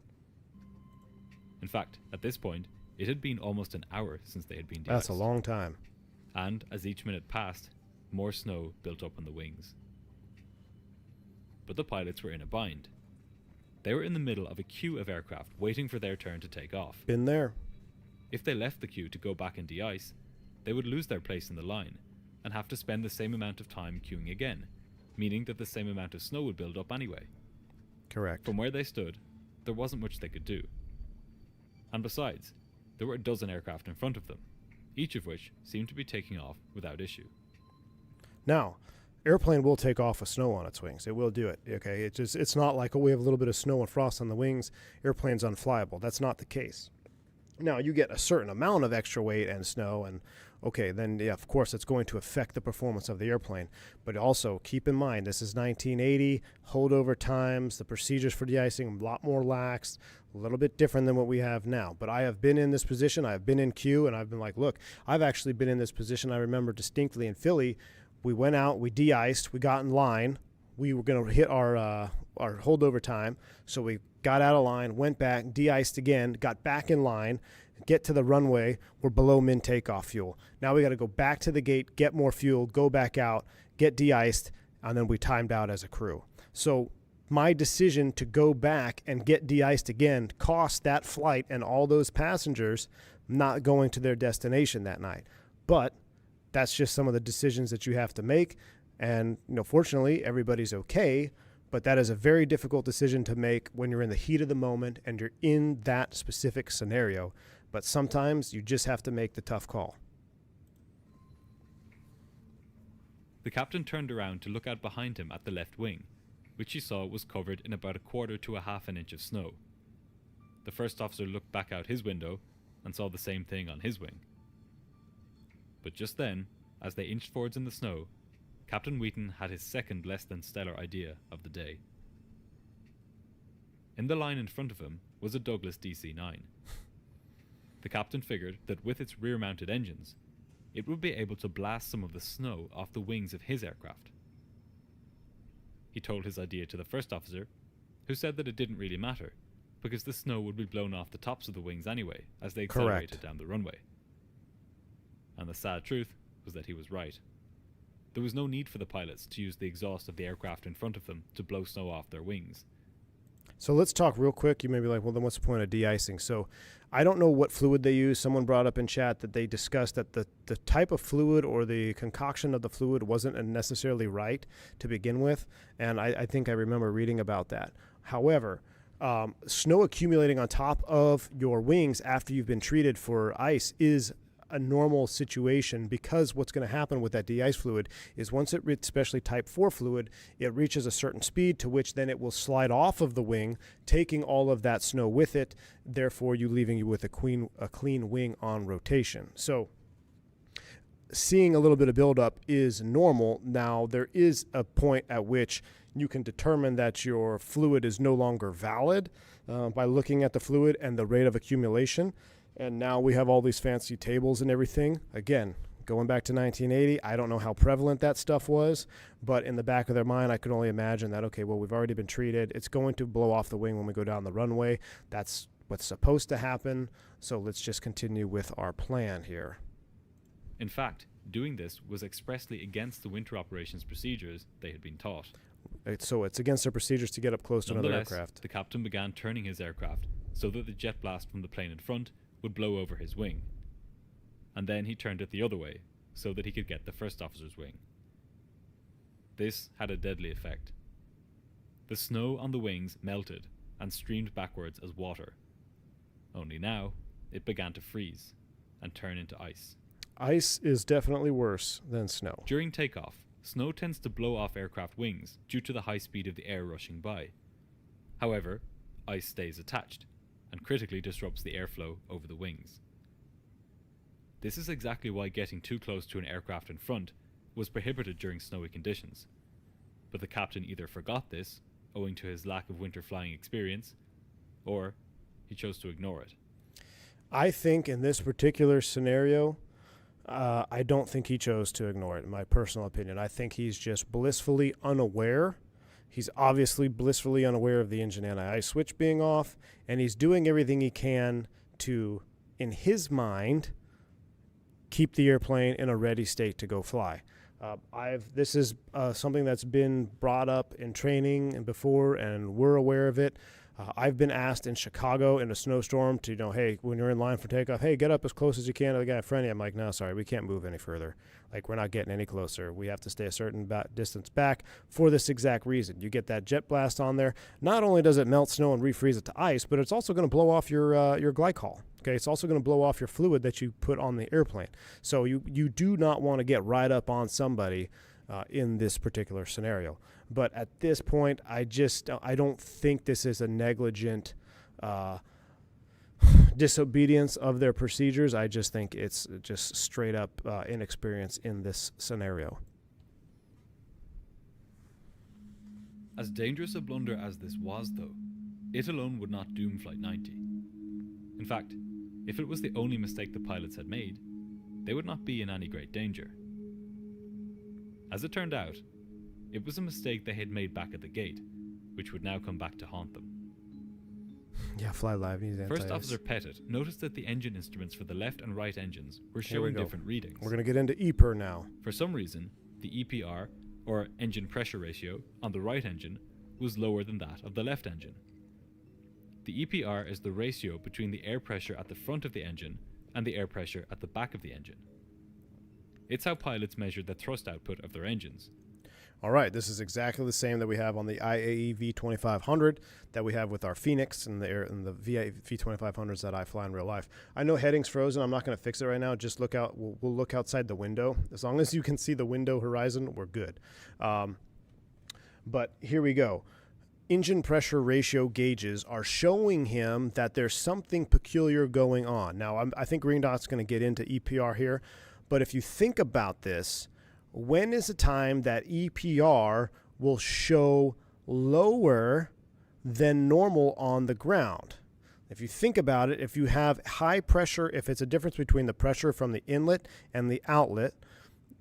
Speaker 8: In fact, at this point, it had been almost an hour since they had been de-iced.
Speaker 3: That's a long time.
Speaker 8: And as each minute passed, more snow built up on the wings. But the pilots were in a bind. They were in the middle of a queue of aircraft waiting for their turn to take off.
Speaker 3: Been there.
Speaker 8: If they left the queue to go back and de-ice, they would lose their place in the line and have to spend the same amount of time queuing again, meaning that the same amount of snow would build up anyway.
Speaker 3: Correct.
Speaker 8: From where they stood, there wasn't much they could do. And besides, there were a dozen aircraft in front of them, each of which seemed to be taking off without issue.
Speaker 3: Now, airplane will take off with snow on its wings. It will do it. Okay, it's not like, we have a little bit of snow and frost on the wings, airplane's unflyable. That's not the case. Now, you get a certain amount of extra weight and snow, and okay, then yeah, of course it's going to affect the performance of the airplane. But also keep in mind, this is 1980, holdover times, the procedures for de-icing a lot more lax, a little bit different than what we have now. But I have been in this position, I've been in queue, and I've been like, look, I've actually been in this position. I remember distinctly in Philly, we went out, we de-iced, we got in line, we were going to hit our holdover time, so we got out of line, went back, de-iced again, got back in line, get to the runway, we're below min takeoff fuel. Now we got to go back to the gate, get more fuel, go back out, get de-iced, and then we timed out as a crew. So my decision to go back and get de-iced again cost that flight and all those passengers not going to their destination that night. But that's just some of the decisions that you have to make. And fortunately, everybody's okay. But that is a very difficult decision to make when you're in the heat of the moment and you're in that specific scenario. But sometimes you just have to make the tough call.
Speaker 8: The captain turned around to look out behind him at the left wing, which he saw was covered in about 1/4 to 1/2 inch of snow. The first officer looked back out his window and saw the same thing on his wing. But just then, as they inched forwards in the snow, Captain Wheaton had his second less than stellar idea of the day. In the line in front of him was a Douglas DC-9. The captain figured that with its rear-mounted engines, it would be able to blast some of the snow off the wings of his aircraft. He told his idea to the first officer, who said that it didn't really matter, because the snow would be blown off the tops of the wings anyway, as they accelerated down the runway. And the sad truth was that he was right. There was no need for the pilots to use the exhaust of the aircraft in front of them to blow snow off their wings.
Speaker 3: So let's talk real quick. You may be like, well, then what's the point of de-icing? So I don't know what fluid they use. Someone brought up in chat that they discussed that the type of fluid or the concoction of the fluid wasn't necessarily right to begin with. And I think I remember reading about that. However, snow accumulating on top of your wings after you've been treated for ice is a normal situation, because what's going to happen with that de-ice fluid is once it especially type 4 fluid, it reaches a certain speed to which then it will slide off of the wing, taking all of that snow with it, therefore leaving you with a clean wing on rotation. So seeing a little bit of buildup is normal. Now there is a point at which you can determine that your fluid is no longer valid by looking at the fluid and the rate of accumulation. And now we have all these fancy tables and everything. Again, going back to 1980, I don't know how prevalent that stuff was, but in the back of their mind, I could only imagine that, okay, well, we've already been treated. It's going to blow off the wing when we go down the runway. That's what's supposed to happen, so let's just continue with our plan here.
Speaker 8: In fact, doing this was expressly against the winter operations procedures they had been taught.
Speaker 3: So it's against their procedures to get up close to another
Speaker 8: Nonetheless,
Speaker 3: aircraft.
Speaker 8: the captain began turning his aircraft so that the jet blast from the plane in front would blow over his wing. And then he turned it the other way so that he could get the first officer's wing. This had a deadly effect. The snow on the wings melted and streamed backwards as water. Only now, it began to freeze and turn into ice.
Speaker 3: Ice is definitely worse than snow.
Speaker 8: During takeoff, snow tends to blow off aircraft wings due to the high speed of the air rushing by. However, ice stays attached and critically disrupts the airflow over the wings. This is exactly why getting too close to an aircraft in front was prohibited during snowy conditions. But the captain either forgot this, owing to his lack of winter flying experience, or he chose to ignore it.
Speaker 3: I think in this particular scenario, I don't think he chose to ignore it, in my personal opinion. I think he's just blissfully unaware. He's obviously blissfully unaware of the engine anti-ice switch being off, and he's doing everything he can to, in his mind, keep the airplane in a ready state to go fly. This is something that's been brought up in training and before, and we're aware of it. I've been asked in Chicago in a snowstorm to, hey, when you're in line for takeoff, hey, get up as close as you can to the guy in front of you. I'm like, no, sorry, we can't move any further. Like, we're not getting any closer. We have to stay a certain distance back for this exact reason. You get that jet blast on there. Not only does it melt snow and refreeze it to ice, but it's also going to blow off your glycol. Okay, it's also going to blow off your fluid that you put on the airplane. So you do not want to get right up on somebody in this particular scenario. But at this point, I don't think this is a negligent disobedience of their procedures. I just think it's just straight up inexperience in this scenario.
Speaker 8: As dangerous a blunder as this was, though, it alone would not doom Flight 90. In fact, if it was the only mistake the pilots had made, they would not be in any great danger. As it turned out, it was a mistake they had made back at the gate, which would now come back to haunt them.
Speaker 3: Yeah, fly live.
Speaker 8: First Officer Pettit noticed that the engine instruments for the left and right engines were showing different readings.
Speaker 3: We're going to get into EPR now.
Speaker 8: For some reason, the EPR, or engine pressure ratio, on the right engine was lower than that of the left engine. The EPR is the ratio between the air pressure at the front of the engine and the air pressure at the back of the engine. It's how pilots measure the thrust output of their engines.
Speaker 3: All right, this is exactly the same that we have on the IAE V2500 that we have with our Fenix and the V2500s that I fly in real life. I know heading's frozen. I'm not going to fix it right now. Just look out. We'll look outside the window. As long as you can see the window horizon, we're good. But here we go. Engine pressure ratio gauges are showing him that there's something peculiar going on. Now, I think Green Dot's going to get into EPR here, but if you think about this, when is the time that EPR will show lower than normal on the ground? If you think about it, if you have high pressure, if it's a difference between the pressure from the inlet and the outlet,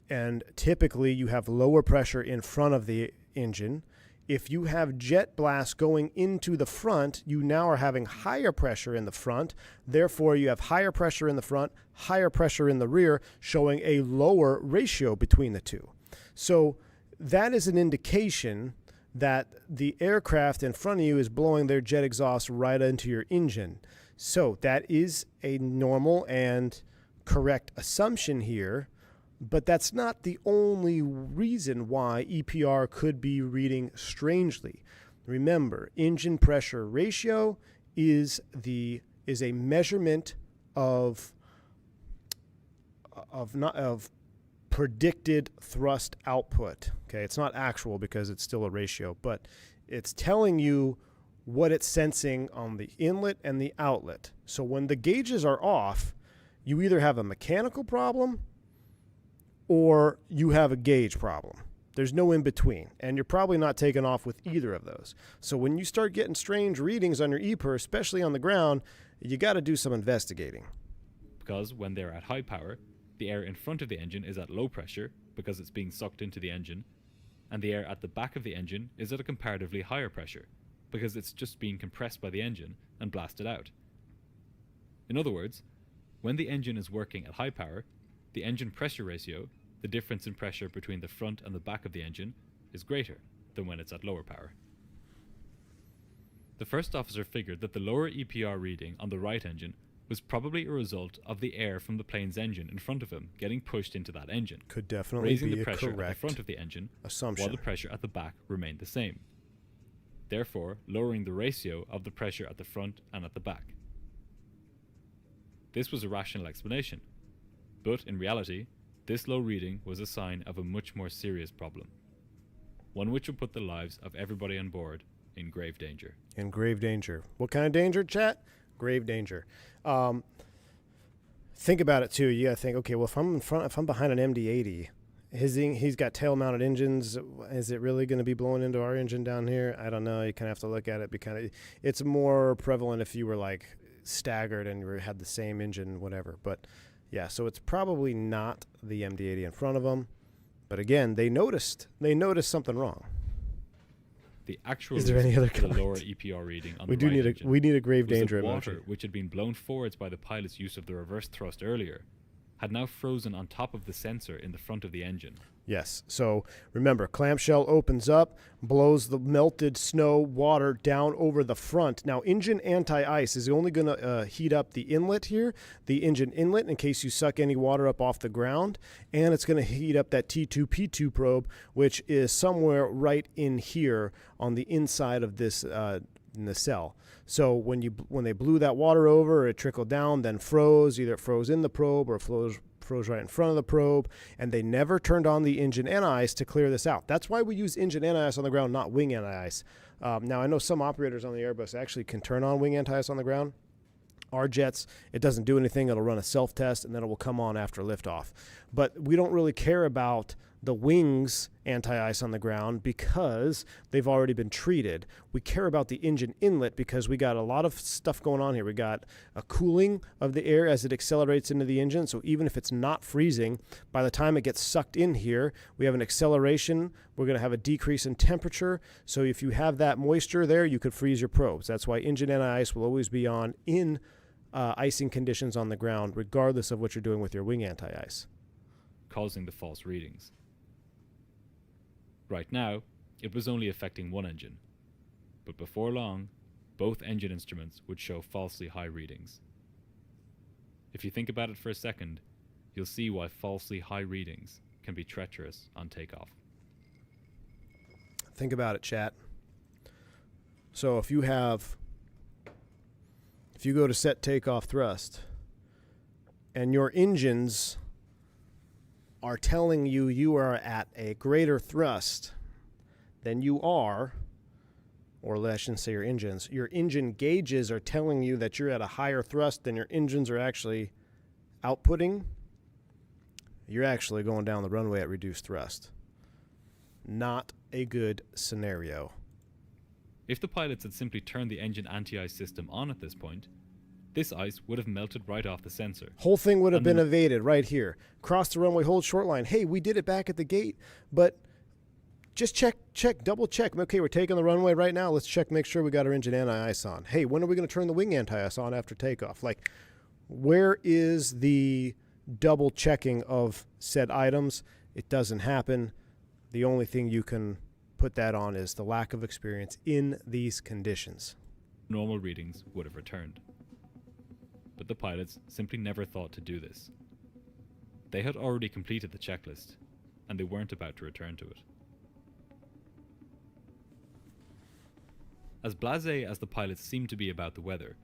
Speaker 3: and typically you have lower pressure in front of the engine, if you have jet blast going into the front, you now are having higher pressure in the front. Therefore, you have higher pressure in the front, higher pressure in the rear, showing a lower ratio between the two. So that is an indication that the aircraft in front of you is blowing their jet exhaust right into your engine. So that is a normal and correct assumption here. But that's not the only reason why EPR could be reading strangely. Remember, engine pressure ratio is a measurement of predicted thrust output. Okay, it's not actual because it's still a ratio, but it's telling you what it's sensing on the inlet and the outlet. So when the gauges are off, you either have a mechanical problem or you have a gauge problem. There's no in between, and you're probably not taking off with either of those. So when you start getting strange readings on your EPR, especially on the ground, you got to do some investigating.
Speaker 8: Because when they're at high power, the air in front of the engine is at low pressure because it's being sucked into the engine, and the air at the back of the engine is at a comparatively higher pressure because it's just being compressed by the engine and blasted out, In other words, when the engine is working at high power, the engine pressure ratio, the difference in pressure between the front and the back of the engine, is greater than when it's at lower power. The first officer figured that the lower EPR reading on the right engine was probably a result of the air from the plane's engine in front of him getting pushed into that engine,
Speaker 3: Could definitely
Speaker 8: raising
Speaker 3: be
Speaker 8: the
Speaker 3: a
Speaker 8: pressure at the
Speaker 3: correct
Speaker 8: front of the engine
Speaker 3: assumption.
Speaker 8: while the pressure at the back remained the same, therefore lowering the ratio of the pressure at the front and at the back. This was a rational explanation, but in reality, this low reading was a sign of a much more serious problem, one which would put the lives of everybody on board in grave danger.
Speaker 3: In grave danger. What kind of danger, chat? Grave danger. Think about it too. You gotta think, okay, well, if I'm behind an MD-80, he's got tail-mounted engines. Is it really going to be blowing into our engine down here? I don't know. You kind of have to look at it. It's more prevalent if you were like staggered and you had the same engine, whatever. But yeah, so it's probably not the MD-80 in front of them. But again, they noticed something wrong.
Speaker 8: The actual
Speaker 3: Is there any other
Speaker 8: for the
Speaker 3: comment?
Speaker 8: lower EPR reading on
Speaker 3: We
Speaker 8: the
Speaker 3: do
Speaker 8: right
Speaker 3: need
Speaker 8: engine
Speaker 3: we need a grave
Speaker 8: was
Speaker 3: danger
Speaker 8: that water,
Speaker 3: emoji.
Speaker 8: which had been blown forwards by the pilot's use of the reverse thrust earlier, had now frozen on top of the sensor in the front of the engine.
Speaker 3: Yes. So remember, clamshell opens up, blows the melted snow water down over the front. Now, engine anti-ice is only going to heat up the inlet here, the engine inlet, in case you suck any water up off the ground. And it's going to heat up that T2P2 probe, which is somewhere right in here on the inside of this nacelle. So when they blew that water over, it trickled down, then froze. Either it froze in the probe or it froze right in front of the probe, and they never turned on the engine anti-ice to clear this out. That's why we use engine anti-ice on the ground, not wing anti-ice. Now, I know some operators on the Airbus actually can turn on wing anti-ice on the ground. Our jets, it doesn't do anything. It'll run a self-test, and then it will come on after liftoff. But we don't really care about the wings anti-ice on the ground because they've already been treated. We care about the engine inlet because we got a lot of stuff going on here. We got a cooling of the air as it accelerates into the engine. So even if it's not freezing, by the time it gets sucked in here, we have an acceleration. We're going to have a decrease in temperature. So if you have that moisture there, you could freeze your probes. That's why engine anti-ice will always be on in icing conditions on the ground, regardless of what you're doing with your wing anti-ice.
Speaker 8: Causing the false readings. Right now, it was only affecting one engine, but before long, both engine instruments would show falsely high readings. If you think about it for a second, you'll see why falsely high readings can be treacherous on takeoff.
Speaker 3: Think about it, chat. So if you go to set takeoff thrust and your engines are telling you you are at a greater thrust than you are, or I shouldn't say your engine gauges are telling you that you're at a higher thrust than your engines are actually outputting, you're actually going down the runway at reduced thrust. Not a good scenario.
Speaker 8: If the pilots had simply turned the engine anti-ice system on at this point, this ice would have melted right off the sensor.
Speaker 3: Whole thing would have
Speaker 8: And
Speaker 3: been
Speaker 8: then-
Speaker 3: evaded right here. Cross the runway, hold short line. Hey, we did it back at the gate, but just check, double check. Okay, we're taking the runway right now. Let's check, make sure we got our engine anti-ice on. Hey, when are we going to turn the wing anti-ice on after takeoff? Like, where is the double checking of said items? It doesn't happen. The only thing you can put that on is the lack of experience in these conditions.
Speaker 8: Normal readings would have returned. But the pilots simply never thought to do this. They had already completed the checklist, and they weren't about to return to it. As blasé as the pilots seemed to be about the weather,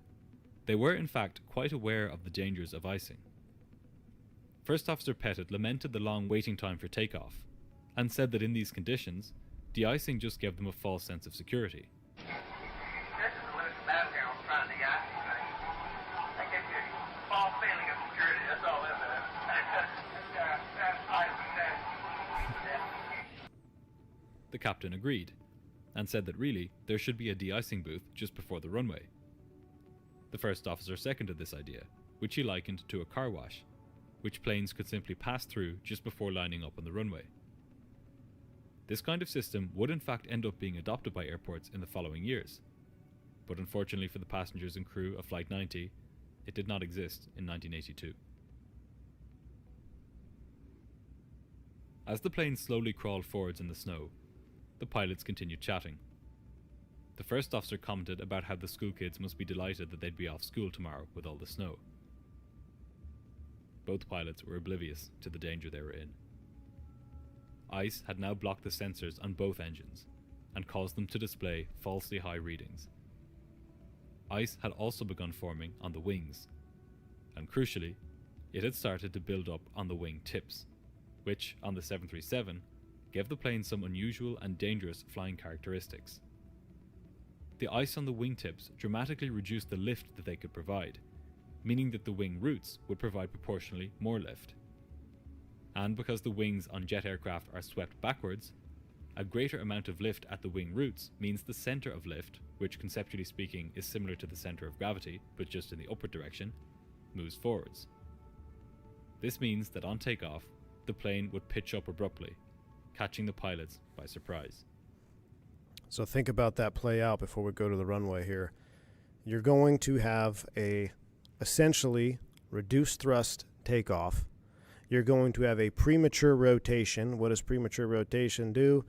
Speaker 8: they were in fact quite aware of the dangers of icing. First Officer Pettit lamented the long waiting time for takeoff, and said that in these conditions, de-icing just gave them a false sense of security.
Speaker 9: This is the limit capacity on trying to gas thing. That gives you a false feeling of security. That's all it is.
Speaker 8: The captain agreed, and said that really there should be a de-icing booth just before the runway. The first officer seconded this idea, which he likened to a car wash, which planes could simply pass through just before lining up on the runway. This kind of system would in fact end up being adopted by airports in the following years, but unfortunately for the passengers and crew of Flight 90, it did not exist in 1982. As the plane slowly crawled forwards in the snow, the pilots continued chatting. The first officer commented about how the school kids must be delighted that they'd be off school tomorrow with all the snow. Both pilots were oblivious to the danger they were in. Ice had now blocked the sensors on both engines and caused them to display falsely high readings. Ice had also begun forming on the wings, and crucially, it had started to build up on the wing tips, which, on the 737, gave the plane some unusual and dangerous flying characteristics. The ice on the wingtips dramatically reduced the lift that they could provide, meaning that the wing roots would provide proportionally more lift. And because the wings on jet aircraft are swept backwards, a greater amount of lift at the wing roots means the center of lift, which conceptually speaking is similar to the center of gravity, but just in the upward direction, moves forwards. This means that on takeoff, the plane would pitch up abruptly, catching the pilots by surprise.
Speaker 3: So think about that play out before we go to the runway here. You're going to have a essentially reduced thrust takeoff. You're going to have a premature rotation. What does premature rotation do?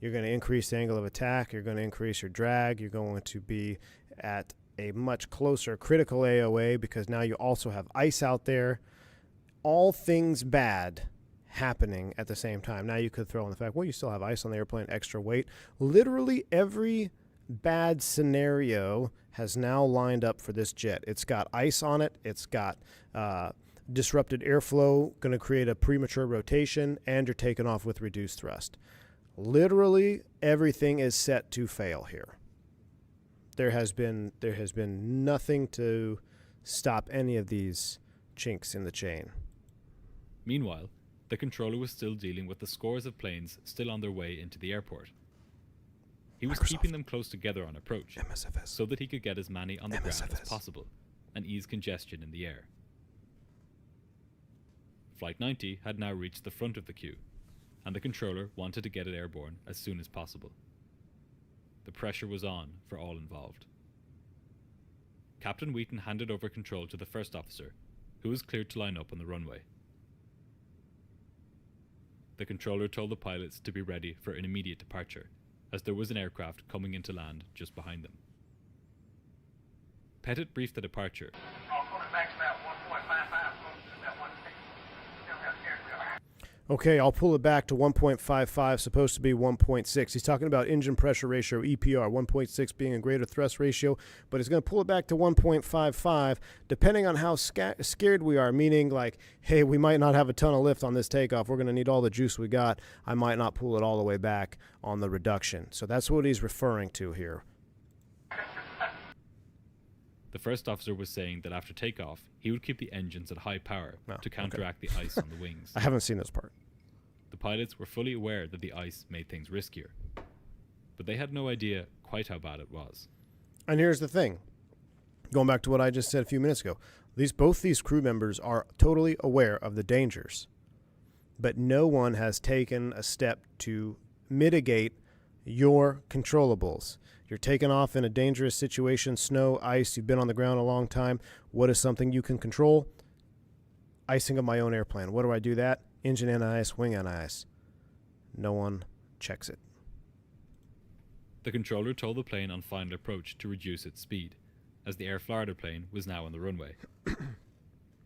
Speaker 3: You're going to increase the angle of attack. You're going to increase your drag. You're going to be at a much closer critical AOA because now you also have ice out there. All things bad happening at the same time. Now you could throw in the fact, well, you still have ice on the airplane, extra weight. Literally every bad scenario has now lined up for this jet. It's got ice on it. It's got disrupted airflow, going to create a premature rotation, and you're taking off with reduced thrust. Literally everything is set to fail here. There has been nothing to stop any of these chinks in the chain.
Speaker 8: Meanwhile, the controller was still dealing with the scores of planes still on their way into the airport. He was keeping them close together on approach, so that he could get as many on the ground as possible and ease congestion in the air. Flight 90 had now reached the front of the queue, and the controller wanted to get it airborne as soon as possible. The pressure was on for all involved. Captain Wheaton handed over control to the first officer, who was cleared to line up on the runway. The controller told the pilots to be ready for an immediate departure, as there was an aircraft coming into land just behind them. Pettit briefed the departure.
Speaker 9: I'll put it back to about 1.55, close to about 1.6. Still got scared real.
Speaker 3: Okay, I'll pull it back to 1.55, supposed to be 1.6. He's talking about engine pressure ratio, EPR, 1.6 being a greater thrust ratio, but he's going to pull it back to 1.55, depending on how scared we are, meaning like, hey, we might not have a ton of lift on this takeoff. We're going to need all the juice we got. I might not pull it all the way back on the reduction. So that's what he's referring to here.
Speaker 8: The first officer was saying that after takeoff, he would keep the engines at high power to counteract the ice on the wings.
Speaker 3: I haven't seen this part.
Speaker 8: The pilots were fully aware that the ice made things riskier, but they had no idea quite how bad it was.
Speaker 3: And here's the thing. Going back to what I just said a few minutes ago, both these crew members are totally aware of the dangers, but no one has taken a step to mitigate your controllables. You're taking off in a dangerous situation, snow, ice, you've been on the ground a long time. What is something you can control? Icing of my own airplane. What do I do that? Engine anti-ice, wing anti-ice. No one checks it.
Speaker 8: The controller told the plane on final approach to reduce its speed, as the Air Florida plane was now on the runway.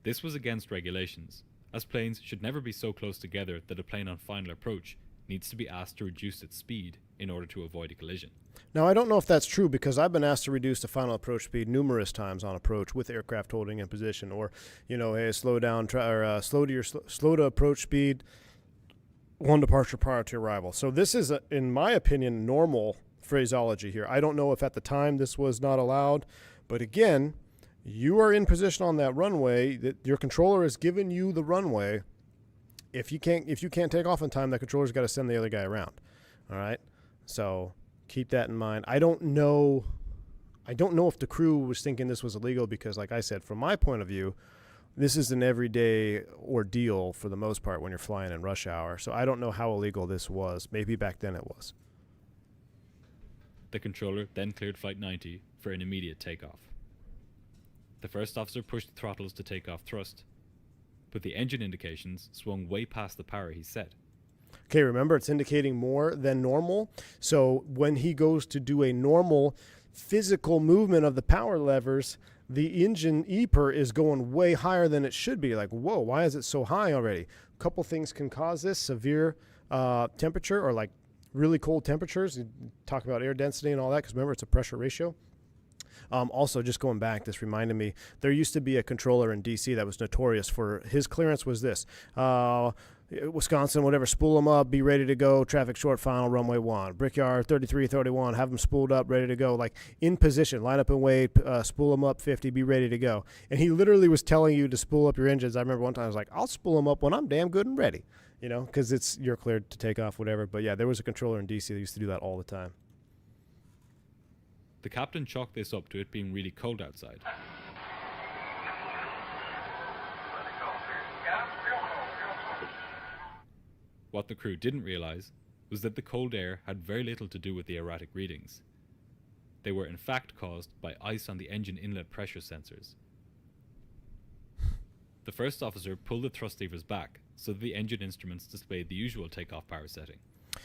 Speaker 8: This was against regulations, as planes should never be so close together that a plane on final approach needs to be asked to reduce its speed in order to avoid a collision.
Speaker 3: Now, I don't know if that's true because I've been asked to reduce the final approach speed numerous times on approach with aircraft holding in position, or, hey, slow down, slow to approach speed, one departure prior to arrival. So this is, in my opinion, normal phraseology here. I don't know if at the time this was not allowed, but again, you are in position on that runway. That your controller has given you the runway. If you can't take off in time, that controller's got to send the other guy around. All right, so keep that in mind. I don't know if the crew was thinking this was illegal because, like I said, from my point of view, this is an everyday ordeal for the most part when you're flying in rush hour. So I don't know how illegal this was. Maybe back then it was.
Speaker 8: The controller then cleared Flight 90 for an immediate takeoff. The first officer pushed the throttles to take off thrust, but the engine indications swung way past the power he set.
Speaker 3: Okay, remember, it's indicating more than normal. So when he goes to do a normal physical movement of the power levers, the engine EPR is going way higher than it should be. Like, whoa, why is it so high already? A couple things can cause this: severe temperature, or like really cold temperatures. You talk about air density and all that, because remember, it's a pressure ratio. Also, just going back, this reminded me, there used to be a controller in DC that was notorious for his clearance was this. Wisconsin, whatever, spool them up, be ready to go, traffic short, final, runway 1. Brickyard, 3331, have them spooled up, ready to go, like in position, line up and wait, spool them up, 50, be ready to go. And he literally was telling you to spool up your engines. I remember one time I was like, I'll spool them up when I'm damn good and ready, you know, because you're cleared to take off, whatever. But yeah, there was a controller in DC that used to do that all the time.
Speaker 8: The captain chalked this up to it being really cold outside. What the crew didn't realize was that the cold air had very little to do with the erratic readings. They were in fact caused by ice on the engine inlet pressure sensors. The first officer pulled the thrust levers back so that the engine instruments displayed the usual takeoff power setting.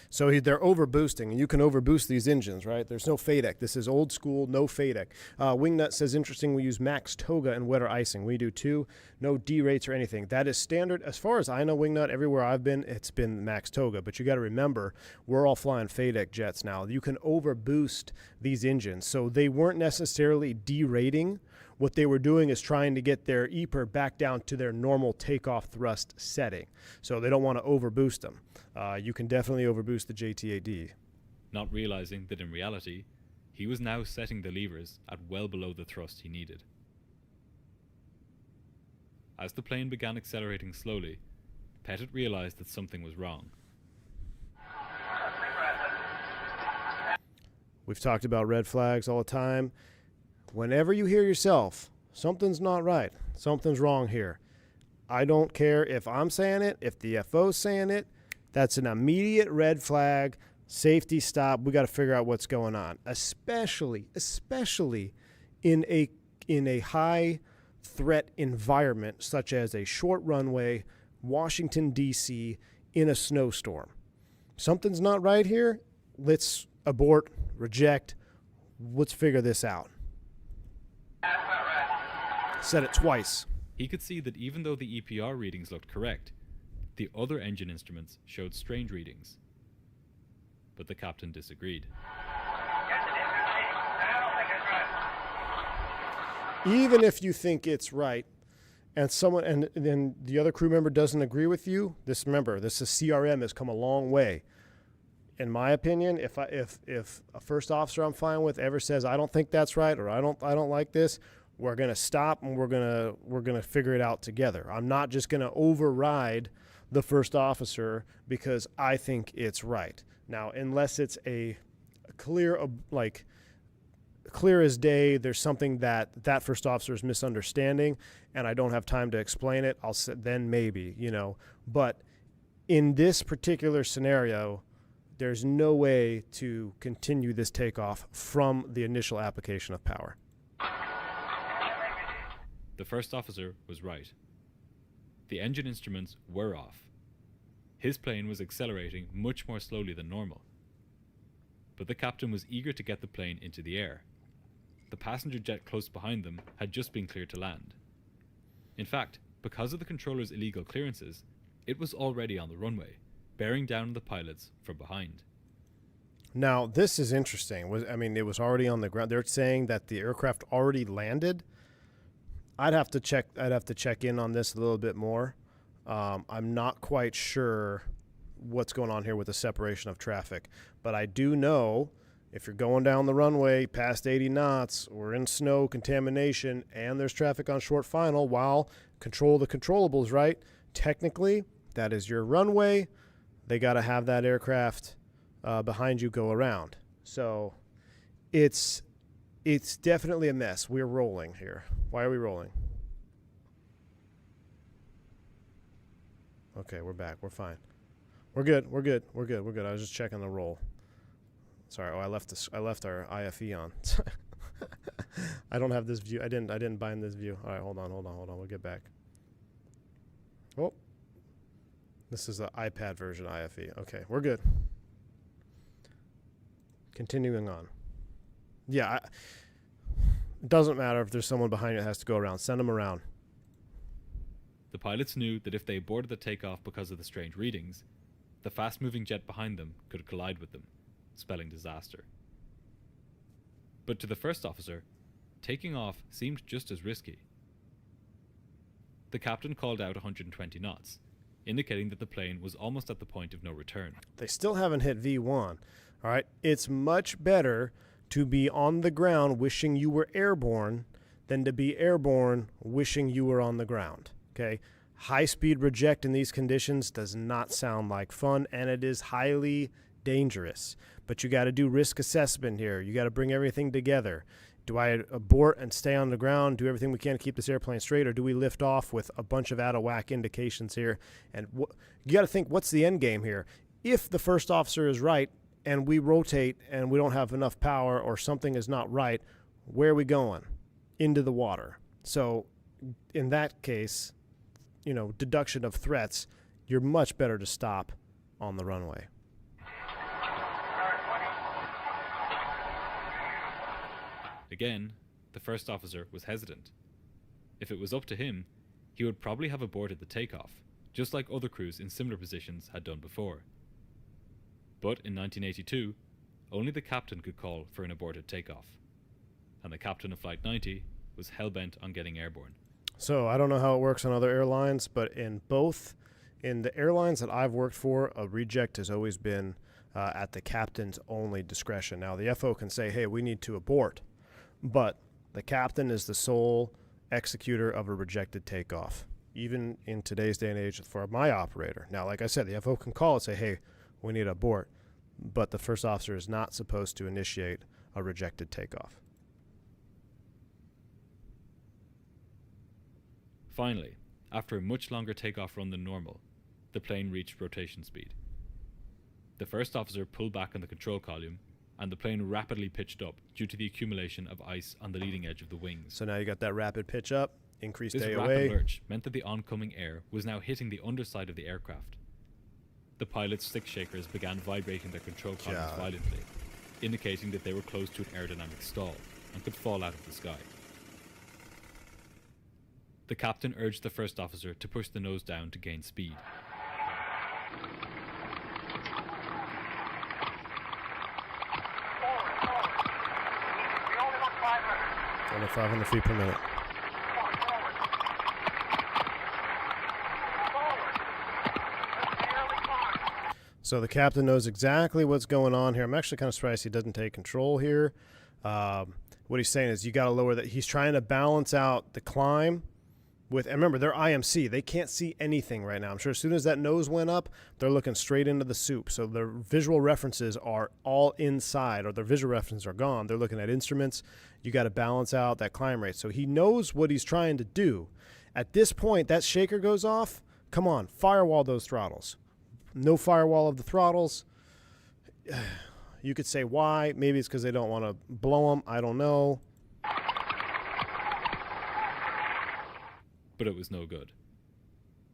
Speaker 3: So they're overboosting, and you can overboost these engines, right? There's no FADEC. This is old school, no FADEC. Wingnut says, interesting, we use max Toga and wetter icing. We do too. No D-rates or anything. That is standard. As far as I know, Wingnut, everywhere I've been, it's been max Toga. But you got to remember, we're all flying FADEC jets now. You can overboost these engines. So they weren't necessarily derating. What they were doing is trying to get their EPR back down to their normal takeoff thrust setting. So they don't want to overboost them. You can definitely overboost the JT8D.
Speaker 8: Not realizing that in reality, he was now setting the levers at well below the thrust he needed. As the plane began accelerating slowly, Pettit realized that something was wrong.
Speaker 3: We've talked about red flags all the time. Whenever you hear yourself, something's not right, something's wrong here, I don't care if I'm saying it, if the FO's saying it, that's an immediate red flag, safety stop. We got to figure out what's going on, especially in a high threat environment such as a short runway, Washington, D.C., in a snowstorm. Something's not right here. Let's abort, reject. Let's figure this out. Said it twice.
Speaker 8: He could see that even though the EPR readings looked correct, the other engine instruments showed strange readings. But the captain disagreed.
Speaker 3: Even if you think it's right, and then the other crew member doesn't agree with you, remember, this is CRM has come a long way. In my opinion, if a first officer I'm flying with ever says I don't think that's right, or I don't like this, we're gonna stop and we're gonna figure it out together. I'm not just gonna override the first officer because I think it's right. Now, unless it's a clear as day, there's something that first officer is misunderstanding, and I don't have time to explain it. Then maybe, But in this particular scenario, there's no way to continue this takeoff from the initial application of power.
Speaker 8: The first officer was right. The engine instruments were off. His plane was accelerating much more slowly than normal. But the captain was eager to get the plane into the air. The passenger jet close behind them had just been cleared to land. In fact, because of the controller's illegal clearances, it was already on the runway, bearing down on the pilots from behind.
Speaker 3: Now, this is interesting. It was already on the ground. They're saying that the aircraft already landed. I'd have to check in on this a little bit more. I'm not quite sure what's going on here with the separation of traffic, but I do know if you're going down the runway past 80 knots or in snow contamination and there's traffic on short final, while control the controllables, right? Technically, that is your runway. They got to have that aircraft behind you go around. So it's definitely a mess. We're rolling here. Why are we rolling? Okay, we're back. We're fine. We're good. I was just checking the roll. Sorry. I left our IFE on. I don't have this view. I didn't bind this view. All right, hold on. We'll get back. Oh. This is the iPad version IFE. Okay, we're good. Continuing on. Yeah, it doesn't matter if there's someone behind you that has to go around. Send them around.
Speaker 8: The pilots knew that if they aborted the takeoff because of the strange readings, the fast-moving jet behind them could collide with them, spelling disaster. But to the first officer, taking off seemed just as risky. The captain called out 120 knots, indicating that the plane was almost at the point of no return.
Speaker 3: They still haven't hit V1. All right, it's much better to be on the ground wishing you were airborne than to be airborne wishing you were on the ground. Okay, high-speed reject in these conditions does not sound like fun, and it is highly dangerous. But you got to do risk assessment here. You got to bring everything together. Do I abort and stay on the ground, do everything we can to keep this airplane straight, or do we lift off with a bunch of out-of-whack indications here? And you got to think, what's the end game here? If the first officer is right and we rotate and we don't have enough power or something is not right, where are we going? Into the water. So in that case, you know, deduction of threats, you're much better to stop on the runway.
Speaker 8: Again, the first officer was hesitant. If it was up to him, he would probably have aborted the takeoff, just like other crews in similar positions had done before. But in 1982, only the captain could call for an aborted takeoff, and the captain of Flight 90 was hell-bent on getting airborne.
Speaker 3: So I don't know how it works on other airlines, but in the airlines that I've worked for, a reject has always been at the captain's only discretion. Now, the FO can say, hey, we need to abort, but the captain is the sole executor of a rejected takeoff, even in today's day and age for my operator. Now, like I said, the FO can call and say, hey, we need to abort, but the first officer is not supposed to initiate a rejected takeoff.
Speaker 8: Finally, after a much longer takeoff run than normal, the plane reached rotation speed. The first officer pulled back on the control column, and the plane rapidly pitched up due to the accumulation of ice on the leading edge of the wings.
Speaker 3: So now you got that rapid pitch up, increased
Speaker 8: This
Speaker 3: AOA.
Speaker 8: rapid lurch meant that the oncoming air was now hitting the underside of the aircraft. The pilot's stick shakers began vibrating their control columns violently, indicating that they were close to an aerodynamic stall and could fall out of the sky. The captain urged the first officer to push the nose down to gain speed.
Speaker 3: Only 500 feet per minute. So the captain knows exactly what's going on here. I'm actually kind of surprised he doesn't take control here. What he's saying is you got to lower that. He's trying to balance out the climb with, and remember, they're IMC. They can't see anything right now. I'm sure as soon as that nose went up, they're looking straight into the soup. So their visual references are all inside, or their visual references are gone. They're looking at instruments. You got to balance out that climb rate. So he knows what he's trying to do. At this point, that shaker goes off. Come on, firewall those throttles. No firewall of the throttles. You could say why. Maybe it's because they don't want to blow them. I don't know.
Speaker 8: But it was no good.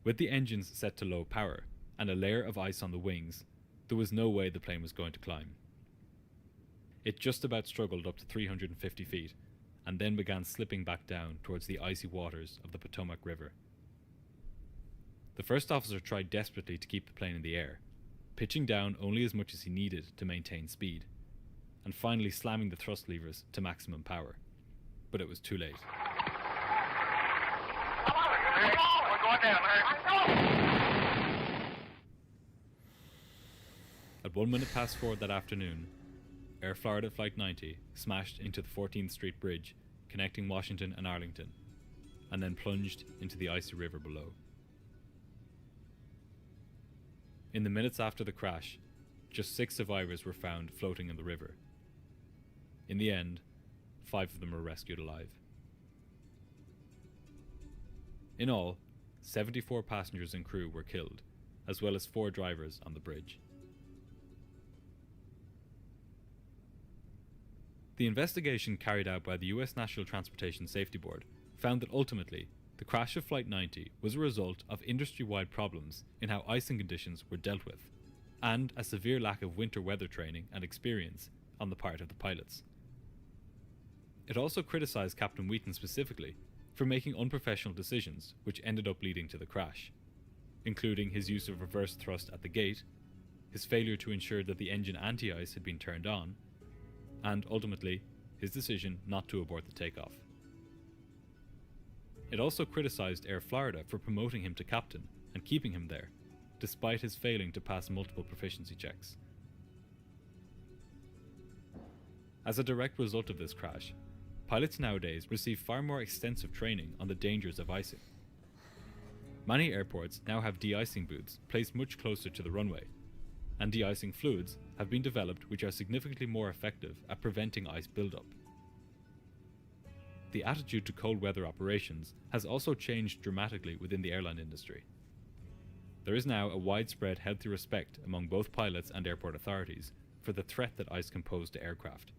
Speaker 8: With the engines set to low power and a layer of ice on the wings, there was no way the plane was going to climb. It just about struggled up to 350 feet and then began slipping back down towards the icy waters of the Potomac River. The first officer tried desperately to keep the plane in the air, pitching down only as much as he needed to maintain speed, and finally slamming the thrust levers to maximum power. But it was too late. At 1 minute past 4 that afternoon, Air Florida Flight 90 smashed into the 14th Street Bridge connecting Washington and Arlington, and then plunged into the icy river below. In the minutes after the crash, just 6 survivors were found floating in the river. In the end, 5 of them were rescued alive. In all, 74 passengers and crew were killed, as well as 4 drivers on the bridge. The investigation carried out by the US National Transportation Safety Board found that ultimately, the crash of Flight 90 was a result of industry-wide problems in how icing conditions were dealt with, and a severe lack of winter weather training and experience on the part of the pilots. It also criticised Captain Wheaton specifically for making unprofessional decisions which ended up leading to the crash, including his use of reverse thrust at the gate, his failure to ensure that the engine anti-ice had been turned on, and ultimately, his decision not to abort the takeoff. It also criticised Air Florida for promoting him to captain and keeping him there, despite his failing to pass multiple proficiency checks. As a direct result of this crash, pilots nowadays receive far more extensive training on the dangers of icing. Many airports now have de-icing booths placed much closer to the runway, and de-icing fluids have been developed which are significantly more effective at preventing ice buildup. The attitude to cold weather operations has also changed dramatically within the airline industry. There is now a widespread healthy respect among both pilots and airport authorities for the threat that ice can pose to aircraft.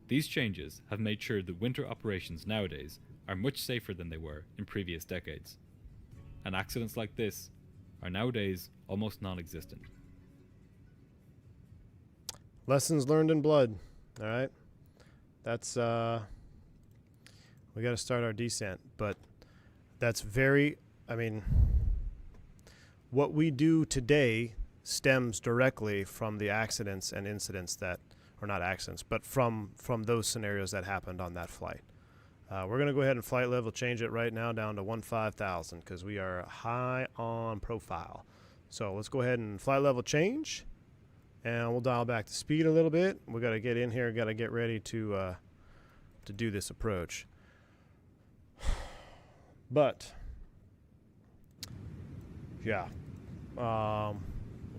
Speaker 8: These changes have made sure that winter operations nowadays are much safer than they were in previous decades, and accidents like this are nowadays almost non-existent.
Speaker 3: Lessons learned in blood. All right. That's, we got to start our descent, but that's what we do today stems directly from the accidents and incidents that, or not accidents, but from those scenarios that happened on that flight. We're going to go ahead and flight level change it right now down to 15,000 because we are high on profile. So let's go ahead and flight level change. And we'll dial back the speed a little bit. We got to get in here, got to get ready to do this approach. But yeah,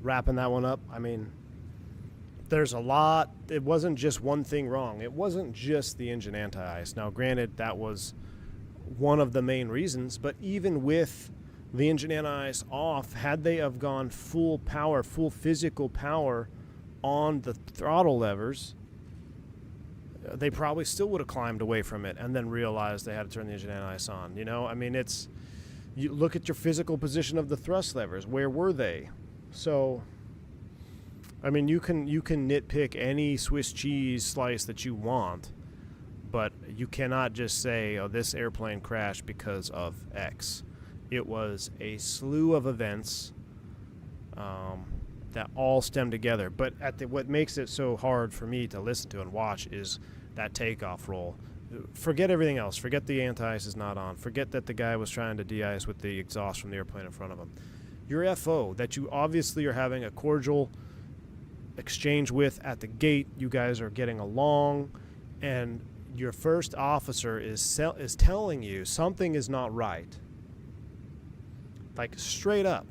Speaker 3: wrapping that one up. I mean, there's a lot. It wasn't just one thing wrong. It wasn't just the engine anti-ice. Now, granted, that was one of the main reasons. But even with the engine anti-ice off, had they have gone full power, full physical power on the throttle levers, they probably still would have climbed away from it and then realized they had to turn the engine anti-ice on. You know, I mean, you look at your physical position of the thrust levers. Where were they? So, I mean, you can nitpick any Swiss cheese slice that you want, but you cannot just say, oh, this airplane crashed because of X. It was a slew of events that all stem together. But what makes it so hard for me to listen to and watch is that takeoff roll. Forget everything else. Forget the anti-ice is not on. Forget that the guy was trying to de-ice with the exhaust from the airplane in front of him. Your FO that you obviously are having a cordial exchange with at the gate. You guys are getting along, and your first officer is telling you something is not right. Like, straight up.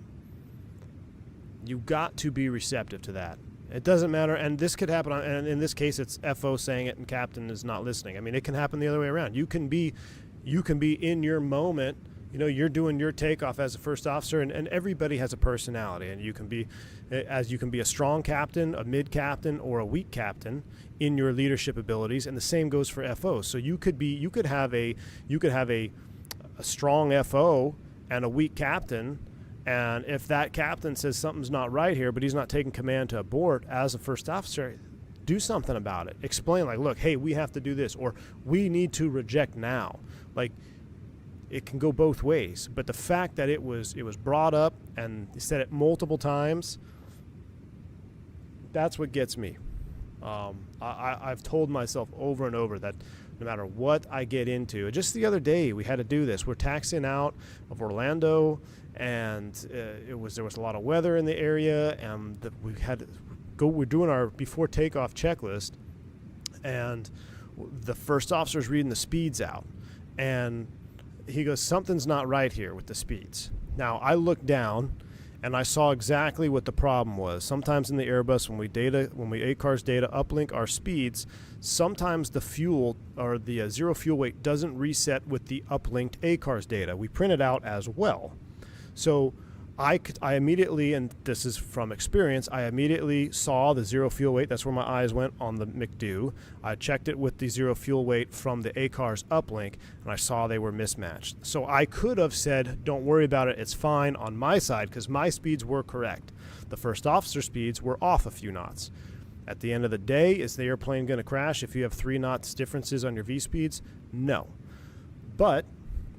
Speaker 3: You got to be receptive to that. It doesn't matter, and this could happen, and in this case it's FO saying it and captain is not listening. I mean, it can happen the other way around. You can be in your moment. You know, you're doing your takeoff as a first officer, and everybody has a personality, and you can be a strong captain, a mid captain, or a weak captain in your leadership abilities, and the same goes for FO. So you could have a strong FO and a weak captain, and if that captain says something's not right here, but he's not taking command to abort as a first officer, do something about it. Explain, like, look, hey, we have to do this, or we need to reject now. Like, it can go both ways. But the fact that it was brought up and he said it multiple times, that's what gets me. I've told myself over and over that no matter what I get into, just the other day we had to do this. We're taxiing out of Orlando, and there was a lot of weather in the area, and we had to go. We're doing our before takeoff checklist, and the first officer's reading the speeds out, and he goes, something's not right here with the speeds. Now I looked down and I saw exactly what the problem was. Sometimes in the Airbus, when we ACARS data uplink our speeds, sometimes the fuel or the zero fuel weight doesn't reset with the uplinked ACARS data. We print it out as well. So I immediately, and this is from experience, I immediately saw the zero fuel weight. That's where my eyes went on the McDo. I checked it with the zero fuel weight from the ACARS uplink, and I saw they were mismatched. So I could have said, don't worry about it, it's fine on my side, because my speeds were correct. The first officer speeds were off a few knots. At the end of the day, is the airplane going to crash if you have 3 knots differences on your V-speeds? No. But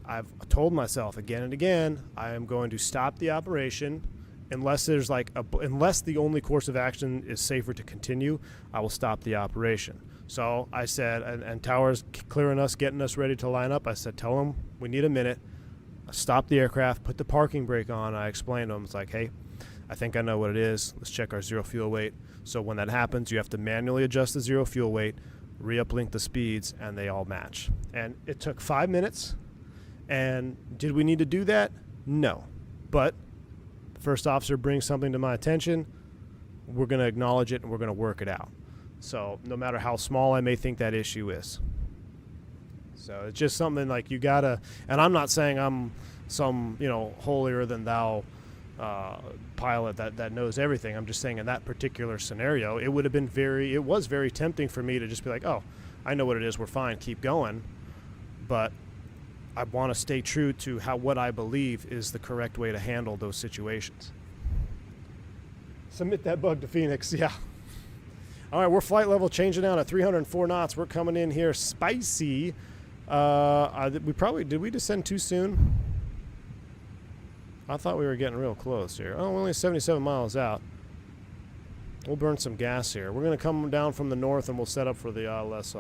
Speaker 3: I've told myself again and again, I am going to stop the operation unless there's unless the only course of action is safer to continue. I will stop the operation. So I said, and Tower's clearing us, getting us ready to line up. I said, tell them we need a minute. Stop the aircraft, put the parking brake on. I explained to them, it's like, hey, I think I know what it is. Let's check our zero fuel weight. So when that happens, you have to manually adjust the zero fuel weight, re-uplink the speeds, and they all match. And it took 5 minutes. And did we need to do that? No. But the first officer brings something to my attention, we're going to acknowledge it and we're going to work it out. So no matter how small I may think that issue is. So it's just something like you got to, and I'm not saying I'm some, holier than thou pilot that knows everything. I'm just saying in that particular scenario, it was very tempting for me to just be like, oh, I know what it is. We're fine. Keep going. But I want to stay true to what I believe is the correct way to handle those situations. Submit that bug to Fenix, yeah. All right, we're flight level changing down at 304 knots. We're coming in here spicy. Did we descend too soon? I thought we were getting real close here. Oh, we're only 77 miles out. We'll burn some gas here. We're going to come down from the north and we'll set up for the ILS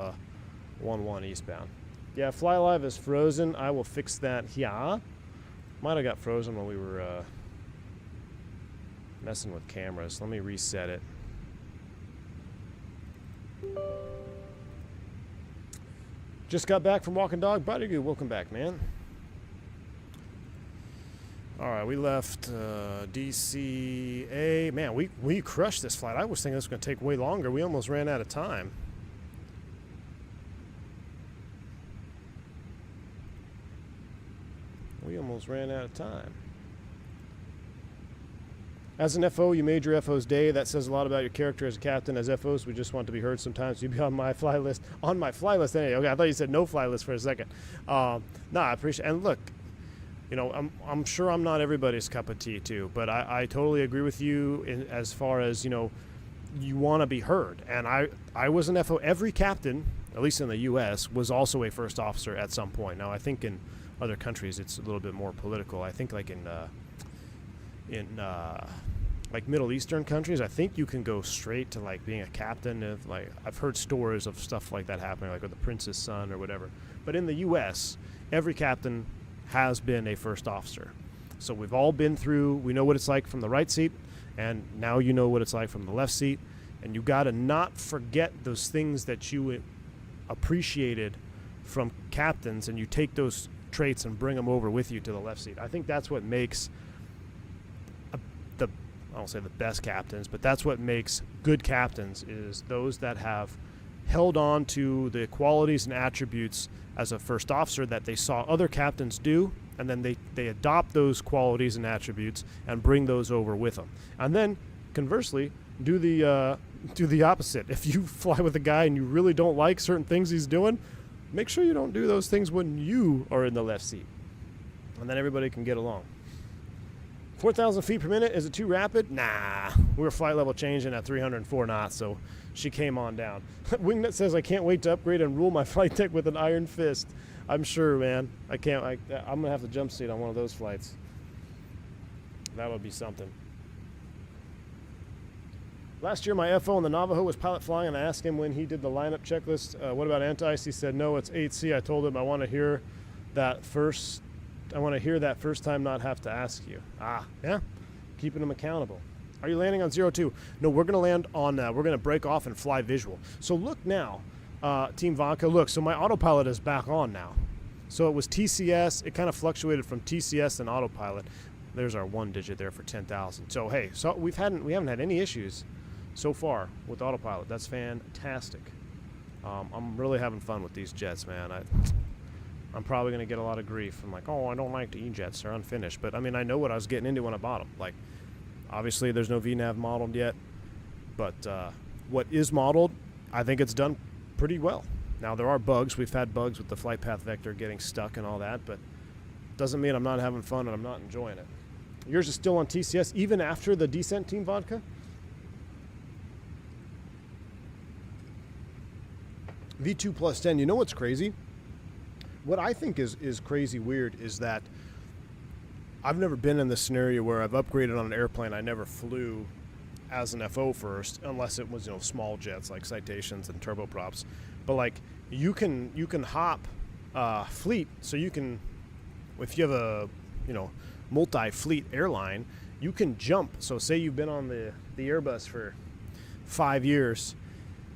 Speaker 3: 11 eastbound. Yeah, Fly Live is frozen. I will fix that here. Might have got frozen when we were messing with cameras. Let me reset it. Just got back from walking dog. Buddy, welcome back, man. All right, we left DCA. Man, we crushed this flight. I was thinking this was going to take way longer. We almost ran out of time. We almost ran out of time. As an FO, you made your FO's day. That says a lot about your character as a captain. As FOs, we just want to be heard sometimes. You'd be on my fly list. On my fly list anyway. Okay, I thought you said no fly list for a second. I appreciate it. And look, I'm sure I'm not everybody's cup of tea too, but I totally agree with you as far as, you want to be heard. And I was an FO. Every captain, at least in the U.S., was also a first officer at some point. Now, I think in other countries it's a little bit more political. I think like in Middle Eastern countries, I think you can go straight to like being a captain. Of like I've heard stories of stuff like that happening, like with the prince's son or whatever. But in the U.S., every captain has been a first officer. So we've all been through. We know what it's like from the right seat, and now you know what it's like from the left seat. And you got to not forget those things that you appreciated from captains, and you take those traits and bring them over with you to the left seat. I think that's what makes I don't say the best captains, but that's what makes good captains, is those that have held on to the qualities and attributes as a first officer that they saw other captains do, and then they adopt those qualities and attributes and bring those over with them. And then conversely, do the opposite. If you fly with a guy and you really don't like certain things he's doing, make sure you don't do those things when you are in the left seat. And then everybody can get along. 4,000 feet per minute, is it too rapid? Nah, we were flight level changing at 304 knots, so she came on down. Wingnut says, I can't wait to upgrade and rule my flight deck with an iron fist. I'm sure, man. I'm going to have to jump seat on one of those flights. That would be something. Last year, my FO on the Navajo was pilot flying, and I asked him when he did the lineup checklist, what about anti-ice? He said, no, it's 8C. I told him I want to hear that first time, not have to ask you. Yeah, keeping them accountable. Are you landing on 02? No, we're going to land on, we're going to break off and fly visual. So look now, Team Vodka, look, so my autopilot is back on now. So it was TCS, it kind of fluctuated from TCS and autopilot. There's our one digit there for 10,000. So hey, so we haven't had any issues so far with autopilot. That's fantastic. I'm really having fun with these jets, man. I'm probably going to get a lot of grief. I'm like, oh, I don't like the E-jets. They're unfinished. But, I mean, I know what I was getting into when I bought them. Like, obviously, there's no VNAV modeled yet. But what is modeled, I think it's done pretty well. Now, there are bugs. We've had bugs with the flight path vector getting stuck and all that. But doesn't mean I'm not having fun and I'm not enjoying it. Yours is still on TCS, even after the Descent Team vodka? V2 plus 10. You know what's crazy? What I think is crazy weird is that I've never been in this scenario where I've upgraded on an airplane I never flew as an FO first, unless it was, you know, small jets like Citations and turboprops. But like you can hop fleet, so you can, if you have a, you know, multi-fleet airline, you can jump. So say you've been on the Airbus for 5 years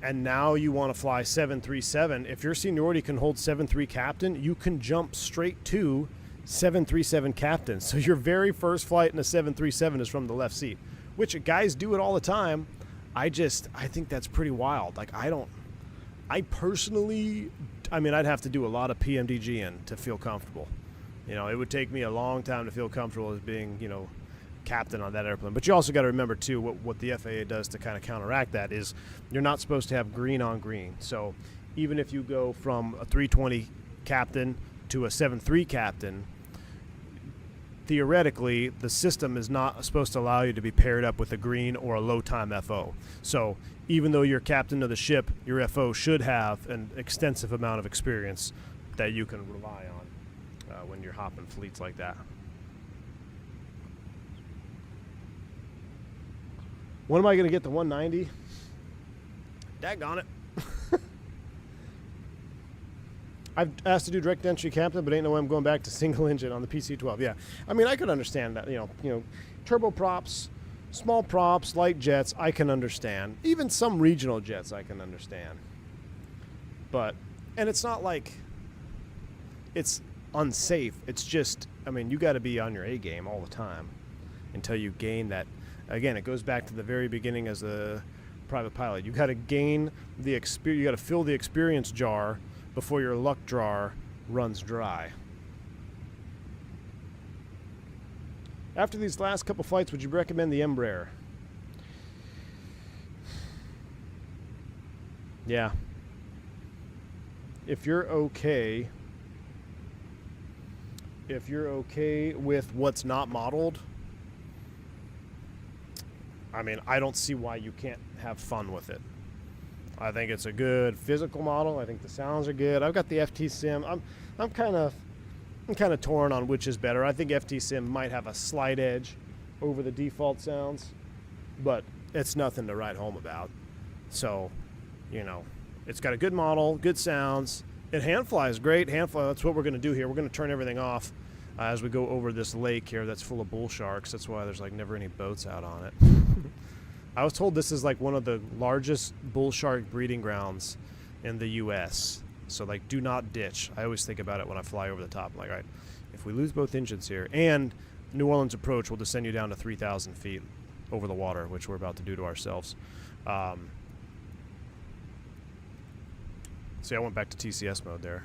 Speaker 3: and now you want to fly 737. If your seniority can hold 7.3 captain, you can jump straight to 737 captain. So your very first flight in a 737 is from the left seat, which guys do it all the time. I think that's pretty wild. Like I personally, I mean, I'd have to do a lot of PMDG to feel comfortable. You know, it would take me a long time to feel comfortable as being, you know, captain on that airplane. But you also got to remember too, what the FAA does to kind of counteract that is you're not supposed to have green on green. So even if you go from a 320 captain to a 7.3 captain, theoretically the system is not supposed to allow you to be paired up with a green or a low time FO. So even though you're captain of the ship, your FO should have an extensive amount of experience that you can rely on when you're hopping fleets like that. When am I going to get the 190? Daggone it. I've asked to do direct entry captain, but ain't no way I'm going back to single engine on the PC-12. Yeah, I mean, I could understand that. You know, turboprops, small props, light jets, I can understand. Even some regional jets, I can understand. But, and it's not like it's unsafe. It's just, I mean, you got to be on your A game all the time until you gain that. Again, it goes back to the very beginning as a private pilot. You got to gain the experience. You got to fill the experience jar before your luck jar runs dry. After these last couple flights, would you recommend the Embraer? Yeah. If you're okay with what's not modeled, I mean, I don't see why you can't have fun with it. I think it's a good physical model. I think the sounds are good. I've got the FT Sim. I'm kind of torn on which is better. I think FT Sim might have a slight edge over the default sounds, but it's nothing to write home about. So, you know, it's got a good model, good sounds. It hand flies great. Hand fly. That's what we're going to do here. We're going to turn everything off as we go over this lake here that's full of bull sharks. That's why there's like never any boats out on it. I was told this is like one of the largest bull shark breeding grounds in the U.S. So like, do not ditch. I always think about it when I fly over the top. I'm like, all right, if we lose both engines here, and New Orleans approach will descend you down to 3,000 feet over the water, which we're about to do to ourselves. See, I went back to TCS mode there.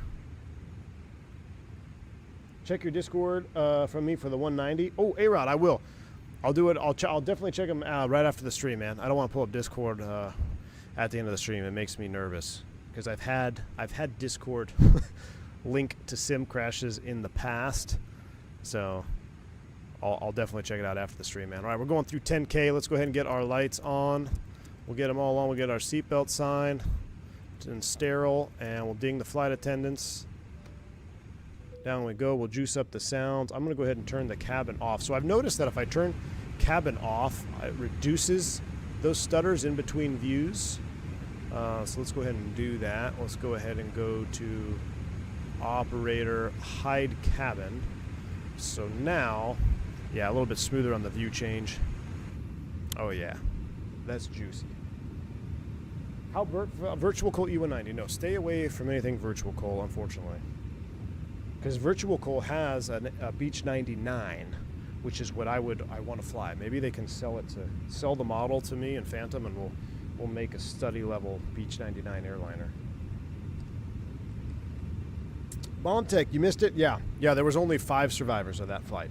Speaker 3: Check your Discord from me for the 190. Oh, A-Rod, I will. I'll do it. I'll definitely check them right after the stream, man. I don't want to pull up Discord at the end of the stream. It makes me nervous because I've had Discord link to sim crashes in the past, so I'll definitely check it out after the stream, man. All right, we're going through 10K. Let's go ahead and get our lights on. We'll get them all on. We'll get our seatbelt sign and sterile, and we'll ding the flight attendants. Down we go. We'll juice up the sounds. I'm going to go ahead and turn the cabin off. So I've noticed that if I turn cabin off, it reduces those stutters in between views. So let's go ahead and do that. Let's go ahead and go to operator hide cabin. So now, yeah, a little bit smoother on the view change. Oh yeah, that's juicy. How virtual coal E190? No, stay away from anything virtual coal, unfortunately. Because Virtual Coal has a Beach 99, which is what I want to fly. Maybe they can sell the model to me in Phantom, and we'll make a study level Beach 99 airliner. Bontech, you missed it? Yeah. Yeah, there was only 5 survivors of that flight.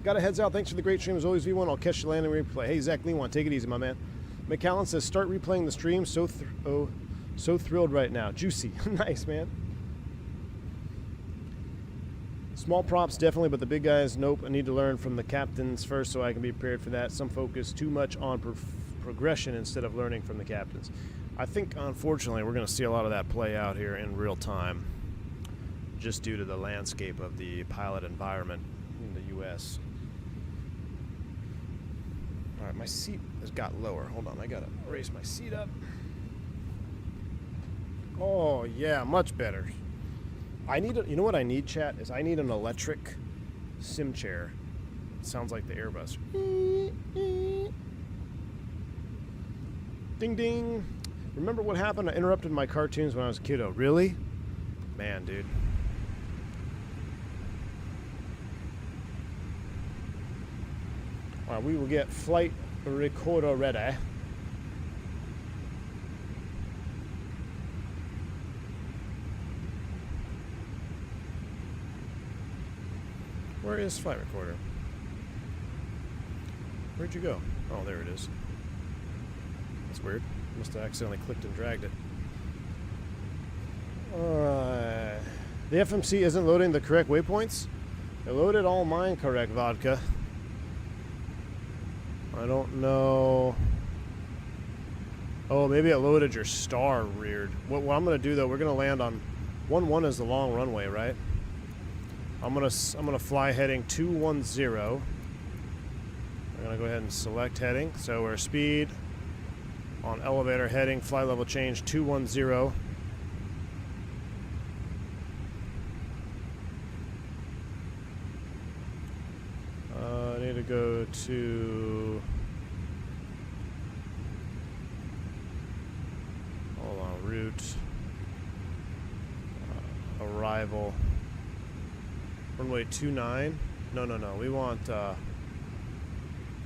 Speaker 3: Got a heads out. Thanks for the great stream as always, V1. I'll catch the landing replay. Hey, Zach Lewan, take it easy, my man. McAllen says, start replaying the stream. So thrilled right now. Juicy. Nice, man. Small props, definitely, but the big guys, nope. I need to learn from the captains first so I can be prepared for that. Some focus too much on progression instead of learning from the captains. I think, unfortunately, we're going to see a lot of that play out here in real time, just due to the landscape of the pilot environment in the U.S. All right, my seat has got lower. Hold on, I got to raise my seat up. Oh, yeah, much better. You know what I need, chat, is I need an electric sim chair. It sounds like the Airbus. Ding, ding. Remember what happened? I interrupted my cartoons when I was a kiddo. Really? Man, dude. All right, we will get flight recorder ready. Where is flight recorder? Where'd you go? Oh, there it is. That's weird. Must have accidentally clicked and dragged it. The FMC isn't loading the correct waypoints? It loaded all mine correct, Vodka. I don't know. Oh, maybe it loaded your star weird. What I'm going to do, though, we're going to land on 1-1 is the long runway, right? I'm gonna fly heading 210. We're gonna go ahead and select heading. So we're speed on elevator heading, flight level change 210. I need to go to, hold on, route, arrival. Runway 29. No. We want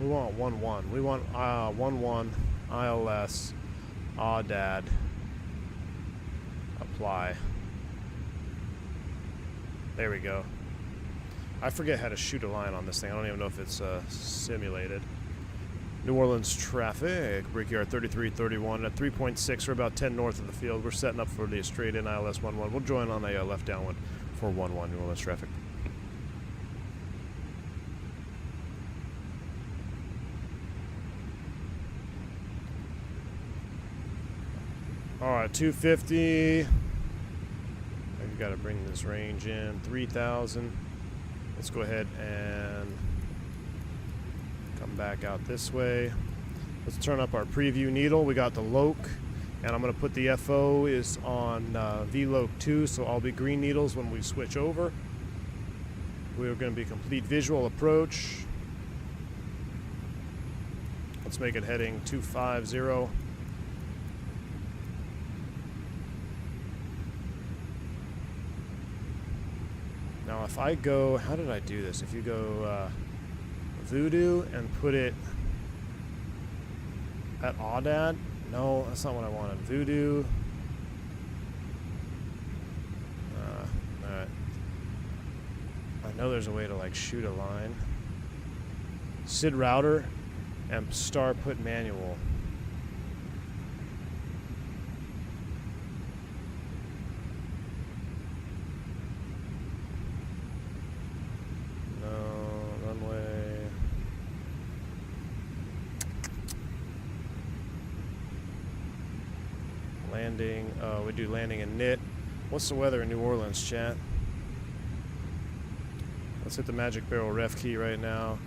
Speaker 3: 1-1. We want 1-1 ILS AUDAD. Apply. There we go. I forget how to shoot a line on this thing. I don't even know if it's simulated. New Orleans traffic. Brickyard 3331 at 3.6. We're about 10 north of the field. We're setting up for the straight in ILS 11. We'll join on a left downwind for 11 New Orleans traffic. Alright, 250. I've got to bring this range in. 3,000. Let's go ahead and come back out this way. Let's turn up our preview needle. We got the LOC, and I'm going to put the FO is on VLOC 2, so I'll be green needles when we switch over. We're going to be complete visual approach. Let's make it heading 250. Now if I go, how did I do this? If you go Voodoo and put it at Audad, no, that's not what I wanted. Voodoo. Alright. I know there's a way to like shoot a line. SID router and star put manual. Landing, we do landing in NIT. What's the weather in New Orleans, chat? Let's hit the magic barrel ref key right now.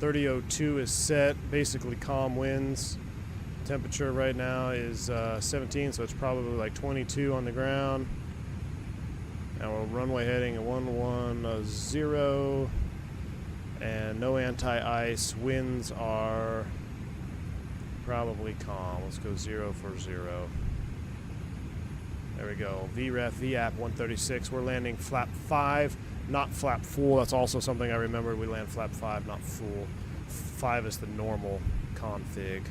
Speaker 3: 3002 is set, basically calm winds. Temperature right now is 17, so it's probably like 22 on the ground. Now we're runway heading at 110, and no anti-ice. Winds are probably calm. Let's go 0 for 0. There we go. VREF, VAP 136. We're landing flap 5, not flap full. That's also something I remembered. We land flap 5, not full. 5 is the normal config.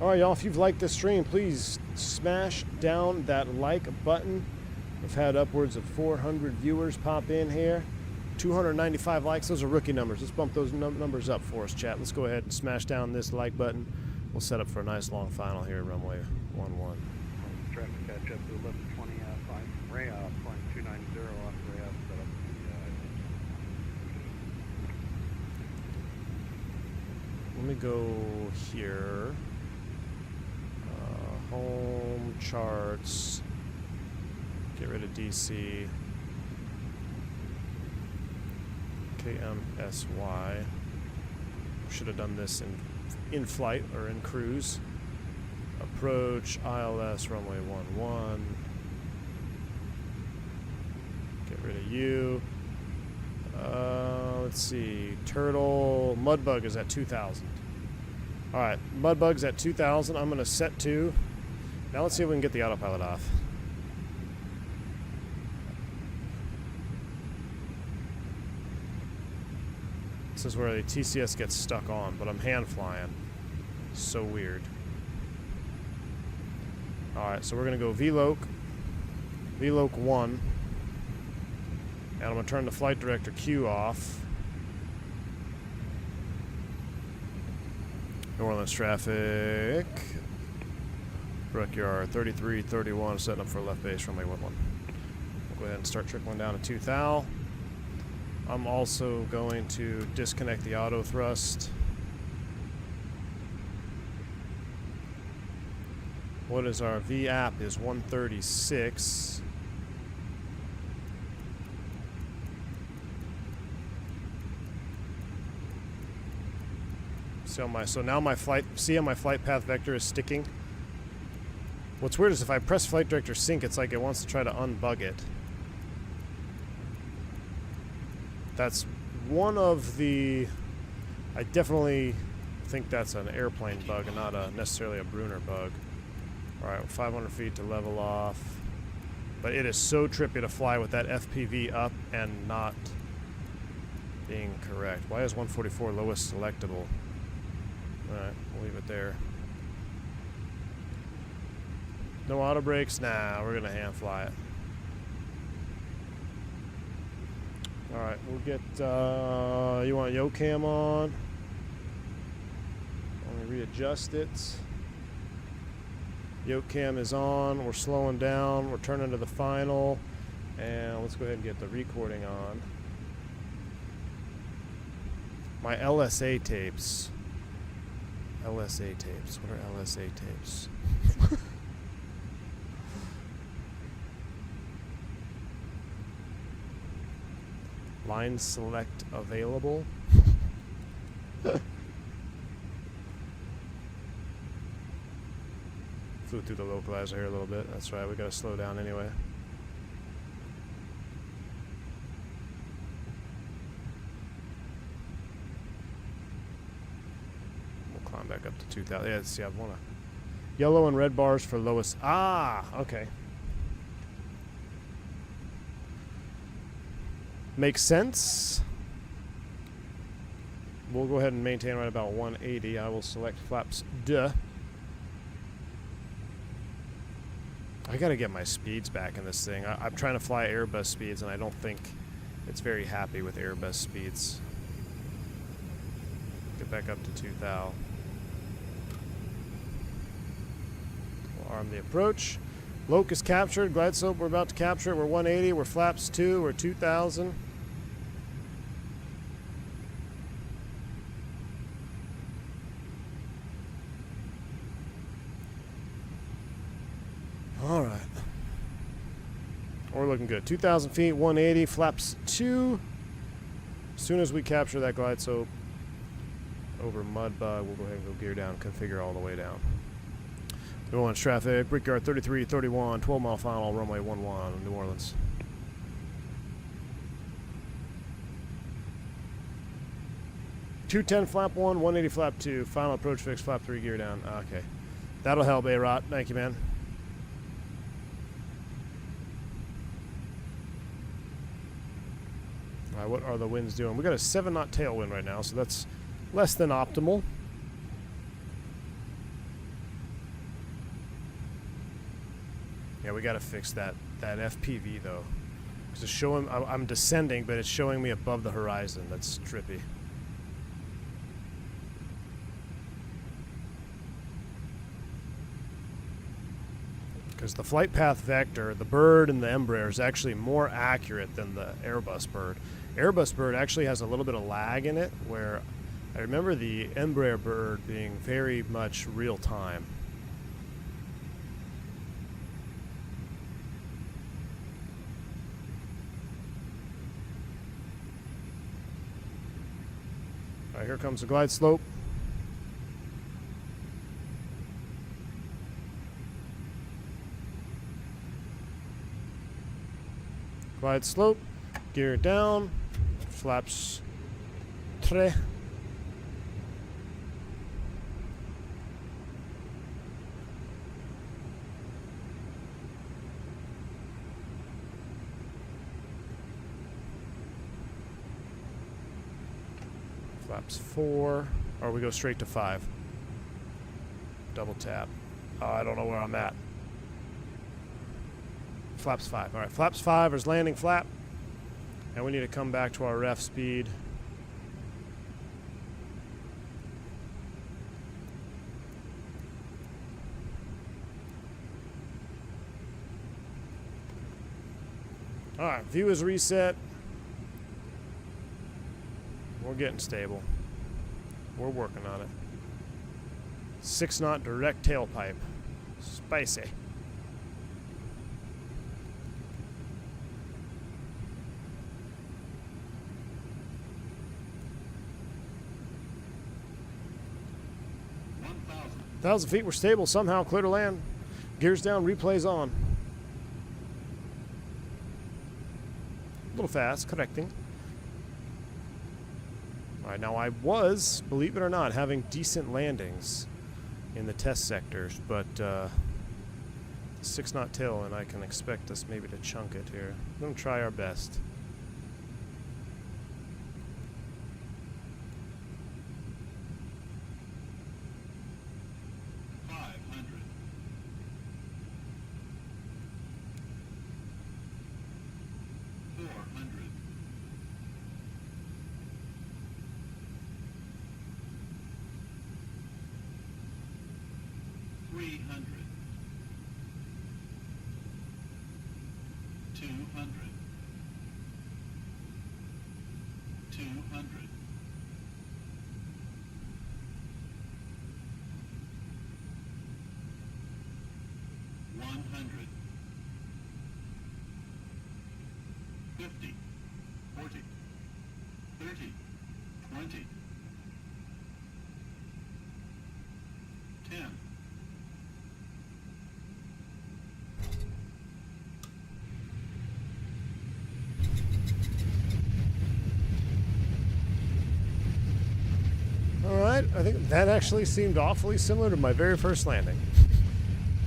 Speaker 3: Alright, y'all, if you've liked this stream, please smash down that like button. We've had upwards of 400 viewers pop in here. 295 likes. Those are rookie numbers. Let's bump those numbers up for us, chat. Let's go ahead and smash down this like button. We'll set up for a nice long final here at runway 11.
Speaker 10: Traffic catch up to 1120, 5 Ray off, flying 290 off Ray off, set up the
Speaker 3: Let me go here. Home charts. Get rid of DC. KMSY. Should have done this in flight or in cruise. Approach ILS runway 11. Get rid of you. Let's see. Turtle. Mudbug is at 2,000. Alright, Mudbug's at 2,000. I'm going to set to. Now let's see if we can get the autopilot off. This is where the TCS gets stuck on, but I'm hand flying. So weird. Alright, so we're going to go VLOC 1. And I'm going to turn the flight director Q off. New Orleans traffic. Brickyard 3331, setting up for left base runway 11. We'll go ahead and start trickling down to 2 thou. I'm also going to disconnect the auto thrust. What is our V app is 136. So now my flight, see how my flight path vector is sticking? What's weird is if I press flight director sync, it's like it wants to try to unbug it. That's one of the, I definitely think that's an airplane bug and not necessarily a Bruner bug. Alright, 500 feet to level off. But it is so trippy to fly with that FPV up and not being correct. Why is 144 lowest selectable? Alright, we'll leave it there. No auto brakes? Nah, we're gonna hand fly it. Alright, we'll get, you want YoCam on? Let me readjust it. YoCam is on, we're slowing down, we're turning to the final, and let's go ahead and get the recording on. My LSA tapes. LSA tapes. What are LSA tapes? Line select available. Flew through the localizer here a little bit. That's right, we gotta slow down anyway. We'll climb back up to 2,000. Yeah, see, I wanna. Yellow and red bars for lowest. Ah, okay. Makes sense. We'll go ahead and maintain right about 180. I will select flaps. Duh. I gotta get my speeds back in this thing. I'm trying to fly Airbus speeds, and I don't think it's very happy with Airbus speeds. Get back up to 2 thou. We'll arm the approach. Loc is captured. Glide slope, we're about to capture it. We're 180. We're flaps 2. We're 2,000. All right. We're looking good. 2,000 feet, 180, flaps 2. As soon as we capture that glide slope over Mudbug, we'll go ahead and go gear down, configure all the way down. New Orleans traffic, Brickyard 3331, 12-mile final, runway 11, New Orleans. .210 flap 1, 180 flap 2, final approach fix, flap 3, gear down. Okay. That'll help, A-Rot. Thank you, man. Alright, what are the winds doing? We got a 7-knot tailwind right now, so that's less than optimal. got to fix that FPV though. Because it's showing, I'm descending, but it's showing me above the horizon. That's trippy. Because the flight path vector, the bird and the Embraer is actually more accurate than the Airbus bird. Airbus bird actually has a little bit of lag in it, where I remember the Embraer bird being very much real time. All right, here comes the glide slope. Glide slope, gear down, flaps 3. Flaps 4, or we go straight to 5. Double tap. Oh, I don't know where I'm at. Flaps 5. All right, flaps 5 is landing flap. And we need to come back to our ref speed. All right, view is reset. We're getting stable. We're working on it. 6-knot direct tailpipe. Spicy. Thousand feet, we're stable. Somehow clear to land. Gears down, replays on. A little fast, correcting. Alright, now I was, believe it or not, having decent landings in the test sectors, but 6-knot tail, and I can expect us maybe to chunk it here. We're going to try our best. Alright, I think that actually seemed awfully similar to my very first landing.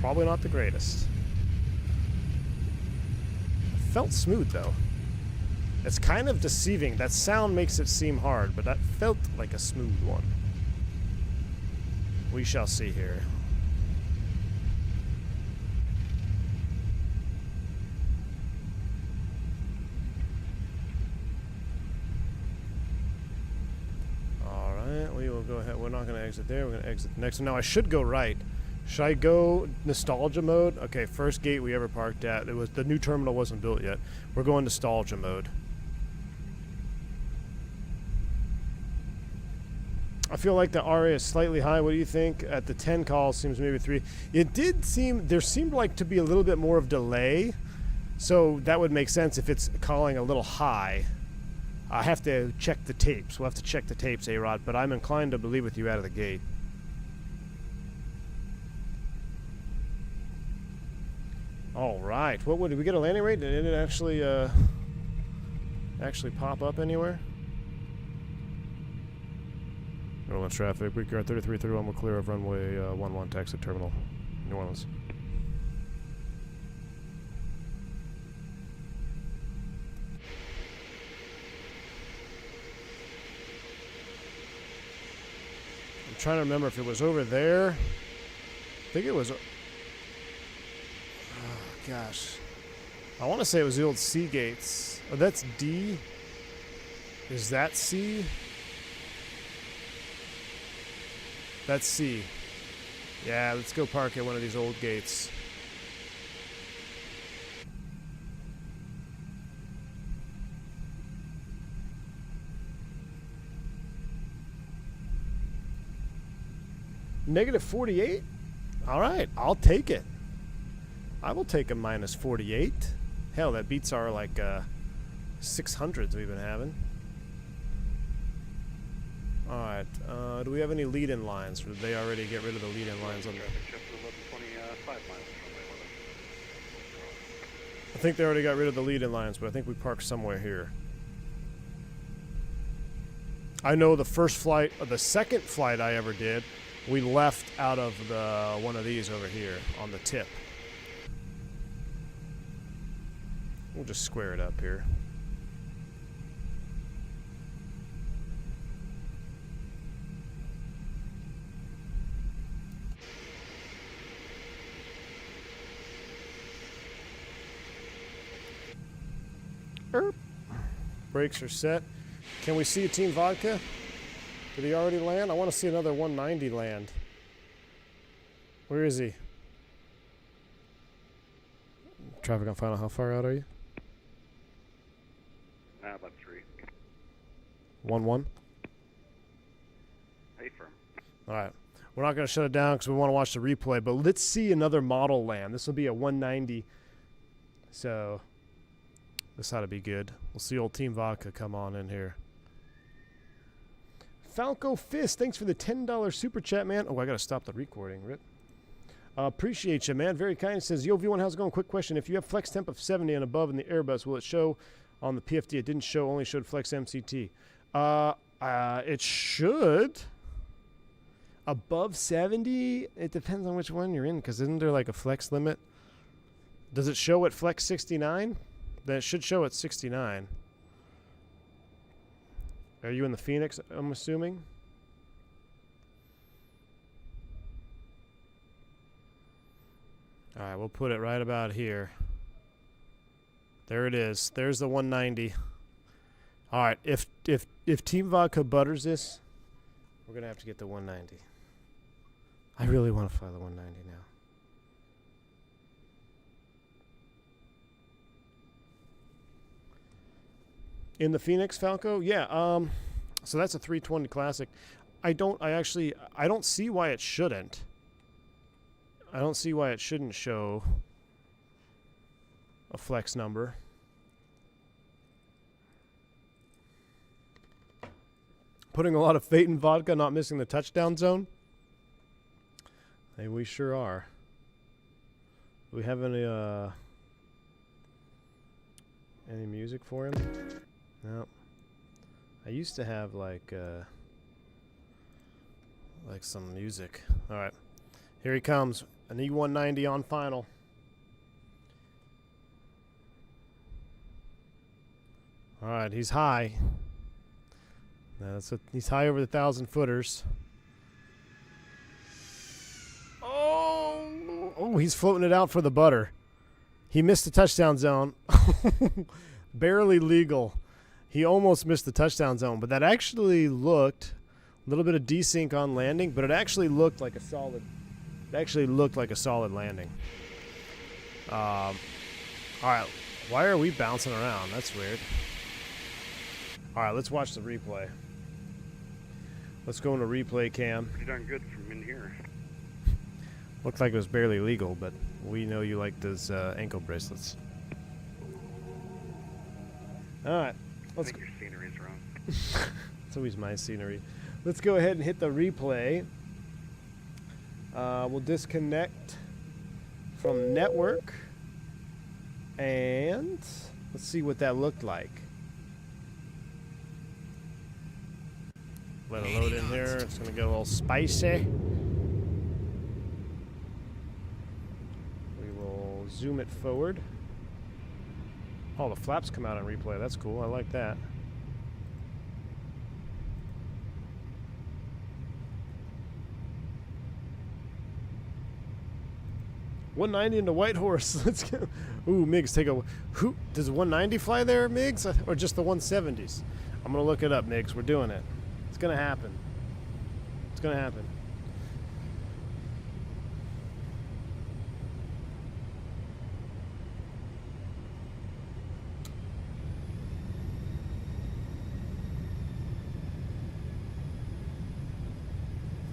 Speaker 3: Probably not the greatest. Felt smooth though. It's kind of deceiving. That sound makes it seem hard, but that felt like a smooth one. We shall see here. Alright, we will go ahead. We're not going to exit there. We're going to exit the next one. Now, I should go right. Should I go nostalgia mode? Okay, first gate we ever parked at. It was the new terminal wasn't built yet. We're going nostalgia mode. I feel like the RA is slightly high. What do you think? At the 10 call, seems maybe 3. It did seem, there seemed like to be a little bit more of delay. So that would make sense if it's calling a little high. I have to check the tapes. We'll have to check the tapes, A-Rod, but I'm inclined to believe with you out of the gate. All right. What would, did we get a landing rate? Did it actually pop up anywhere? New Orleans traffic, Brickyard 3331, we're clear of runway 11, taxi terminal, New Orleans. I'm trying to remember if it was over there. I think it was... gosh. I want to say it was the old C gates. Oh, that's D. Is that C? That's C. Yeah, let's go park at one of these old gates. Negative 48? All right, I'll take it. I will take a minus 48. Hell, that beats our, like, 600s we've been having. All right, do we have any lead-in lines? Or did they already get rid of the lead-in lines on there? I think they already got rid of the lead-in lines, but I think we parked somewhere here. I know the first flight, or the second flight I ever did, we left out of the one of these over here on the tip. We'll just square it up here. Brakes are set. Can we see a Team Vodka? Did he already land? I want to see another 190 land. Where is he? Traffic on final. How far out are you?
Speaker 10: About 3.
Speaker 3: 1-1.
Speaker 10: Hey, firm.
Speaker 3: All right. We're not going to shut it down because we want to watch the replay, but let's see another model land. This will be a 190. So this ought to be good. We'll see old Team Vodka come on in here. Falco Fist, thanks for the $10 super chat, man. Oh, I got to stop the recording. Rip. Appreciate you, man. Very kind. It says, yo, V1, how's it going? Quick question. If you have flex temp of 70 and above in the Airbus, will it show on the PFD? It didn't show, only showed flex MCT. It should. Above 70? It depends on which one you're in, because isn't there like a flex limit? Does it show at flex 69? Then it should show at 69. Are you in the Fenix, I'm assuming? All right, we'll put it right about here. There it is. There's the 190. All right, if Team Vodka butters this, we're going to have to get the 190. I really want to fly the 190 now. In the Fenix, Falco? Yeah, so that's a 320 Classic. I don't see why it shouldn't. I don't see why it shouldn't show a flex number. Putting a lot of faith in Vodka, not missing the touchdown zone. Hey, we sure are. Do we have any music for him? No. I used to have like some music. All right, here he comes. An E190 on final. All right, he's high. He's high over the 1,000-footers. Oh, he's floating it out for the butter. He missed the touchdown zone. Barely legal. He almost missed the touchdown zone, but that actually looked a little bit of desync on landing, but it actually looked like a solid. It actually looked like a solid landing. All right, why are we bouncing around? That's weird. All right, let's watch the replay. Let's go into replay cam.
Speaker 10: Pretty darn good from in here.
Speaker 3: Looked like it was barely legal, but we know you like those ankle bracelets. All right.
Speaker 10: I think your scenery's wrong.
Speaker 3: It's always my scenery. Let's go ahead and hit the replay. We'll disconnect from network. And let's see what that looked like. Let it load in here. It's going to go all spicy. We will zoom it forward. Oh, the flaps come out on replay. That's cool. I like that. 190 into Whitehorse. Let's go. Ooh, Migs, take a... Who, does 190 fly there, Migs? Or just the 170s? I'm going to look it up, Migs. We're doing it. It's going to happen. It's going to happen.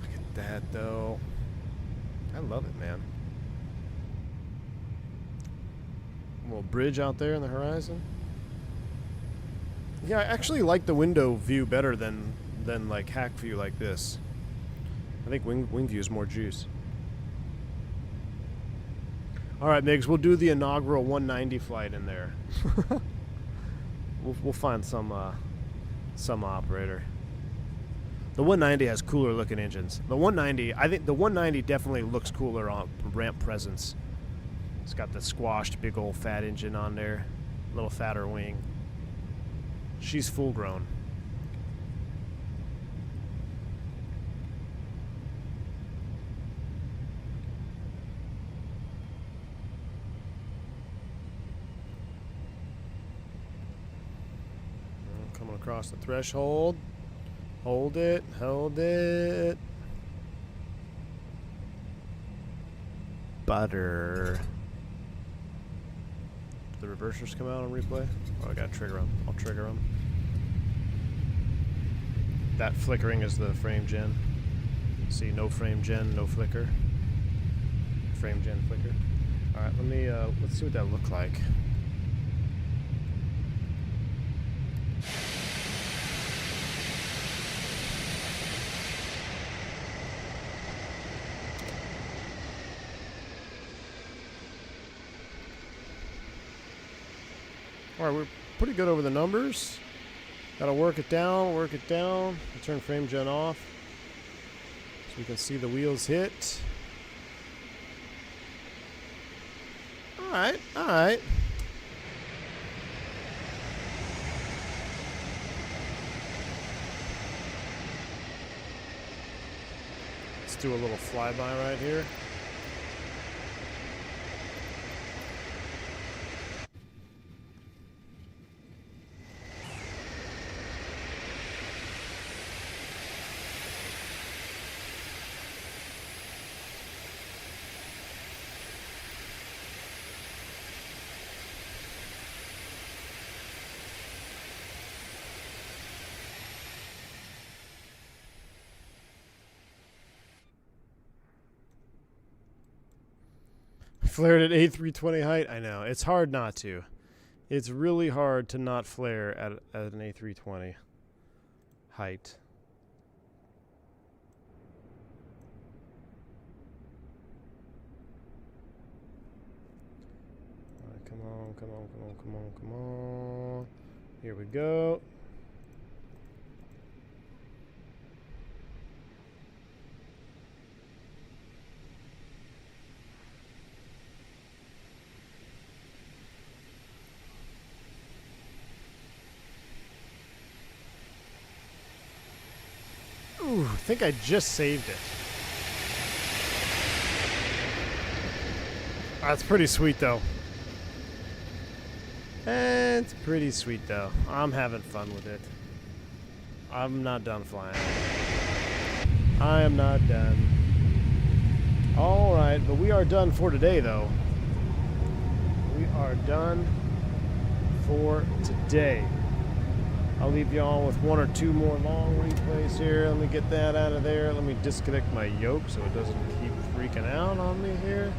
Speaker 3: Look at that, though. I love it, man. A little bridge out there in the horizon. Yeah, I actually like the window view better than like hack view like this. I think wing view is more juice. All right, Migs, we'll do the inaugural 190 flight in there. we'll find some operator. The 190 has cooler looking engines. The 190, I think the 190 definitely looks cooler on ramp presence. It's got the squashed big old fat engine on there, a little fatter wing. She's full grown. Coming across the threshold. Hold it, hold it. Butter. Do the reversers come out on replay? Oh, I gotta trigger them. I'll trigger them. That flickering is the frame gen. See, no frame gen, no flicker. Frame gen flicker. All right, let me let's see what that looked like. All right, we're pretty good over the numbers. Gotta work it down, work it down. I'll turn frame gen off so we can see the wheels hit. All right, all right. Let's do a little flyby right here. Flared at A320 height? I know. It's hard not to. It's really hard to not flare at an A320 height. All right, come on, come on, come on, come on, come on. Here we go. Ooh, I think I just saved it. That's pretty sweet, though. It's pretty sweet, though. I'm having fun with it. I'm not done flying. I am not done. All right, but we are done for today, though. We are done for today. I'll leave y'all with one or two more long replays here. Let me get that out of there. Let me disconnect my yoke so it doesn't keep freaking out on me here.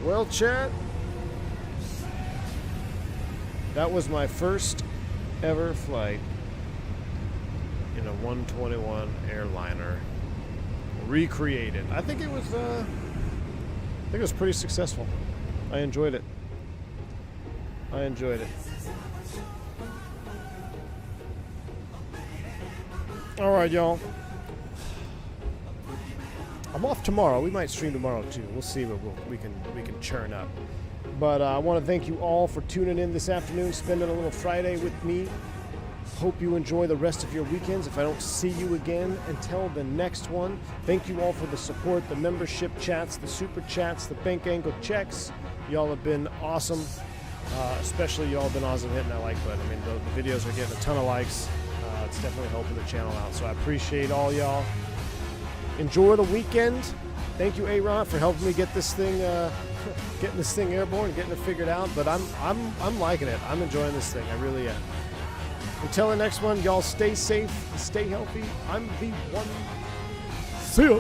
Speaker 3: Well, chat, that was my first ever flight in a 121 airliner recreated. I think it was pretty successful. I enjoyed it. I enjoyed it. All right, y'all. I'm off tomorrow. We might stream tomorrow too. We'll see what we can churn up. But I want to thank you all for tuning in this afternoon, spending a little Friday with me. hope you enjoy the rest of your weekends. If I don't see you again until the next one, thank you all for the support, the membership chats, the super chats, the bank angle checks. Y'all have been awesome. Especially y'all have been awesome hitting that like button. I mean, the videos are getting a ton of likes. It's definitely helping the channel out. So I appreciate all y'all. Enjoy the weekend. Thank you, A-Ron, for helping me get this thing, getting this thing airborne, getting it figured out. But I'm liking it. I'm enjoying this thing. I really am. Until the next one, y'all stay safe, stay healthy. I'm V1. See ya.